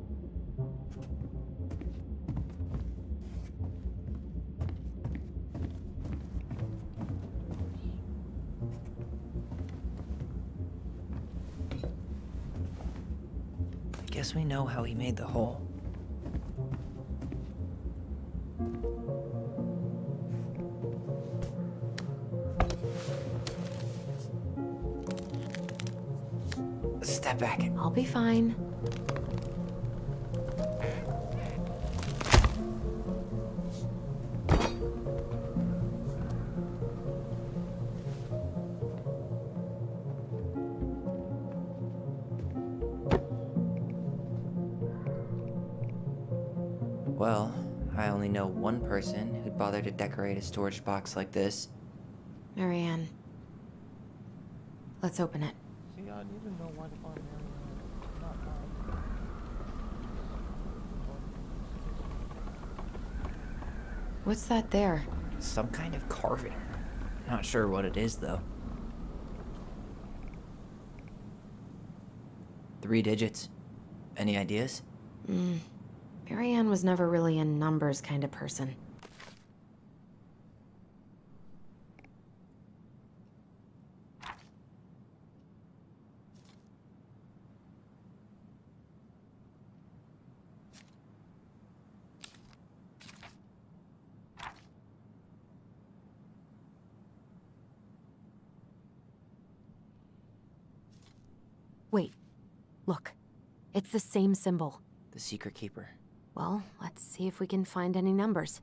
guess we know how he made the hole. Step back. I'll be fine. Well, I only know one person who'd bother to decorate a storage box like this. Marianne. Let's open it. See, I need to know why to find Marianne, not mine. What's that there? Some kind of carving. Not sure what it is, though. 3 digits. Any ideas? Marianne was never really a numbers kind of person. Wait, look. It's the same symbol. The Secret Keeper. Well, let's see if we can find any numbers.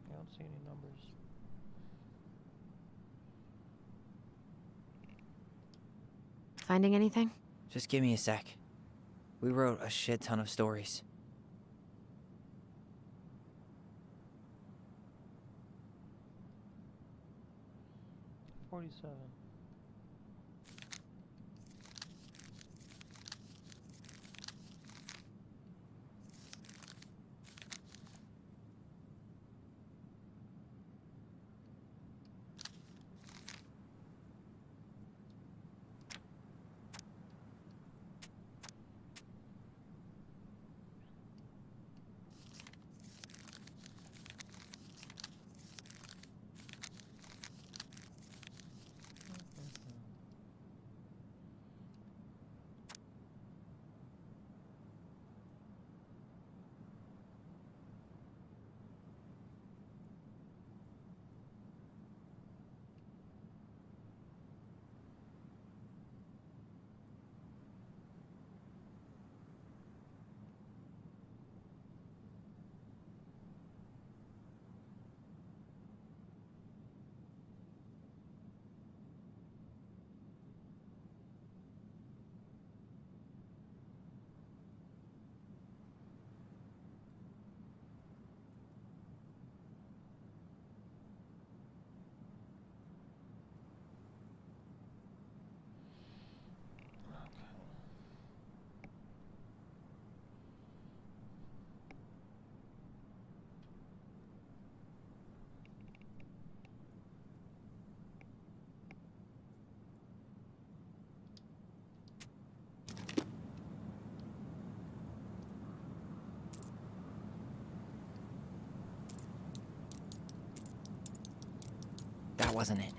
I don't see any numbers. Finding anything? Just give me a sec. We wrote a shit ton of stories. $47. That wasn't it.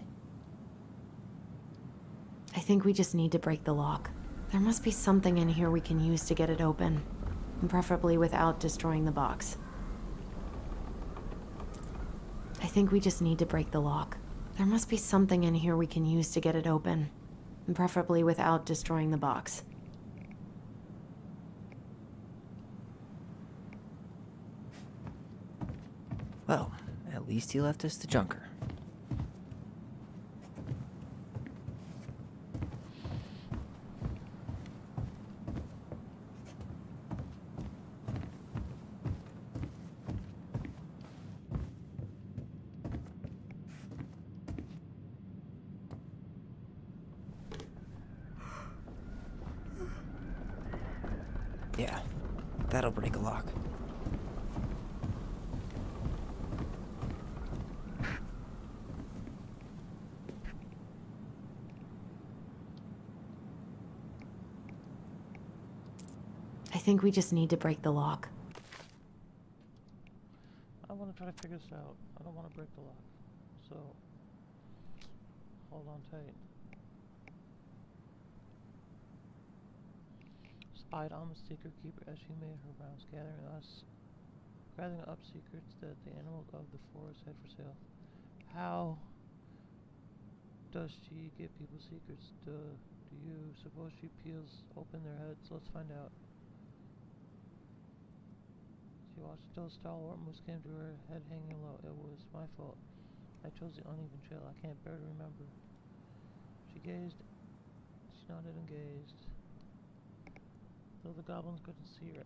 I think we just need to break the lock. There must be something in here we can use to get it open. Preferably without destroying the box. I think we just need to break the lock. There must be something in here we can use to get it open. Preferably without destroying the box. Well, at least he left us the junker. Yeah, that'll break a lock. I think we just need to break the lock. I want to try to figure this out. I don't want to break the lock. So, hold on tight. Spied on the secret keeper as she made her rounds, gathering up secrets that the animals of the forest had for sale. How does she give people secrets? Do you suppose she peels open their heads? Let's find out. She watched until a stalwart moose came to her, head hanging low. It was my fault. I chose the uneven trail. I can't bear to remember. She gazed. She nodded and gazed. Though the goblins couldn't hear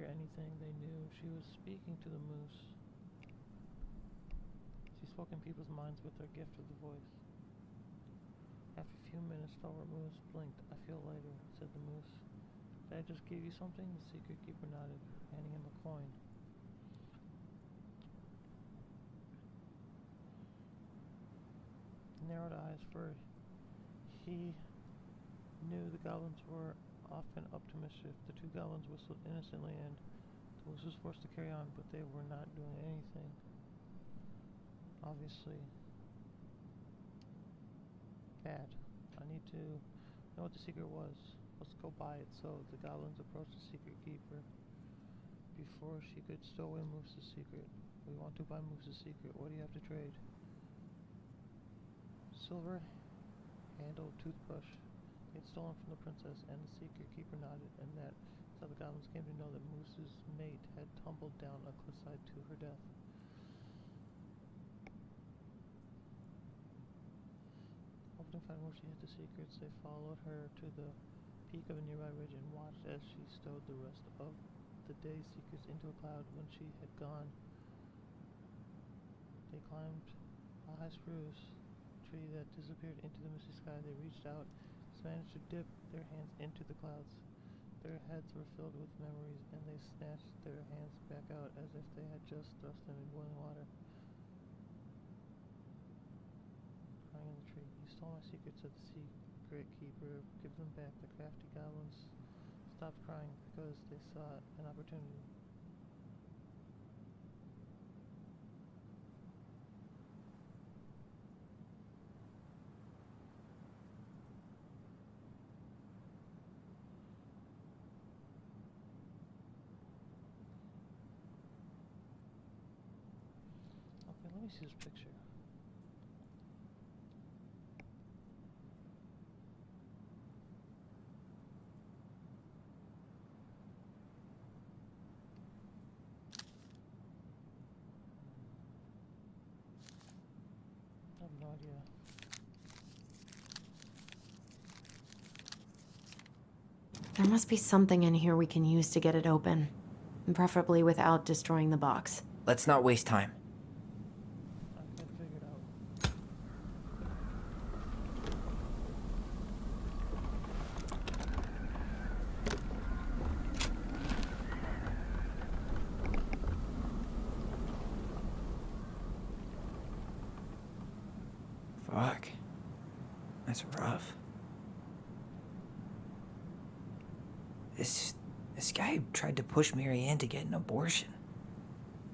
anything, they knew she was speaking to the moose. She spoke in people's minds with her gift of the voice. After a few minutes, stalwart moose blinked. I feel lighter, said the moose. Did I just give you something? The secret keeper nodded, handing him a coin. Narrowed eyes, for he knew the goblins were often up to mischief. The two goblins whistled innocently, and the moose was forced to carry on, but they were not doing anything. Obviously bad. I need to know what the secret was. Let's go buy it. So the goblins approached the secret keeper before she could stow away Moose's secret. We want to buy Moose's secret. What do you have to trade? Silver handled toothbrush. He had stolen from the princess, and the secret keeper nodded, and that is how the goblins came to know that Moose's mate had tumbled down a cliffside to her death. Hoping to find where she hid the secrets, they followed her to the peak of a nearby ridge and watched as she stowed the rest of the day's secrets into a cloud. When she had gone, they climbed a high spruce tree that disappeared into the misty sky. They reached out, managed to dip their hands into the clouds. Their heads were filled with memories, and they snatched their hands back out as if they had just thrust them in boiling water. Crying in the tree. You stole my secrets, said the secret keeper. Give them back. The crafty goblins stopped crying because they saw an opportunity. Let me see this picture. I have no idea. There must be something in here we can use to get it open, and preferably without destroying the box. Let's not waste time. Fuck. That's rough. This guy tried to push Mary Ann to get an abortion,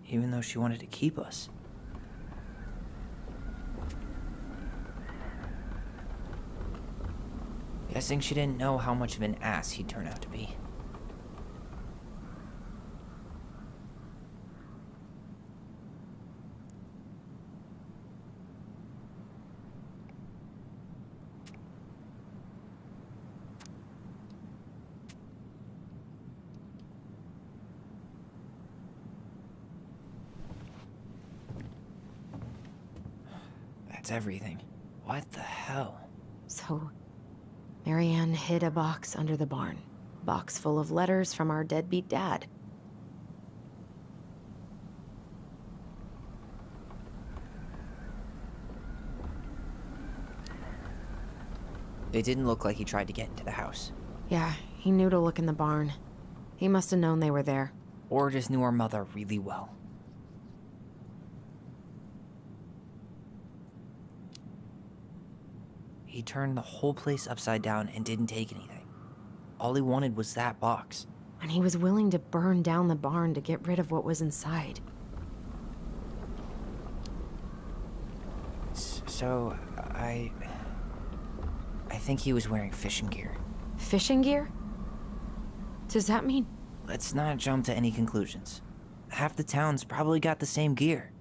even though she wanted to keep us. Guessing she didn't know how much of an ass he'd turn out to be. That's everything. What the hell? So, Mary Ann hid a box under the barn. Box full of letters from our deadbeat dad. It didn't look like he tried to get into the house. Yeah, he knew to look in the barn. He must have known they were there. Or just knew our mother really well. He turned the whole place upside down and didn't take anything. All he wanted was that box. And he was willing to burn down the barn to get rid of what was inside. So, I think he was wearing fishing gear. Fishing gear? Does that mean? Let's not jump to any conclusions. Half the town's probably got the same gear.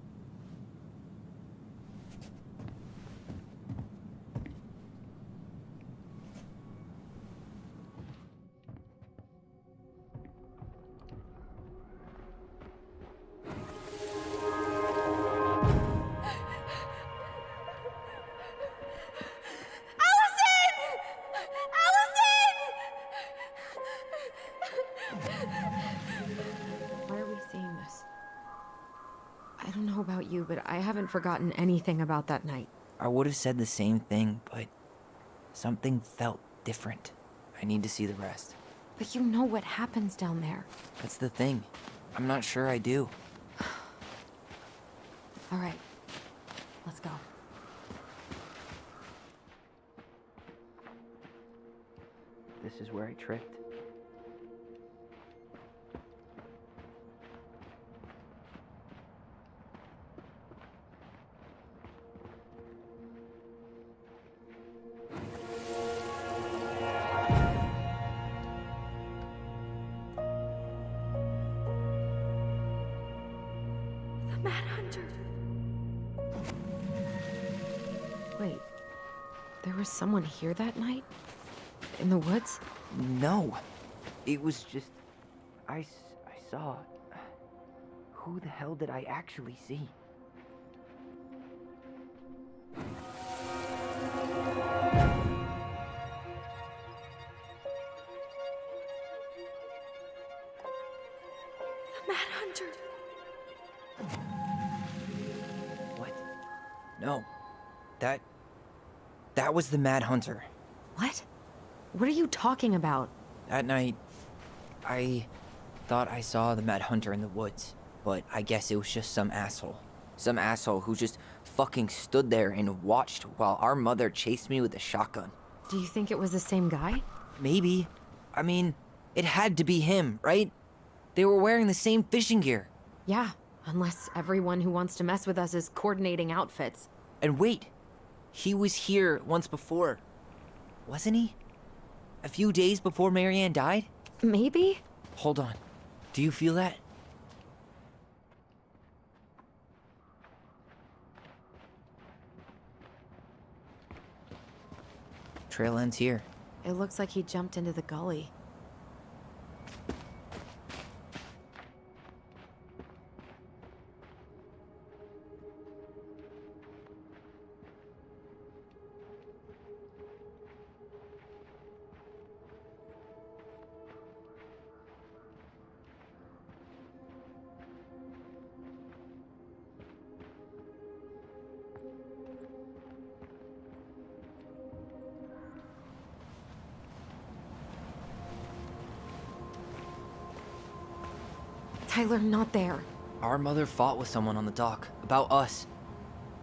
Why are we seeing this? I don't know about you, but I haven't forgotten anything about that night. I would have said the same thing, but something felt different. I need to see the rest. But you know what happens down there. That's the thing. I'm not sure I do. All right, let's go. This is where I tripped. The Mad Hunter. Wait, there was someone here that night? In the woods? No. It was just... I saw... Who the hell did I actually see? The Mad Hunter. What? No. That was the Mad Hunter. What? What are you talking about? That night, I thought I saw the Mad Hunter in the woods, but I guess it was just some asshole. Some asshole who just fucking stood there and watched while our mother chased me with a shotgun. Do you think it was the same guy? Maybe. I mean, it had to be him, right? They were wearing the same fishing gear. Yeah, unless everyone who wants to mess with us is coordinating outfits. And wait, he was here once before, wasn't he? A few days before Marianne died? Maybe? Hold on. Do you feel that? Trail ends here. It looks like he jumped into the gully. Tyler, not there. Our mother fought with someone on the dock about us.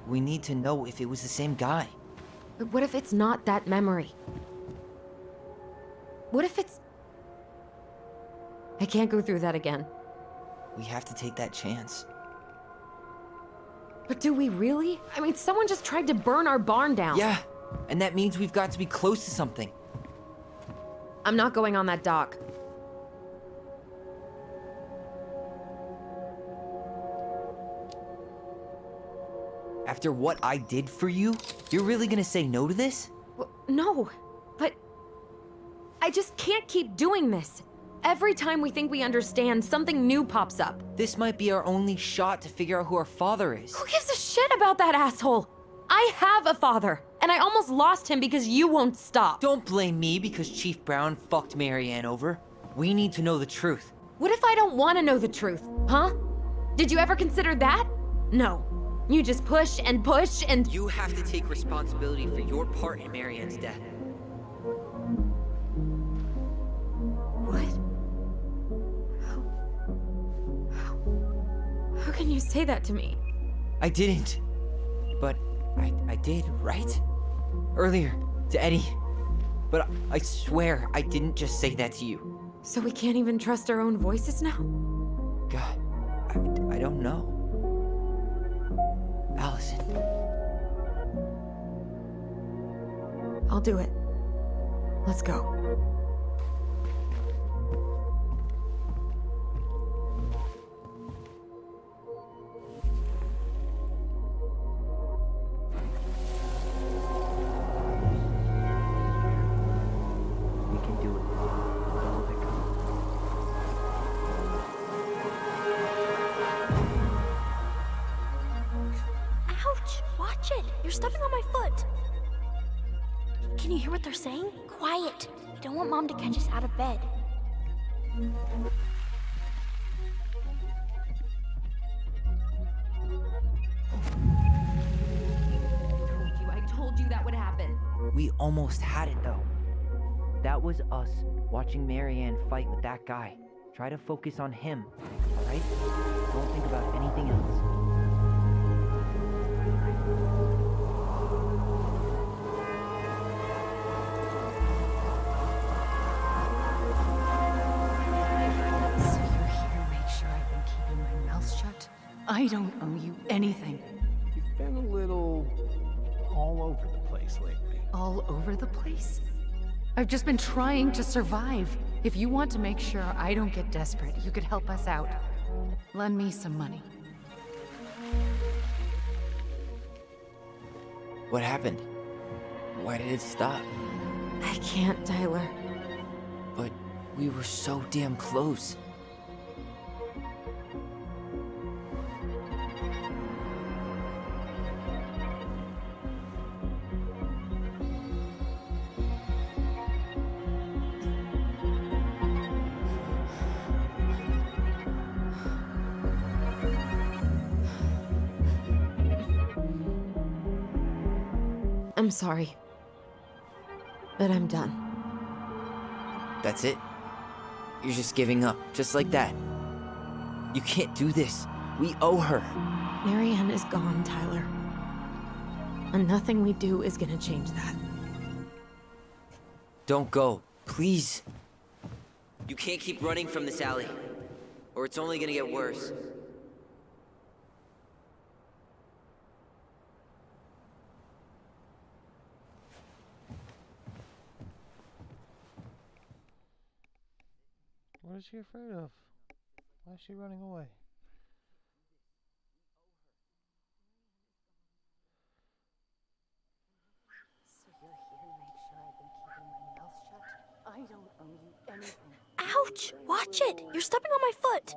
We need to know if it was the same guy. But what if it's not that memory? What if it's... I can't go through that again. We have to take that chance. But do we really? I mean, someone just tried to burn our barn down. Yeah, and that means we've got to be close to something. I'm not going on that dock. After what I did for you, you're really gonna say no to this? No, but I just can't keep doing this. Every time we think we understand, something new pops up. This might be our only shot to figure out who our father is. Who gives a shit about that asshole? I have a father, and I almost lost him because you won't stop. Don't blame me because Chief Brown fucked Marianne over. We need to know the truth. What if I don't want to know the truth, huh? Did you ever consider that? No. You just push and push and... You have to take responsibility for your part in Marianne's death. What? can you say that to me? I didn't. But I did, right? Earlier, to Eddie. But I swear I didn't just say that to you. So we can't even trust our own voices now? God, I don't know. Allison. I'll do it. Let's go. We can do it. Don't let go. Ouch! Watch it! You're stepping on my foot! Can you hear what they're saying? Quiet! We don't want Mom to catch us out of bed. I told you that would happen. We almost had it, though. That was us watching Marianne fight with that guy. Try to focus on him, alright? Don't think about anything else. So you're here to make sure I've been keeping my mouth shut? I don't owe you anything. You've been a little all over the place lately. All over the place? I've just been trying to survive. If you want to make sure I don't get desperate, you could help us out. Lend me some money. What happened? Why did it stop? I can't, Tyler. But we were so damn close. I'm sorry. But I'm done. That's it? You're just giving up, just like that. You can't do this. We owe her. Marianne is gone, Tyler. And nothing we do is gonna change that. Don't go, please. You can't keep running from this alley, or it's only gonna get worse. What is she afraid of? Why is she running away? So you're here to make sure I've been keeping my mouth shut? I don't owe you anything. Ouch! Watch it! You're stepping on my foot!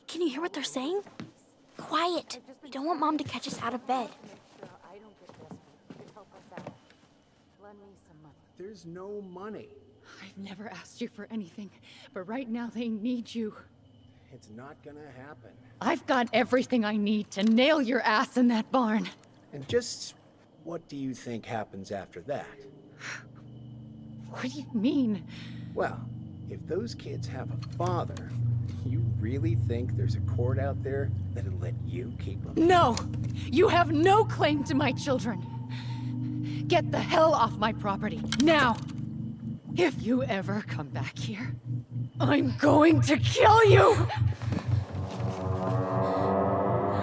Can you hear what they're saying? Quiet! We don't want Mom to catch us out of bed. I don't get desperate. You could help us out. Lend me some money. There's no money. I've never asked you for anything, but right now they need you. It's not gonna happen. I've got everything I need to nail your ass in that barn. And just what do you think happens after that? What do you mean? Well, if those kids have a father, you really think there's a court out there that'll let you keep them? No! You have no claim to my children. Get the hell off my property, now! If you ever come back here, I'm going to kill you!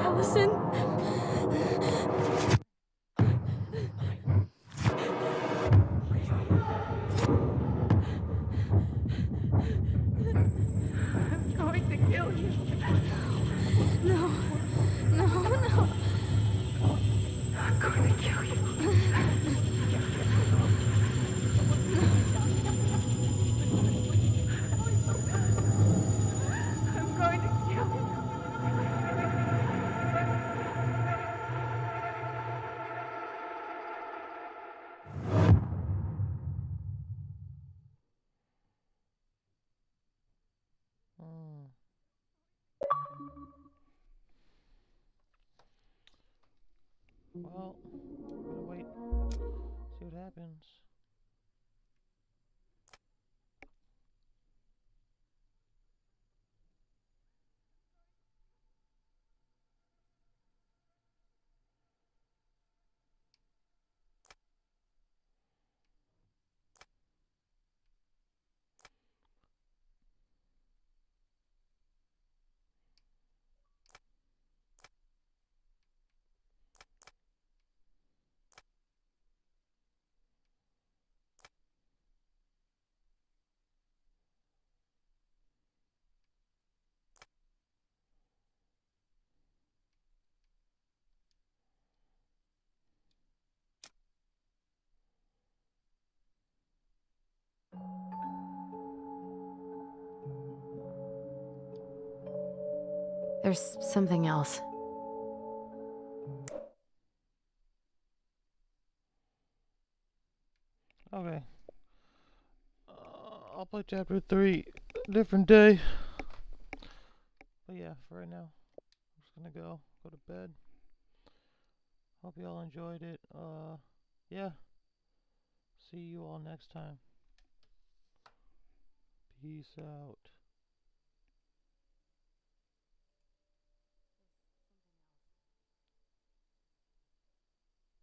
Allison? I'm going to kill you. No. No, no. I'm going to kill you. I'm going to kill you. Well, I'm gonna wait, see what happens. There's something else. Okay. I'll play chapter 3 a different day. But yeah, for right now, I'm just gonna go to bed. Hope you all enjoyed it. Yeah. See you all next time. Peace out.